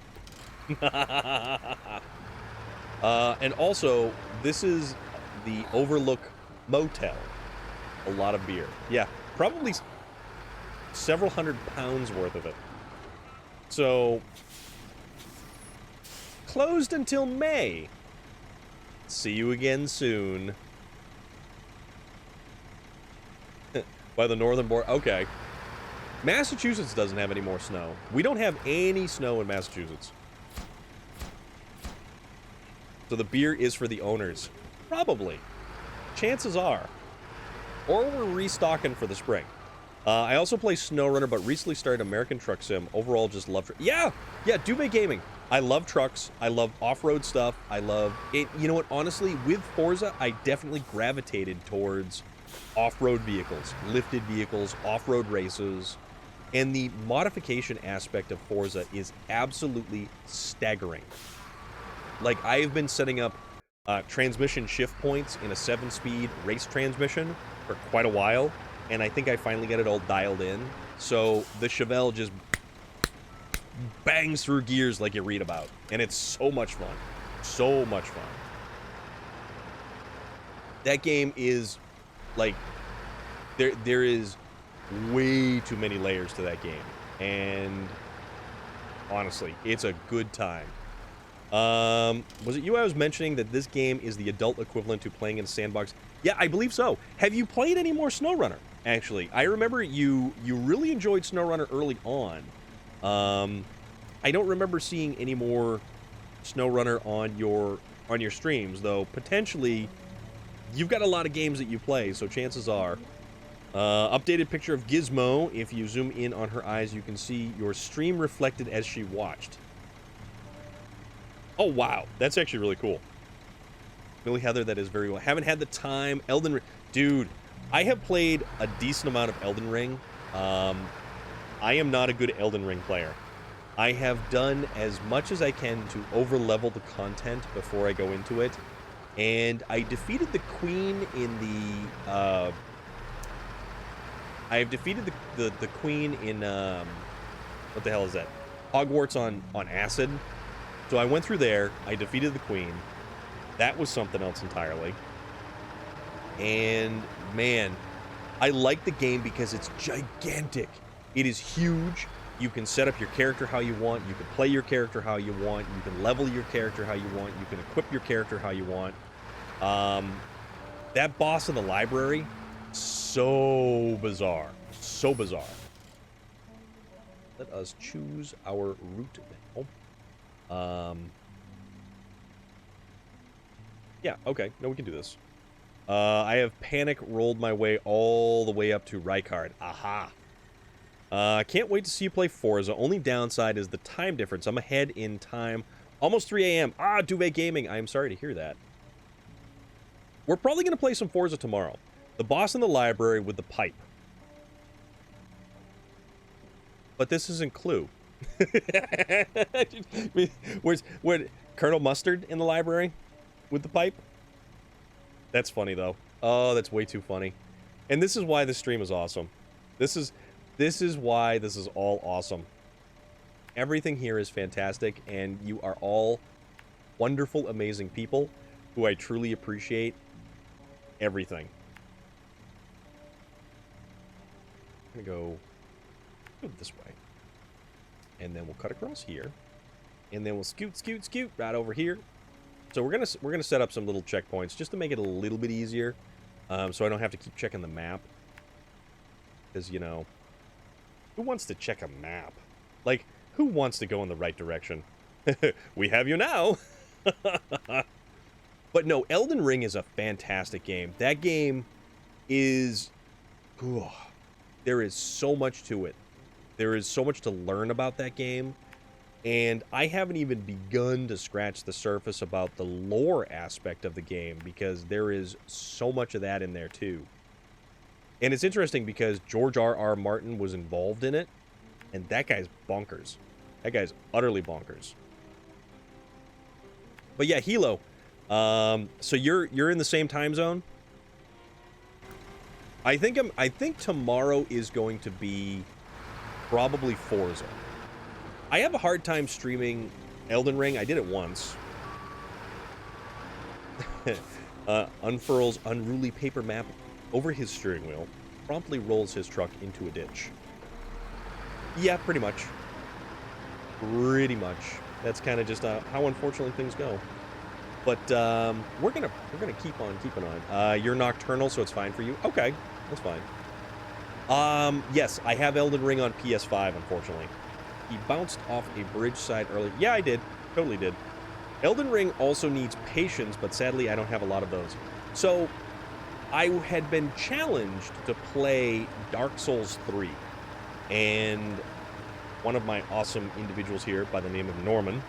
And also, this is the Overlook Motel. A lot of beer. Yeah, probably several hundred pounds worth of it. So, closed until May. See you again soon. By the northern border. Okay. Massachusetts doesn't have any more snow. We don't have any snow in Massachusetts. So the beer is for the owners. Probably. Chances are. Or we're restocking for the spring. I also play SnowRunner, but recently started American Truck Sim. Overall, just love... Yeah! Duvet Gaming. I love trucks. I love off-road stuff. I love... it. You know what? Honestly, with Forza, I definitely gravitated towards off-road vehicles, lifted vehicles, off-road races. And the modification aspect of Forza is absolutely staggering. Like, I have been setting up transmission shift points in a 7-speed race transmission for quite a while, and I think I finally got it all dialed in. So the Chevelle just bangs through gears like you read about, and it's so much fun. So much fun. That game is, like, there is way too many layers to that game, and honestly, it's a good time. Was it you I was mentioning that this game is the adult equivalent to playing in a sandbox? Yeah, I believe so. Have you played any more SnowRunner, actually? I remember you really enjoyed SnowRunner early on. I don't remember seeing any more SnowRunner on your streams, though potentially you've got a lot of games that you play, so chances are. Updated picture of Gizmo. If you zoom in on her eyes, you can see your stream reflected as she watched. Oh, wow. That's actually really cool. Millie Heather, that is very well. Haven't had the time. Elden Ring. Dude, I have played a decent amount of Elden Ring. I am not a good Elden Ring player. I have done as much as I can to over-level the content before I go into it. And I defeated the queen in the... I have defeated the queen in... what the hell is that? Hogwarts on acid. So I went through there, I defeated the queen. That was something else entirely. And, man, I like the game because it's gigantic. It is huge. You can set up your character how you want. You can play your character how you want. You can level your character how you want. You can equip your character how you want. That boss in the library, so bizarre. So bizarre. Let us choose our route now. Yeah, okay. No, we can do this. I have panic rolled my way all the way up to Rykard. Aha. Can't wait to see you play Forza. Only downside is the time difference. I'm ahead in time. Almost 3 a.m. Ah, Duvet Gaming. I am sorry to hear that. We're probably going to play some Forza tomorrow. The boss in the library with the pipe. But this isn't Clue. Where's Colonel Mustard in the library with the pipe? That's funny though. Oh, that's way too funny. And this is why this stream is awesome. This is why this is all awesome. Everything here is fantastic, and you are all wonderful, amazing people who I truly appreciate everything. I'm gonna go this way. And then we'll cut across here, and then we'll scoot right over here. So we're gonna set up some little checkpoints just to make it a little bit easier, so I don't have to keep checking the map. Because, you know, who wants to check a map? Like, who wants to go in the right direction? We have you now. But no, Elden Ring is a fantastic game. That game is... Ooh, there is so much to it. There is so much to learn about that game. And I haven't even begun to scratch the surface about the lore aspect of the game, because there is so much of that in there too. And it's interesting because George R.R. Martin was involved in it, and that guy's bonkers. That guy's utterly bonkers. But yeah, Hilo. So you're in the same time zone? I think tomorrow is going to be probably Forza. I have a hard time streaming Elden Ring. I did it once. Unfurls unruly paper map over his steering wheel, promptly rolls his truck into a ditch. Yeah, pretty much. Pretty much. That's kind of just how unfortunately things go. But we're gonna keep on keeping on. You're nocturnal, so it's fine for you. Okay, that's fine. Yes, I have Elden Ring on PS5, unfortunately. He bounced off a bridge side early. Yeah, I did. Totally did. Elden Ring also needs patience, but sadly I don't have a lot of those. So, I had been challenged to play Dark Souls 3. And one of my awesome individuals here by the name of Norman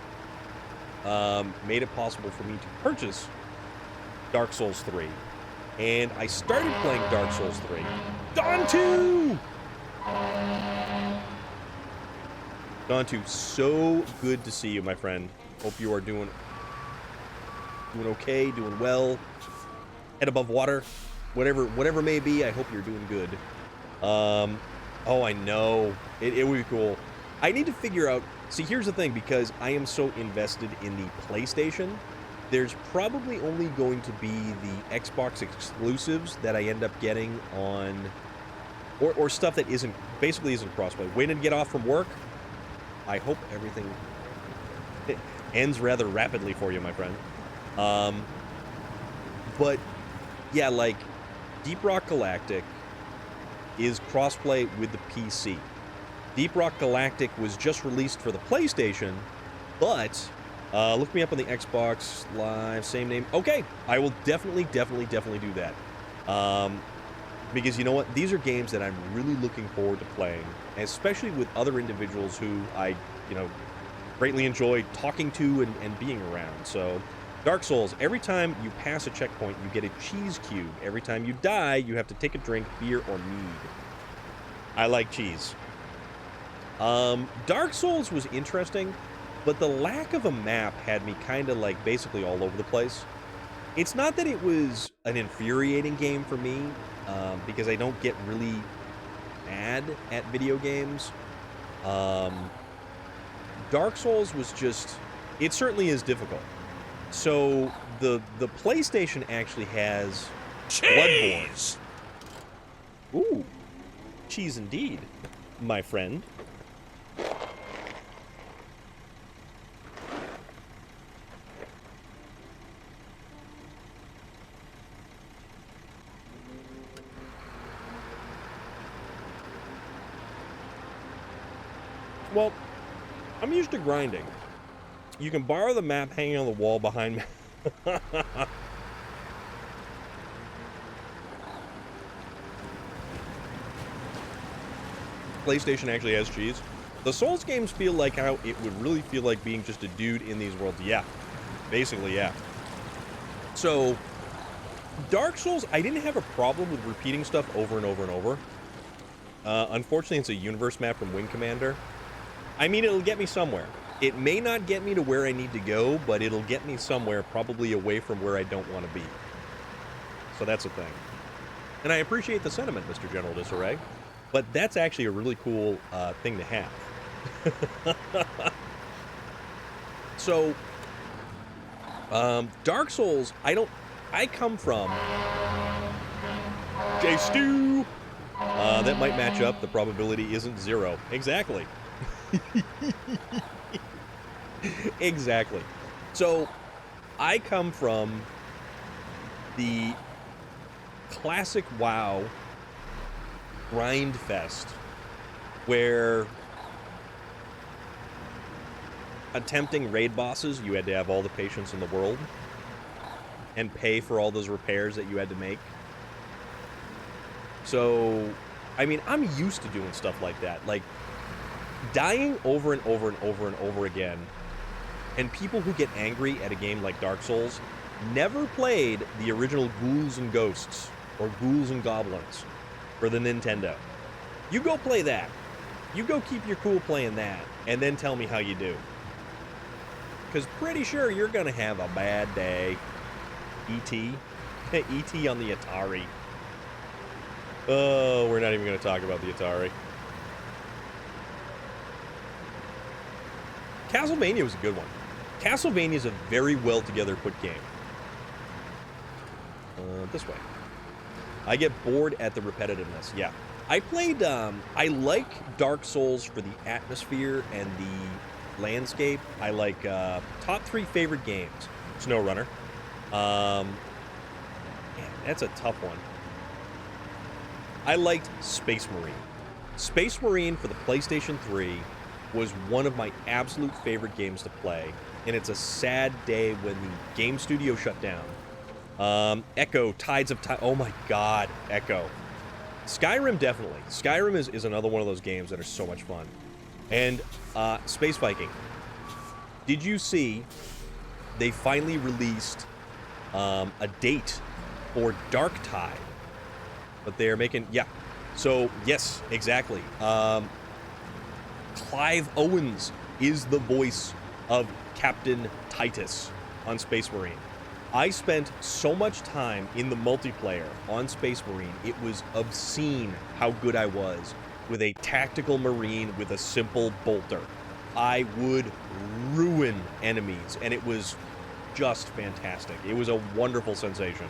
made it possible for me to purchase Dark Souls 3. And I started playing Dark Souls 3. Dantu! Dantu, so good to see you, my friend. Hope you are doing okay, doing well, head above water, whatever may be. I hope you're doing good. Oh, I know. It would be cool. I need to figure out. See, here's the thing, because I am so invested in the PlayStation, there's probably only going to be the Xbox exclusives that I end up getting on, or stuff that basically isn't crossplay. Waiting to get off from work. I hope everything ends rather rapidly for you, my friend. But yeah, like Deep Rock Galactic is crossplay with the PC. Deep Rock Galactic was just released for the PlayStation, but look me up on the Xbox Live, same name. Okay, I will definitely do that. Because you know what? These are games that I'm really looking forward to playing, especially with other individuals who I, greatly enjoy talking to and being around. So, Dark Souls, every time you pass a checkpoint, you get a cheese cube. Every time you die, you have to take a drink, beer, or mead. I like cheese. Dark Souls was interesting, but the lack of a map had me kind of like basically all over the place. It's not that it was an infuriating game for me, because I don't get really mad at video games. Dark Souls was just, it certainly is difficult. So the PlayStation actually has Cheese! Bloodborne. Ooh, cheese indeed, my friend. Well, I'm used to grinding. You can borrow the map hanging on the wall behind me. PlayStation actually has cheese. The Souls games feel like how it would really feel like being just a dude in these worlds. Yeah. Basically, yeah. So, Dark Souls, I didn't have a problem with repeating stuff over and over and over. Unfortunately, it's a universe map from Wing Commander. I mean, it'll get me somewhere. It may not get me to where I need to go, but it'll get me somewhere, probably away from where I don't want to be. So that's a thing. And I appreciate the sentiment, Mr. General Disarray, but that's actually a really cool thing to have. So, Dark Souls, I come from J Stew. That might match up. The probability isn't 0. Exactly. Exactly. So, I come from the classic WoW grind fest, where attempting raid bosses, you had to have all the patience in the world and pay for all those repairs that you had to make. So, I mean, I'm used to doing stuff like that. Like, dying over and over and over and over again, and people who get angry at a game like Dark Souls never played the original Ghouls and Ghosts or Ghouls and Goblins for the Nintendo. You go play that. You go keep your cool playing that, and then tell me how you do. Because pretty sure you're going to have a bad day. E.T. E.T. on the Atari. Oh, we're not even going to talk about the Atari. Castlevania was a good one. Castlevania is a very well together put game. This way. I get bored at the repetitiveness. Yeah. I played, I like Dark Souls for the atmosphere and the landscape. I like, top 3 favorite games. SnowRunner. Man, that's a tough one. I liked Space Marine. Space Marine for the PlayStation 3 was one of my absolute favorite games to play, and it's a sad day when the game studio shut down. Echo, Tides of Time. Oh my god, Echo. Skyrim, definitely. Skyrim is another one of those games that are so much fun. And Space Viking. Did you see they finally released a date for Darktide? But they're making, yeah. So, yes, exactly. Clive Owens is the voice of Captain Titus on Space Marine. I spent so much time in the multiplayer on Space Marine, it was obscene how good I was with a tactical Marine with a simple bolter. I would ruin enemies, and it was just fantastic. It was a wonderful sensation.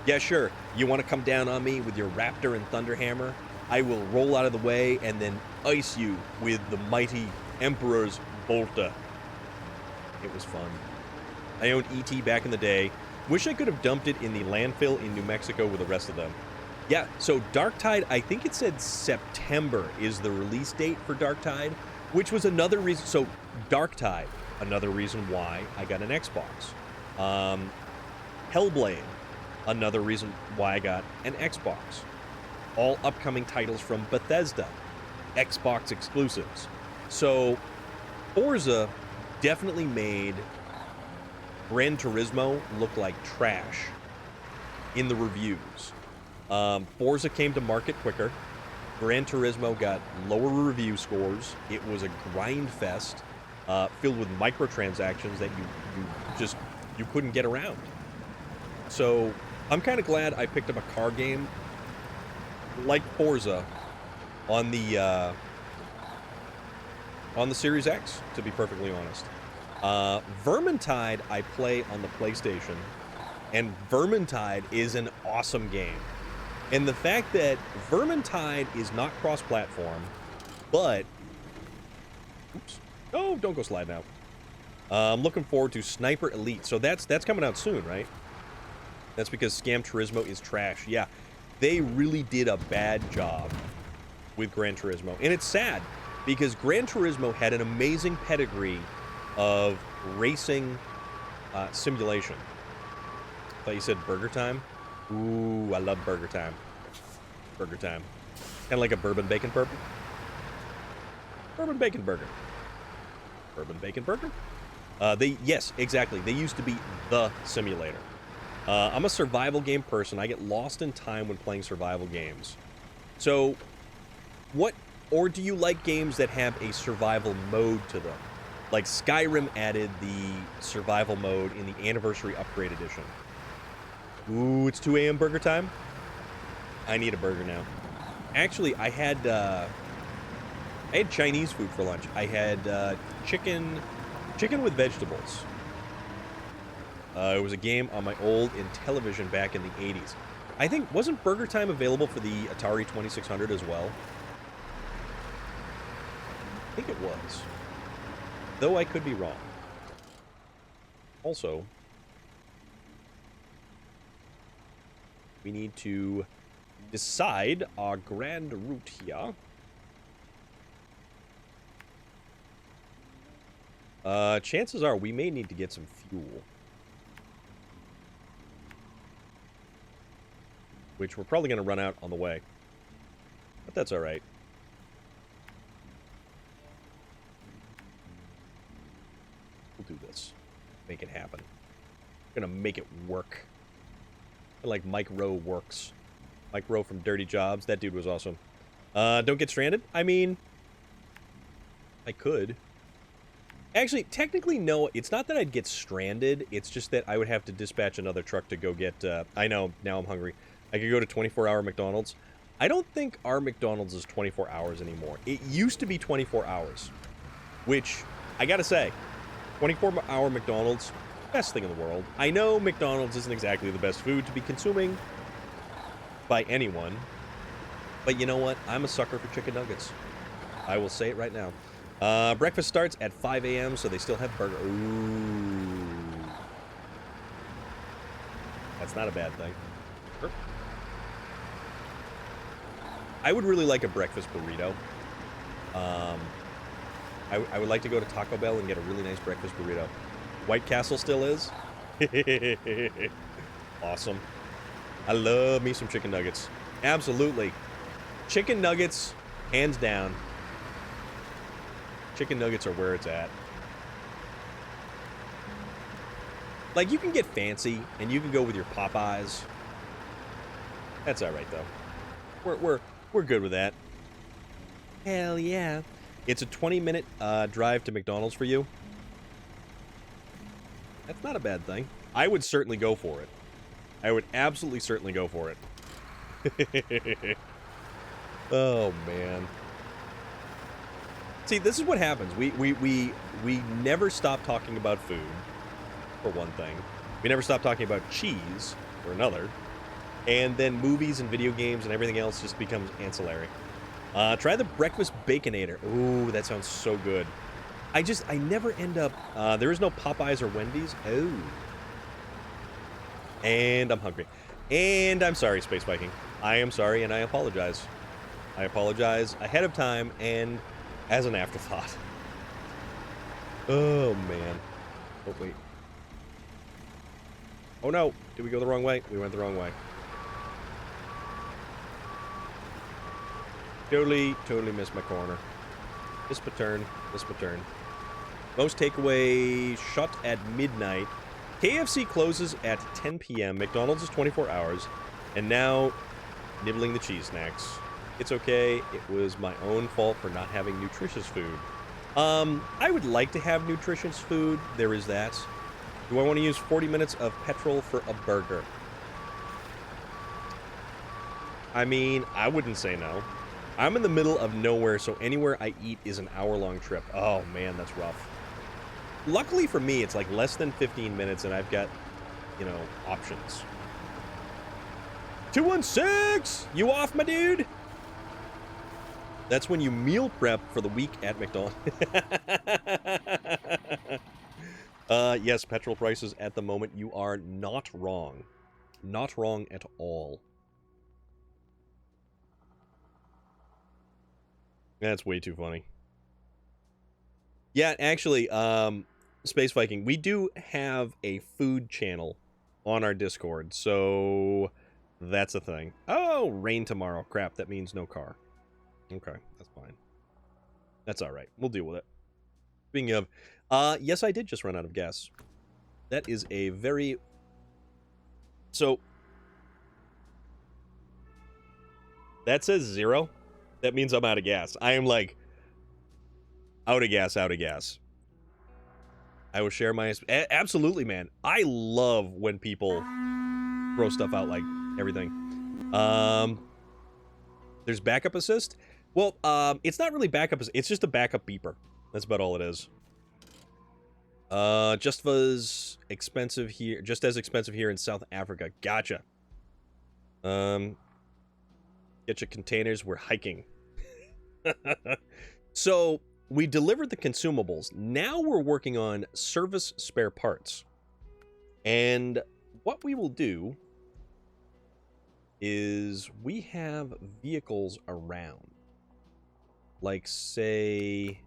Yeah, sure, you want to come down on me with your Raptor and Thunderhammer? I will roll out of the way and then ice you with the mighty Emperor's Bolter. It was fun. I owned E.T. back in the day. Wish I could have dumped it in the landfill in New Mexico with the rest of them. Yeah, so Darktide, I think it said September is the release date for Darktide, which was another reason. So Darktide, another reason why I got an Xbox. Hellblade, another reason why I got an Xbox. All upcoming titles from Bethesda, Xbox exclusives. So Forza definitely made Gran Turismo look like trash in the reviews. Forza came to market quicker. Gran Turismo got lower review scores. It was a grind fest filled with microtransactions that you couldn't get around. So I'm kind of glad I picked up a car game like Forza on the Series X, to be perfectly honest. Vermintide I play on the PlayStation, and Vermintide is an awesome game. And the fact that Vermintide is not cross-platform, but... Oops. Oh, don't go sliding out. I'm looking forward to Sniper Elite. So that's coming out soon, right? That's because Scam Turismo is trash. Yeah, they really did a bad job with Gran Turismo. And it's sad, because Gran Turismo had an amazing pedigree of racing simulation. I thought you said Burger Time. Ooh, I love Burger Time. Burger Time. Kind of like a bourbon bacon burger. Bourbon bacon burger. Bourbon bacon burger? Yes, exactly. They used to be the simulator. I'm a survival game person. I get lost in time when playing survival games. So, or do you like games that have a survival mode to them? Like Skyrim added the survival mode in the Anniversary Upgrade Edition. Ooh, it's 2 a.m. burger time? I need a burger now. Actually, I had Chinese food for lunch. I had chicken with vegetables. It was a game on my old Intellivision back in the 80s. I think, wasn't Burger Time available for the Atari 2600 as well? I think it was. Though I could be wrong. Also, we need to decide our grand route here. Chances are we may need to get some fuel. Which we're probably going to run out on the way. But that's alright. make it happen. I'm gonna make it work. Like Mike Rowe works. Mike Rowe from Dirty Jobs. That dude was awesome. Don't get stranded? I mean, I could. Actually, technically, no. It's not that I'd get stranded. It's just that I would have to dispatch another truck to go get... I know, now I'm hungry. I could go to 24-hour McDonald's. I don't think our McDonald's is 24 hours anymore. It used to be 24 hours. Which, I gotta say, 24-hour McDonald's, best thing in the world. I know McDonald's isn't exactly the best food to be consuming by anyone. But you know what? I'm a sucker for chicken nuggets. I will say it right now. Breakfast starts at 5 a.m., so they still have burger. Ooh. That's not a bad thing. Sure. I would really like a breakfast burrito. I would like to go to Taco Bell and get a really nice breakfast burrito. White Castle still is? Awesome. I love me some chicken nuggets. Absolutely. Chicken nuggets, hands down. Chicken nuggets are where it's at. Like, you can get fancy, and you can go with your Popeyes. That's alright, though. We're good with that. Hell yeah. It's a 20-minute drive to McDonald's for you. That's not a bad thing. I would certainly go for it. I would absolutely certainly go for it. Oh, man. See, this is what happens. We never stop talking about food, for one thing. We never stop talking about cheese, for another. And then movies and video games and everything else just becomes ancillary. Try the Breakfast Baconator. Ooh, that sounds so good. I never end up... there is no Popeyes or Wendy's. Oh. And I'm hungry. And I'm sorry, Space Viking. I am sorry, and I apologize. I apologize ahead of time and as an afterthought. Oh, man. Oh, wait. Oh, no. Did we go the wrong way? We went the wrong way. Totally missed my corner. Missed my turn. Most takeaway shut at midnight. KFC closes at 10 p.m. McDonald's is 24 hours. And now, nibbling the cheese snacks. It's okay. It was my own fault for not having nutritious food. I would like to have nutritious food. There is that. Do I want to use 40 minutes of petrol for a burger? I mean, I wouldn't say no. I'm in the middle of nowhere, so anywhere I eat is an hour-long trip. Oh, man, that's rough. Luckily for me, it's like less than 15 minutes, and I've got, you know, options. 216! You off, my dude? That's when you meal prep for the week at McDonald's. Yes, petrol prices at the moment. You are not wrong. Not wrong at all. That's way too funny. Yeah, actually, Space Viking, we do have a food channel on our Discord, so that's a thing. Oh, rain tomorrow. Crap, that means no car. Okay, that's fine. That's all right. We'll deal with it. Speaking of, yes, I did just run out of gas. That is a very... So, that says 0. That means I'm out of gas. I am like, out of gas. I will share my... Absolutely, man. I love when people throw stuff out like everything. There's backup assist. Well, it's not really backup. It's just a backup beeper. That's about all it is. Just as expensive here in South Africa. Gotcha. Get your containers. We're hiking. So we delivered the consumables. Now we're working on service spare parts. And what we will do is we have vehicles around. Like, say...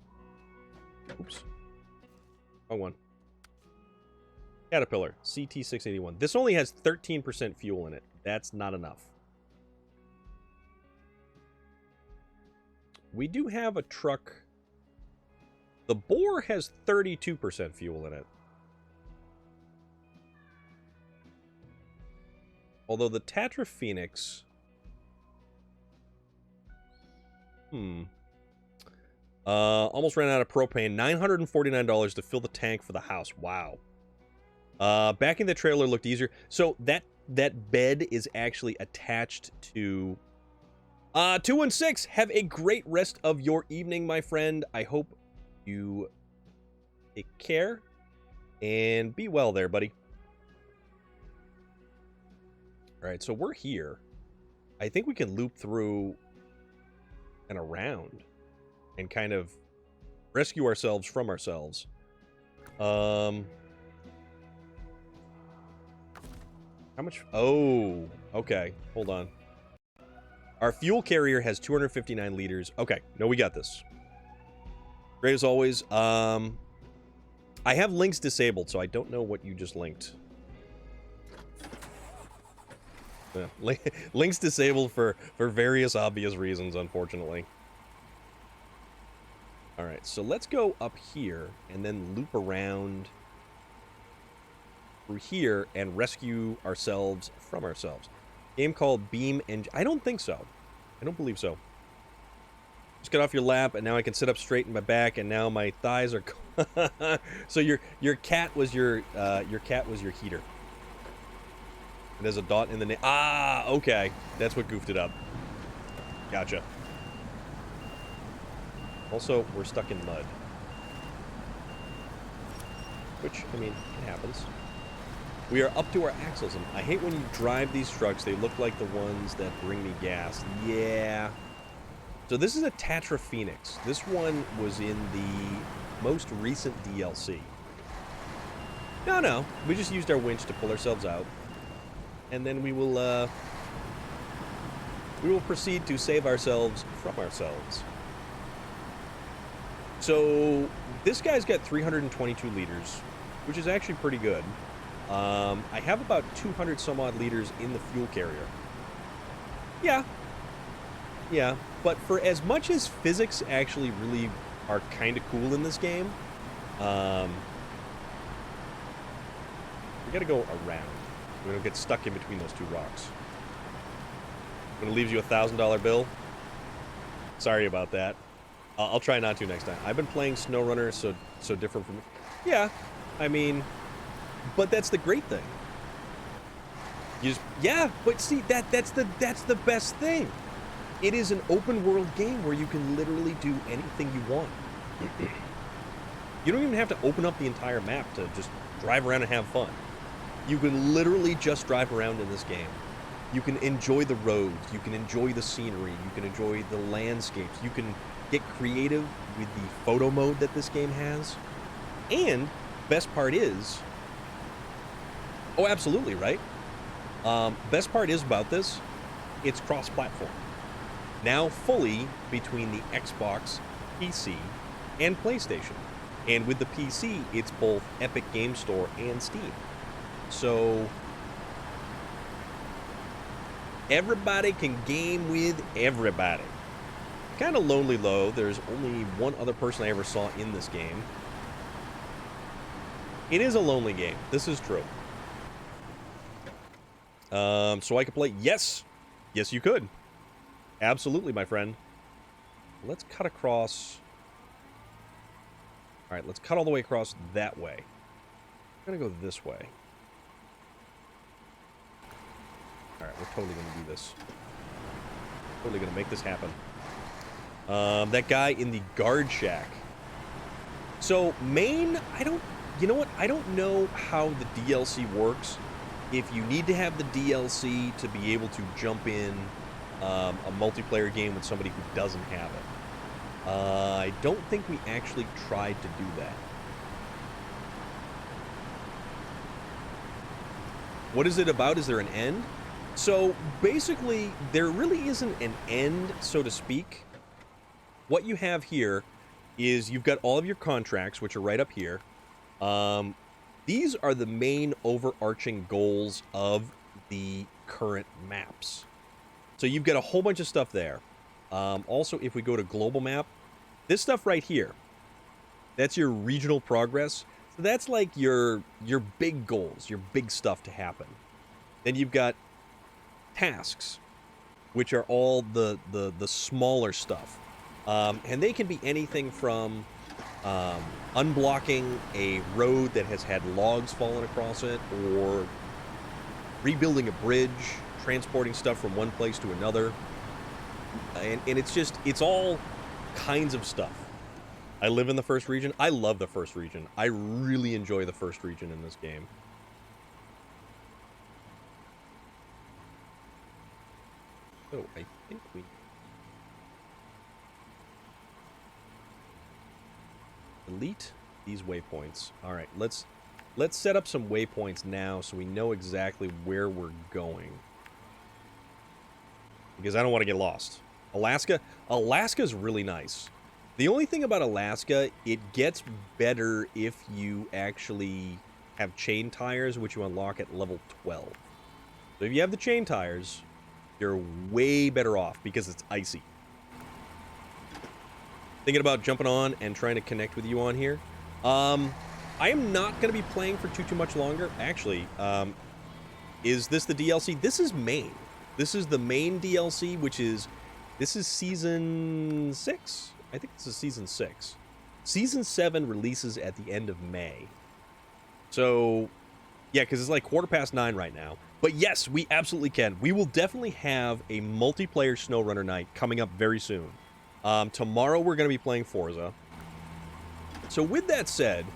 Oops. Wrong one. Caterpillar, CT681. This only has 13% fuel in it. That's not enough. We do have a truck. The Boar has 32% fuel in it. Although the Tatra Phoenix... almost ran out of propane. $949 to fill the tank for the house. Wow. Backing the trailer looked easier. So that bed is actually attached to... 216, have a great rest of your evening, my friend. I hope you take care and be well there, buddy. All right, so we're here. I think we can loop through and around and kind of rescue ourselves from ourselves. How much? Oh, okay. Hold on. Our fuel carrier has 259 liters. Okay, no, we got this. Great as always. I have links disabled, so I don't know what you just linked. Yeah, links disabled for various obvious reasons, unfortunately. All right, so let's go up here and then loop around through here and rescue ourselves from ourselves. Game called Beam Engine. I don't think so. I don't believe so. Just get off your lap, and now I can sit up straight in my back, and now my thighs are. So your cat was your heater. It has a dot in the name. Ah, okay, that's what goofed it up. Gotcha. Also, we're stuck in mud. Which, I mean, it happens. We are up to our axles, and I hate when you drive these trucks. They look like the ones that bring me gas. Yeah. So this is a Tatra Phoenix. This one was in the most recent DLC. No. We just used our winch to pull ourselves out. And then we will proceed to save ourselves from ourselves. So this guy's got 322 liters, which is actually pretty good. I have about 200 some odd liters in the fuel carrier. Yeah, but for as much as physics actually really are kind of cool in this game, we gotta go around. We don't get stuck in between those two rocks. When it leaves you a $1,000 bill, sorry about that. I'll try not to next time. I've been playing SnowRunner, so different from... Yeah, I mean... But that's the great thing. Yeah, but see, that's the best thing. It is an open world game where you can literally do anything you want. You don't even have to open up the entire map to just drive around and have fun. You can literally just drive around in this game. You can enjoy the roads, you can enjoy the scenery, you can enjoy the landscapes, you can get creative with the photo mode that this game has. And best part is... Oh, absolutely, right? Best part is about this, it's cross-platform. Now fully between the Xbox, PC, and PlayStation. And with the PC, it's both Epic Game Store and Steam. So everybody can game with everybody. Kind of lonely, though. There's only one other person I ever saw in this game. It is a lonely game. This is true. So I could play... Yes! Yes, you could. Absolutely, my friend. Let's cut across... Alright, let's cut all the way across that way. I'm gonna go this way. Alright, we're totally gonna do this. Totally gonna make this happen. That guy in the guard shack. So, main... You know what? I don't know how the DLC works. If you need to have the DLC to be able to jump in a multiplayer game with somebody who doesn't have it. I don't think we actually tried to do that. What is it about? Is there an end? So basically, there really isn't an end, so to speak. What you have here is you've got all of your contracts, which are right up here. These are the main overarching goals of the current maps. So you've got a whole bunch of stuff there. Also, if we go to global map, this stuff right here, that's your regional progress. So that's like your big goals, your big stuff to happen. Then you've got tasks, which are all the smaller stuff. And they can be anything from unblocking a road that has had logs fallen across it, or rebuilding a bridge, transporting stuff from one place to another. And it's all kinds of stuff. I live in the first region. I love the first region. I really enjoy the first region in this game. So I think we... delete these waypoints. All right, let's set up some waypoints now so we know exactly where we're going. Because I don't want to get lost. Alaska's really nice. The only thing about Alaska, it gets better if you actually have chain tires, which you unlock at level 12. So if you have the chain tires, you're way better off because it's icy. Thinking about jumping on and trying to connect with you on here. I am not going to be playing for too much longer. Actually, is this the DLC? This is main. This is the main DLC, which is... this is Season 6? I think this is Season 6. Season 7 releases at the end of May. So, yeah, because it's like 9:15 right now. But yes, we absolutely can. We will definitely have a multiplayer SnowRunner night coming up very soon. Tomorrow we're going to be playing Forza. So with that said,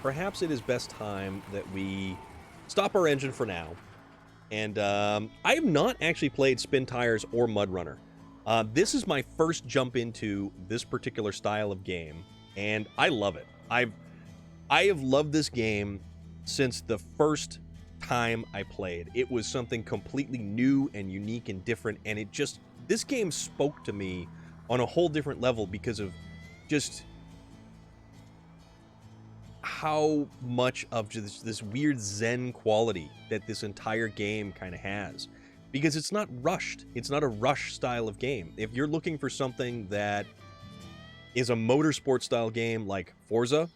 perhaps it is best time that we stop our engine for now. And I have not actually played Spin Tires or Mud Runner. This is my first jump into this particular style of game, and I love it. I have loved this game since the first time I played. It was something completely new and unique and different, and this game spoke to me on a whole different level because of just how much of just this weird zen quality that this entire game kind of has. Because it's not rushed. It's not a rush style of game. If you're looking for something that is a motorsport style game like Forza,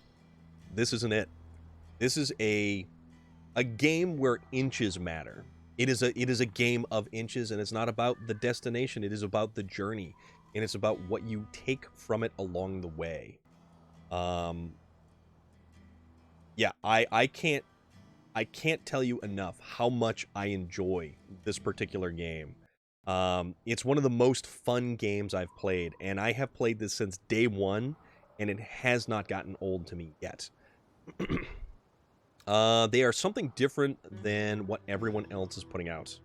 this isn't it. This is a game where inches matter. It is a game of inches, and it's not about the destination. It is about the journey, and it's about what you take from it along the way. Yeah, I can't tell you enough how much I enjoy this particular game. It's one of the most fun games I've played, and I have played this since day one, and it has not gotten old to me yet. They are something different than what everyone else is putting out.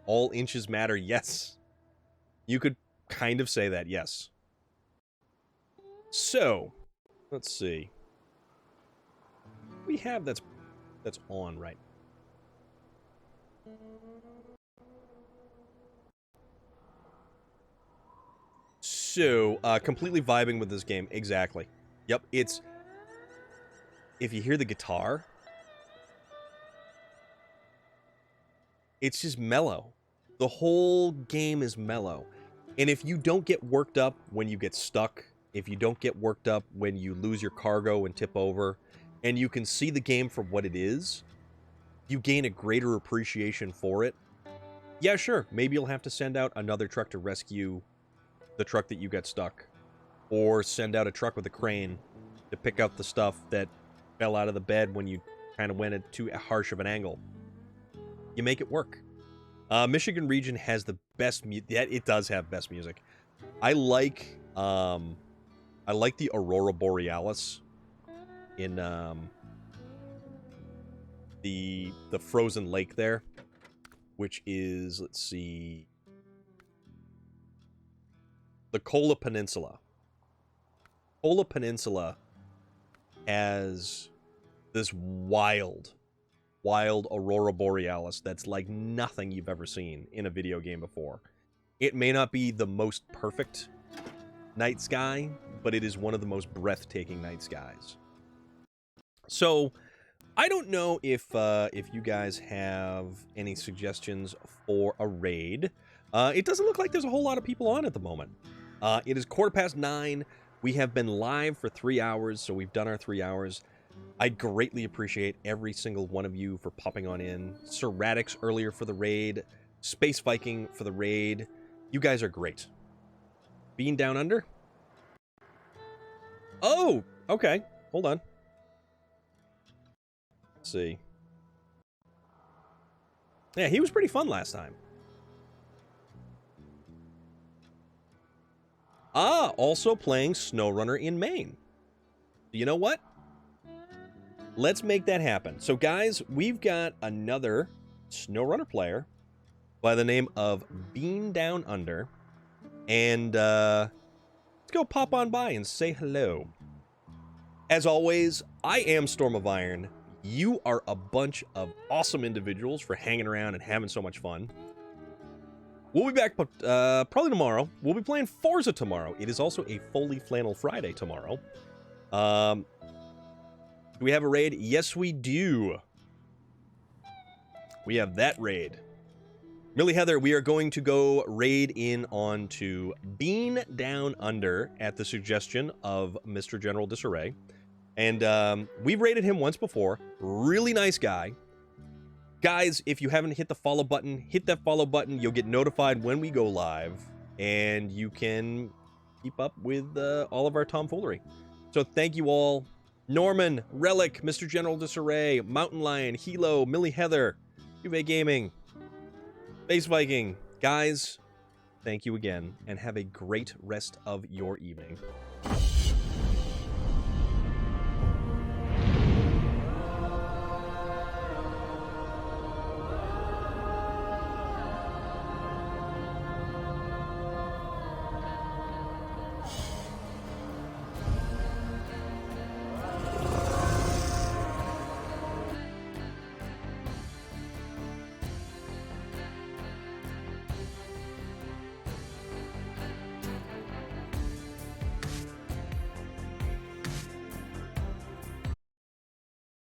All inches matter, yes. You could kind of say that, yes. So, let's see. We have that's on, right? So, completely vibing with this game. Exactly. Yep, it's... if you hear the guitar, it's just mellow. The whole game is mellow. And if you don't get worked up when you get stuck, if you don't get worked up when you lose your cargo and tip over, and you can see the game for what it is, you gain a greater appreciation for it. Yeah, sure, maybe you'll have to send out another truck to rescue the truck that you got stuck, or send out a truck with a crane to pick up the stuff that fell out of the bed when you kind of went at too harsh of an angle. You make it work. Michigan region has the best music. Yeah, it does have best music. I like the Aurora Borealis in the frozen lake there, which is, let's see, the Kola Peninsula. Kola Peninsula has this wild Aurora Borealis that's like nothing you've ever seen in a video game before. It may not be the most perfect night sky, but it is one of the most breathtaking night skies. So, I don't know if you guys have any suggestions for a raid. It doesn't look like there's a whole lot of people on at the moment. It is 9:15. We have been live for 3 hours, so we've done our 3 hours. I greatly appreciate every single one of you for popping on in. Sir Radix earlier for the raid. Space Viking for the raid. You guys are great. Being Down Under? Oh, okay. Hold on. Let's see. Yeah, he was pretty fun last time. Ah, also playing SnowRunner in Maine. You know what? Let's make that happen. So, guys, we've got another SnowRunner player by the name of Bean Down Under. And let's go pop on by and say hello. As always, I am Storm of Iron. You are a bunch of awesome individuals for hanging around and having so much fun. We'll be back probably tomorrow. We'll be playing Forza tomorrow. It is also a Fully Flannel Friday tomorrow. Do we have a raid? Yes, we do. We have that raid. Millie Heather, we are going to go raid in onto Bean Down Under at the suggestion of Mr. General Disarray. And we've raided him once before. Really nice guy. Guys, if you haven't hit the follow button, hit that follow button. You'll get notified when we go live. And you can keep up with all of our tomfoolery. So thank you all. Norman, Relic, Mr. General Disarray, Mountain Lion, Hilo, Millie Heather, UV Gaming, Space Viking. Guys, thank you again, and have a great rest of your evening.